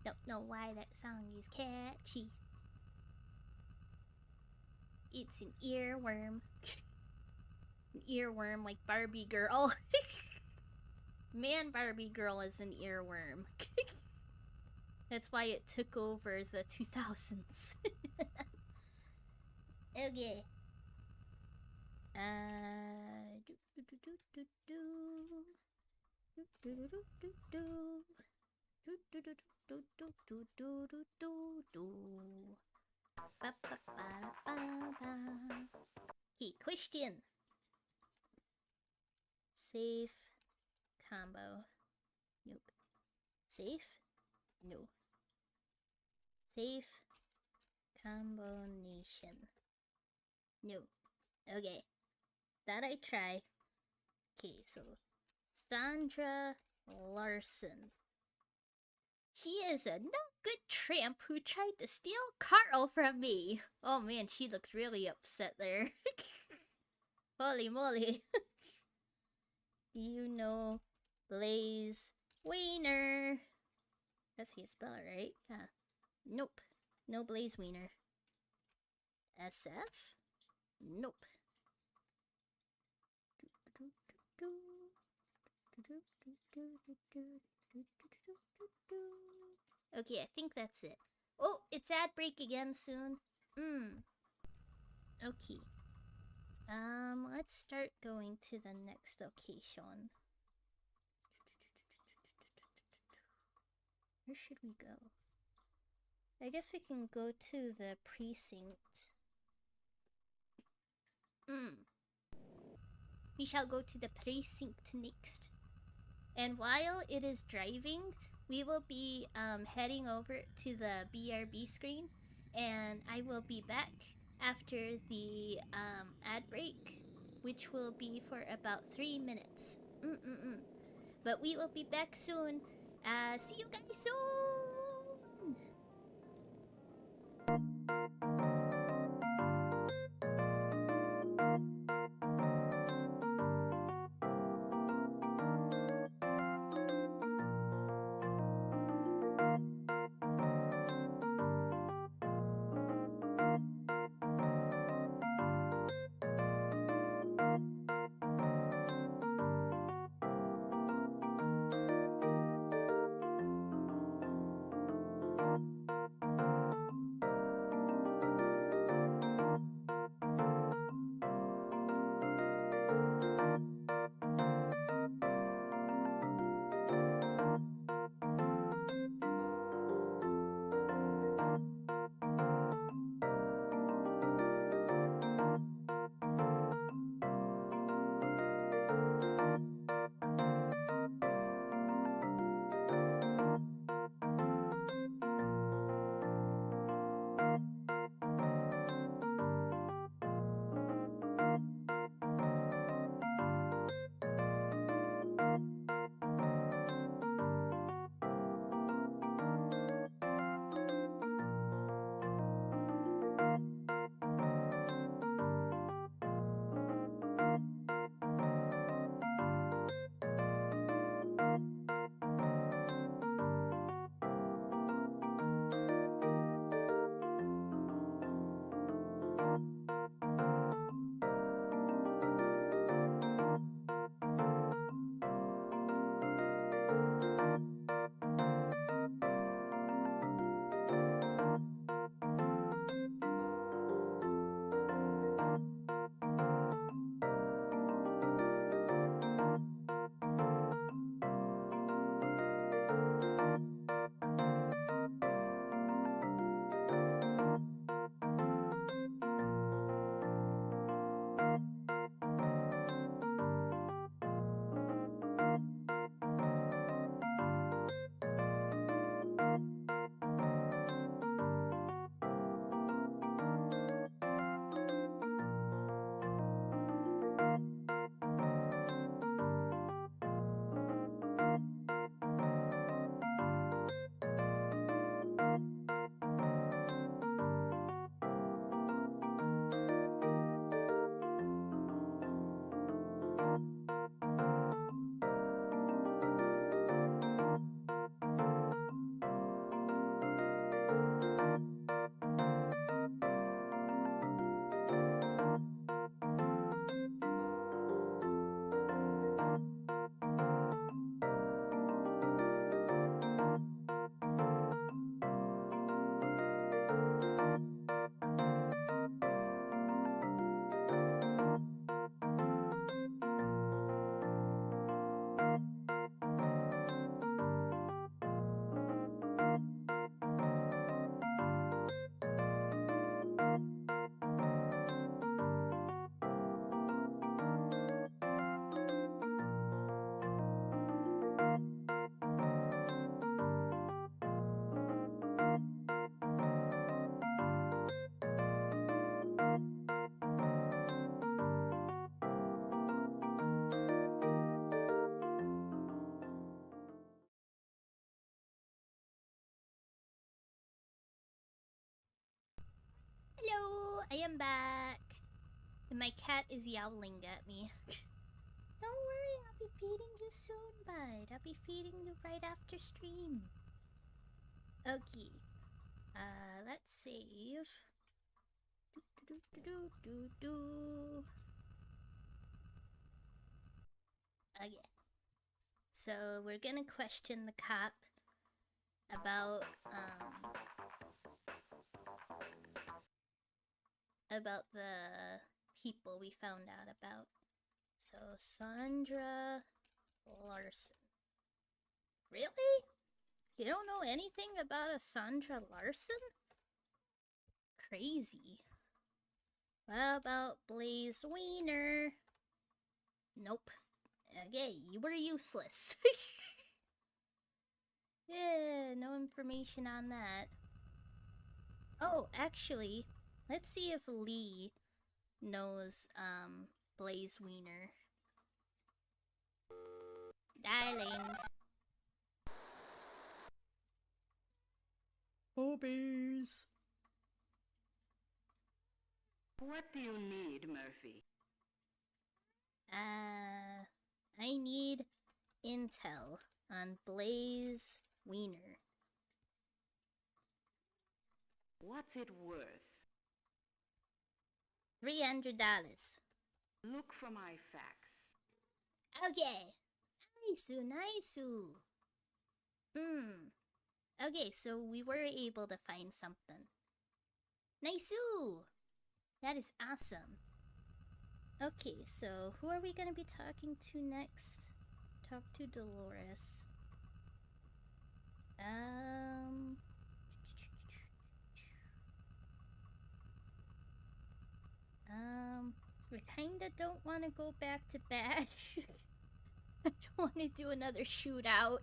Don't know why that song is catchy. It's an earworm. An earworm like Barbie girl. Man, Barbie girl is an earworm. That's why it took over the 2000s. Okay. He question. Safe combo. Nope. Safe? No. Safe combination. No. Okay. That I try. Okay, so Sandra Larson. She is a no good tramp who tried to steal Carl from me. Oh man, she looks really upset there. Holy moly. Do you know Blaze Wiener? That's how you spell it, right? Yeah. Nope. No Blaze Wiener. SF? Nope. Okay, I think that's it. Oh, it's ad break again soon. Okay. Let's start going to the next location. Where should we go? I guess we can go to the precinct. We shall go to the precinct next. And while it is driving, we will be heading over to the BRB screen, and I will be back after the ad break, which will be for about 3 minutes. But we will be back soon. See you guys soon! I am back. And my cat is yowling at me. Don't worry, I'll be feeding you soon, bud. I'll be feeding you right after stream. Okay. Let's save. Okay. So we're gonna question the cop about the people we found out about. So Sandra Larson. Really? You don't know anything about a Sandra Larson? Crazy. What about Blaze Wiener? Nope. Okay, you were useless. Yeah, no information on that. Oh, actually, let's see if Lee knows, Blaze Wiener. Dialing. Boobies. What do you need, Murphy? I need intel on Blaze Wiener. What's it worth? $300. Look for my facts. Okay. Nice. Okay, so we were able to find something. Nice. That is awesome. Okay, so who are we gonna be talking to next? Talk to Dolores. We kinda don't want to go back to Bash. I don't want to do another shootout.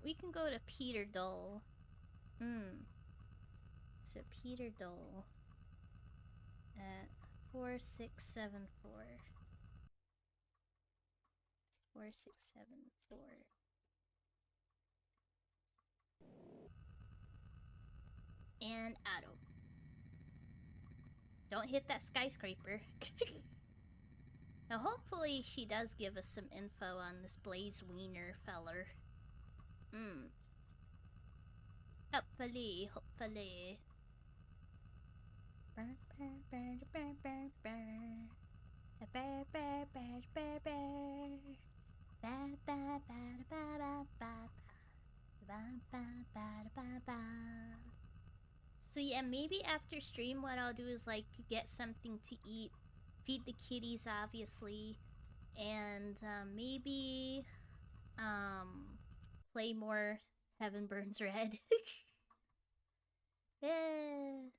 We can go to Peter Dole. So Peter Dole. 4674. 4674. And auto. Don't hit that skyscraper. Now hopefully she does give us some info on this Blaze Wiener feller. Hopefully. So yeah, maybe after stream what I'll do is like get something to eat, feed the kitties obviously, and maybe play more Heaven Burns Red. Yeah.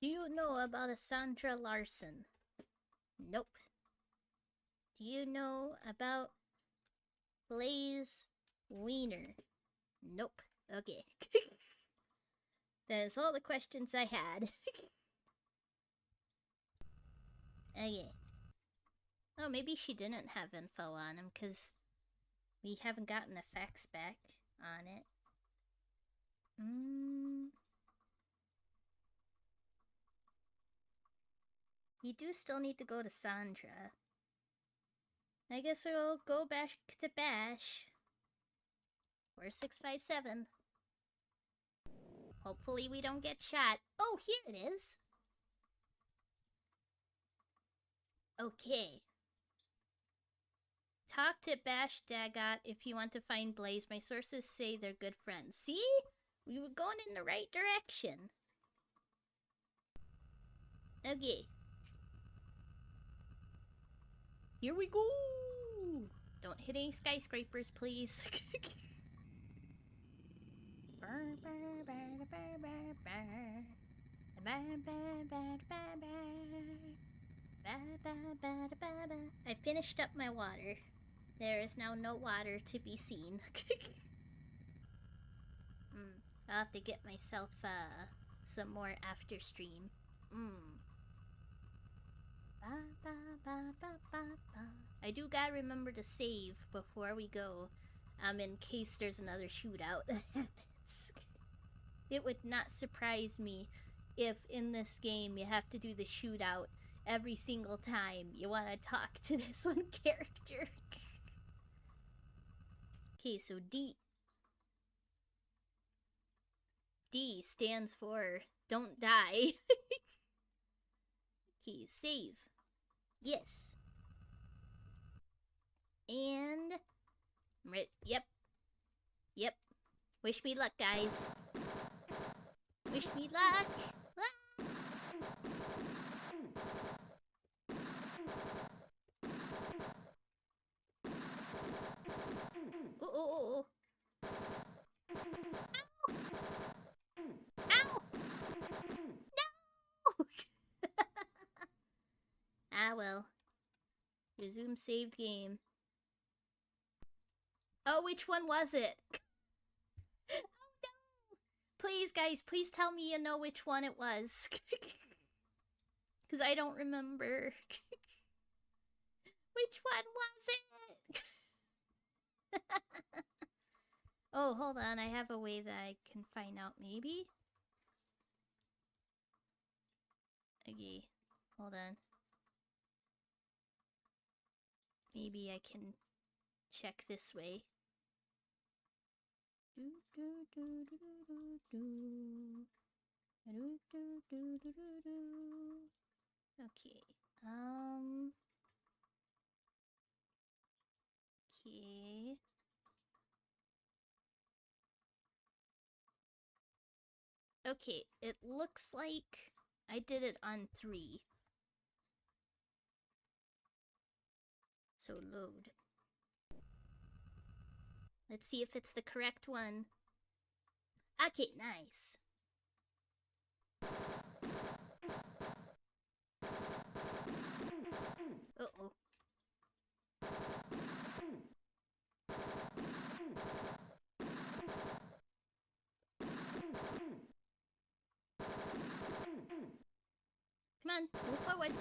Do you know about a Sandra Larson? Nope. Do you know about Blaze Wiener? Nope. Okay. That's all the questions I had. Okay. Oh, maybe she didn't have info on him because we haven't gotten the facts back on it. You do still need to go to Sandra. I guess we'll go back to Bash. 4657. Hopefully we don't get shot. Oh, here it is. Okay. Talk to Bash Dagot if you want to find Blaze. My sources say they're good friends. See? We were going in the right direction. Okay. Here we go! Don't hit any skyscrapers, please. I finished up my water. There is now no water to be seen. I'll have to get myself some more after stream. I do gotta remember to save before we go, in case there's another shootout that happens. It would not surprise me if in this game you have to do the shootout every single time you want to talk to this one character. Okay, so D. D stands for don't die. Okay, save. Yes. And... Yep. Yep. Wish me luck, guys. Wish me luck. Ah! Oh. Ow! Ow! No! Ah, well. Resume saved game. Oh, which one was it? Oh, no! Please, guys, please tell me you know which one it was. Because I don't remember. Which one was it? Oh, hold on. I have a way that I can find out, maybe? Okay, hold on. Maybe I can check this way. Okay, okay. Okay, it looks like I did it on 3. So load. Let's see if it's the correct one. Okay, nice. Uh-oh. Come on, move forward.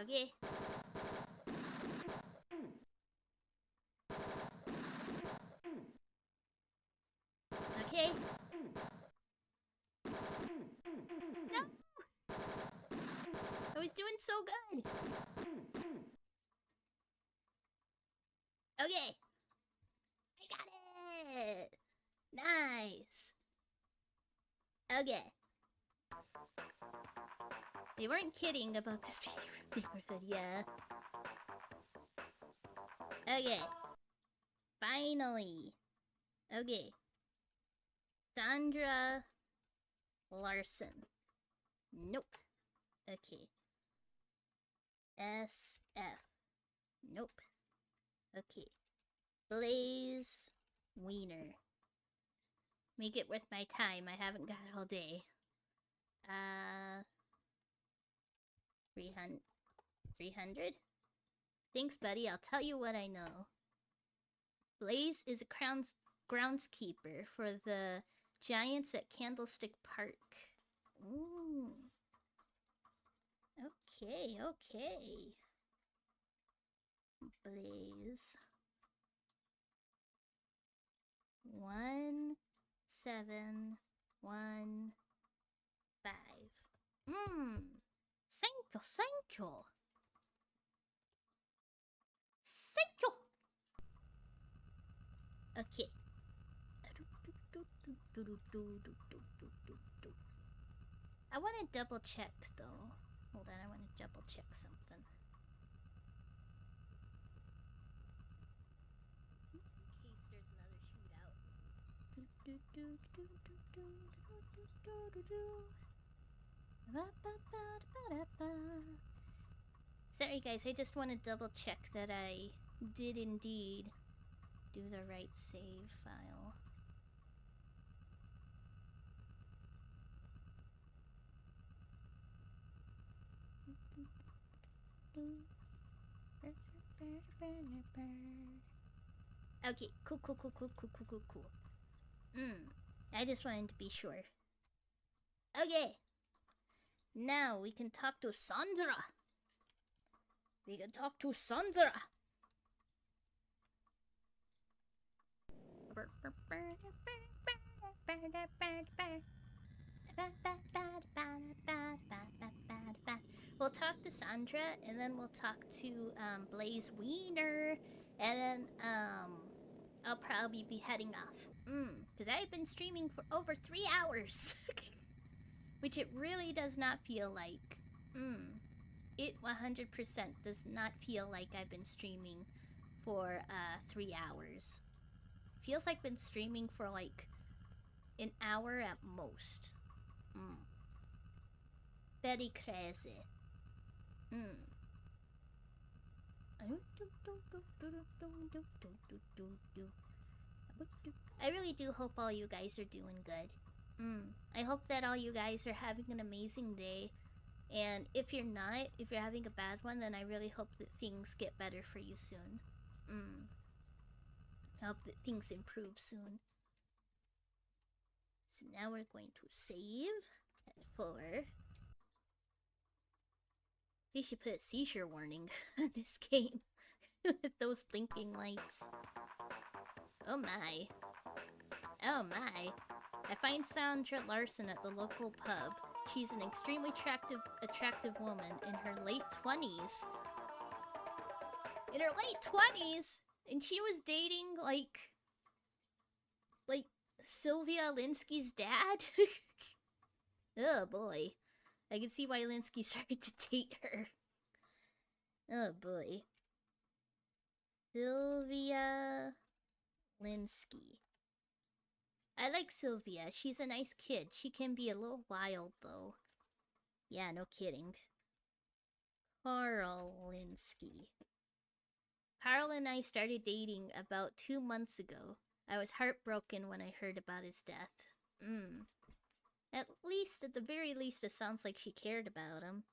Okay. Okay. No! I was doing so good. Okay. I got it. Nice. Okay. They weren't kidding about this neighborhood, yeah. Okay. Finally. Okay. Sandra Larson. Nope. Okay. SF. Nope. Okay. Blaze Wiener. Make it worth my time. I haven't got all day. 300? Thanks, buddy. I'll tell you what I know. Blaze is a groundskeeper for the Giants at Candlestick Park. Ooh. Okay. Blaze. 1715. Thank you. Okay. I want to double check though. Hold on, I want to double check something. In case there's another shootout. Sorry guys, I just want to double check that I did indeed do the right save file. Okay, cool. I just wanted to be sure. Okay. Now we can talk to Sandra. We can talk to Sandra. We'll talk to Sandra, and then we'll talk to Blaze Wiener, and then I'll probably be heading off. Because I've been streaming for over 3 hours, which it really does not feel like. It 100% does not feel like I've been streaming for 3 hours. Feels like I've been streaming for like an hour at most. Very crazy. I really do hope all you guys are doing good. I hope that all you guys are having an amazing day. And if you're not, if you're having a bad one, then I really hope that things get better for you soon. I hope that things improve soon. So now we're going to save at 4. You should put a seizure warning on this game with those blinking lights. Oh my. Oh my. I find Sandra Larson at the local pub. She's an extremely attractive woman in her late 20s. In her late 20s? And she was dating, like Sylvia Linsky's dad? Oh boy. I can see why Linsky started to date her. Oh boy. Sylvia Linsky. I like Sylvia. She's a nice kid. She can be a little wild, though. Yeah, no kidding. Carl Linsky. Carl and I started dating about 2 months ago. I was heartbroken when I heard about his death. At the very least, it sounds like she cared about him.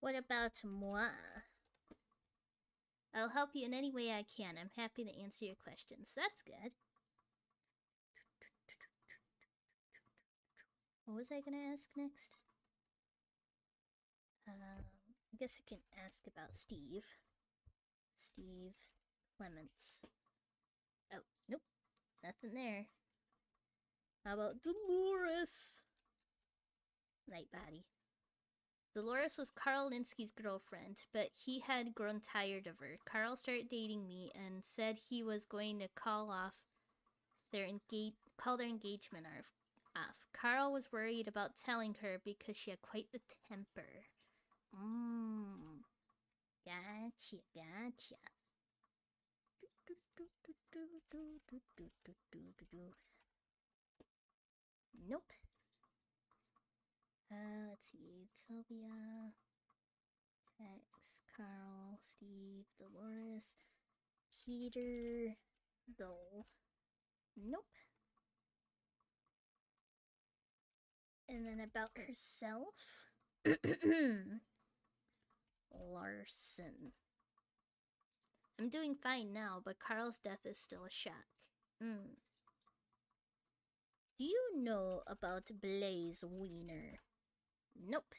What about moi? I'll help you in any way I can. I'm happy to answer your questions. That's good. What was I gonna ask next? I guess I can ask about Steve. Steve Clements. Oh, nope. Nothing there. How about Dolores? Nightbody. Dolores was Carl Linsky's girlfriend, but he had grown tired of her. Carl started dating me and said he was going to call their engagement off. Carl was worried about telling her because she had quite the temper. Gotcha. Nope. Let's see. Sylvia, Tex, Carl, Steve, Dolores, Peter, Dole. Nope. And then about herself. Larson. I'm doing fine now, but Carl's death is still a shock. Do you know about Blaze Wiener? Nope.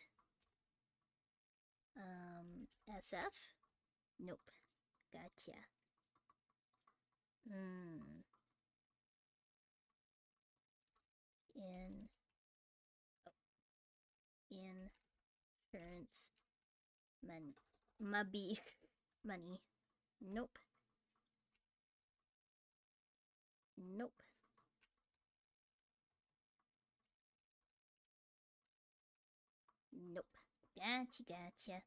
SF? Nope. Gotcha. Insurance money. Money. Nope. Nope. Nope. Gotcha.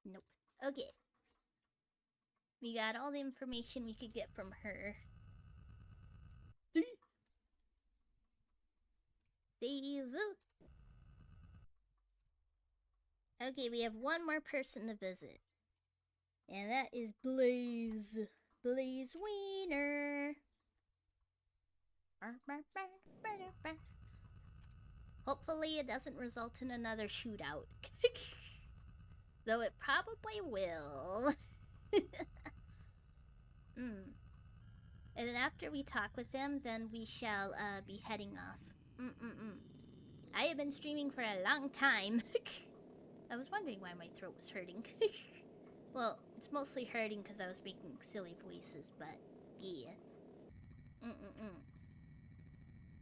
Nope. Okay. We got all the information we could get from her. Save. Okay, we have one more person to visit. And that is Blaze. Blaze Wiener. Hopefully it doesn't result in another shootout. Though it probably will. And then after we talk with him, then we shall be heading off. I have been streaming for a long time. I was wondering why my throat was hurting. Well, it's mostly hurting because I was making silly voices, but yeah.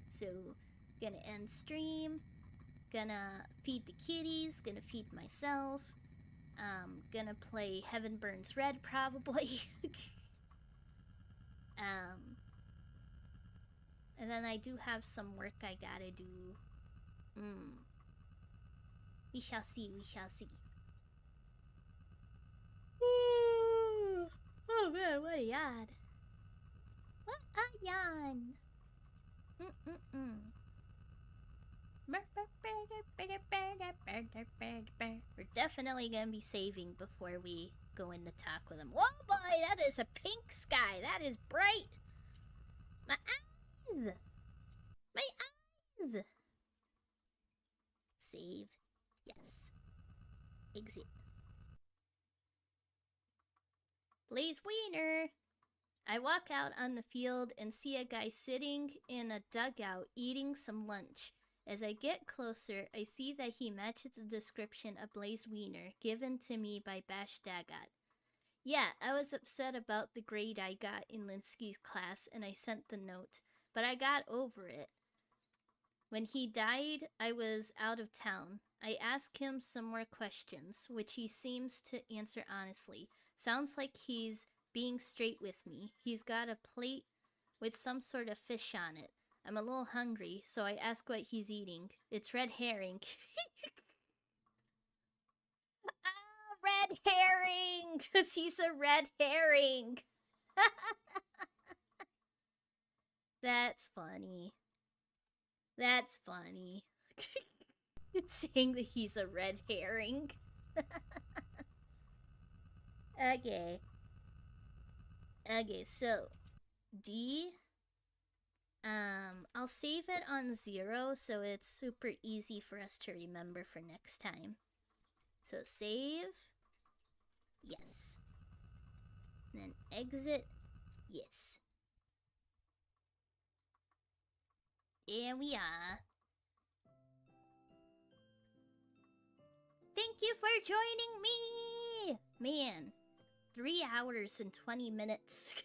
So, gonna end stream. Gonna feed the kitties. Gonna feed myself. Gonna play Heaven Burns Red probably. And then I do have some work I gotta do. We shall see, we shall see. Oh man, what a yawn. What a yawn. We're definitely gonna be saving before we go in to talk with him. Whoa boy, that is a pink sky. That is bright. My eyes. My eyes. Save. Yes. Exit. Blaze Wiener. I walk out on the field and see a guy sitting in a dugout eating some lunch. As I get closer, I see that he matches the description of Blaze Wiener given to me by Bash Dagat. Yeah, I was upset about the grade I got in Linsky's class and I sent the note, but I got over it. When he died, I was out of town. I asked him some more questions, which he seems to answer honestly. Sounds like he's being straight with me. He's got a plate with some sort of fish on it. I'm a little hungry, so I ask what he's eating. It's red herring. Ah, red herring! Because he's a red herring. That's funny. That's funny. It's saying that he's a red herring. Okay. Okay, so D. I'll save it on 0 so it's super easy for us to remember for next time. So save. Yes. And then exit. Yes. There we are. Thank you for joining me! Man, 3 hours and 20 minutes.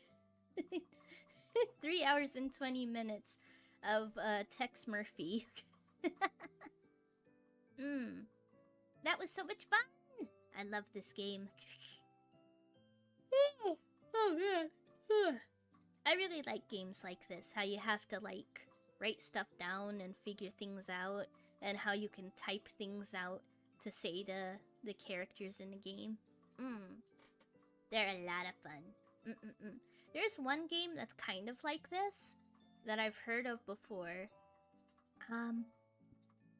3 hours and 20 minutes of Tex Murphy. That was so much fun! I love this game. Oh man. I really like games like this, how you have to like write stuff down and figure things out, and how you can type things out to say to the characters in the game. They're a lot of fun. There's one game that's kind of like this that I've heard of before.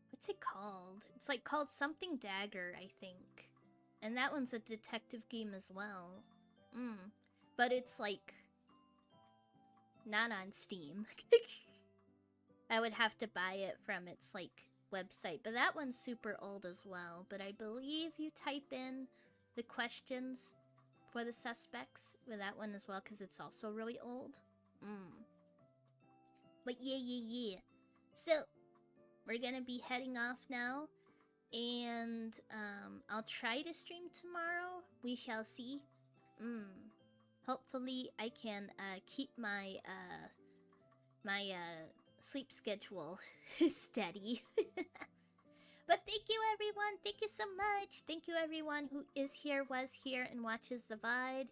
What's it called? It's like called something Dagger, I think. And that one's a detective game as well. But it's like not on Steam. I would have to buy it from its like website, but that one's super old as well. But I believe you type in the questions for the suspects with that one as well, because it's also really old. But yeah. So we're gonna be heading off now, and I'll try to stream tomorrow. We shall see. Hopefully I can keep my sleep schedule steady. But thank you everyone, thank you so much. Thank you everyone who is here, was here, and watches the VOD.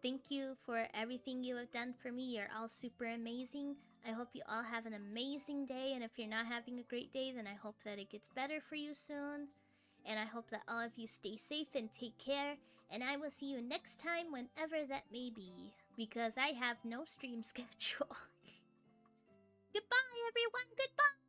Thank you for everything you have done for me. You're all super amazing. I hope you all have an amazing day, and if you're not having a great day, then I hope that it gets better for you soon. And I hope that all of you stay safe and take care, and I will see you next time whenever that may be, because I have no stream schedule. Goodbye everyone, goodbye!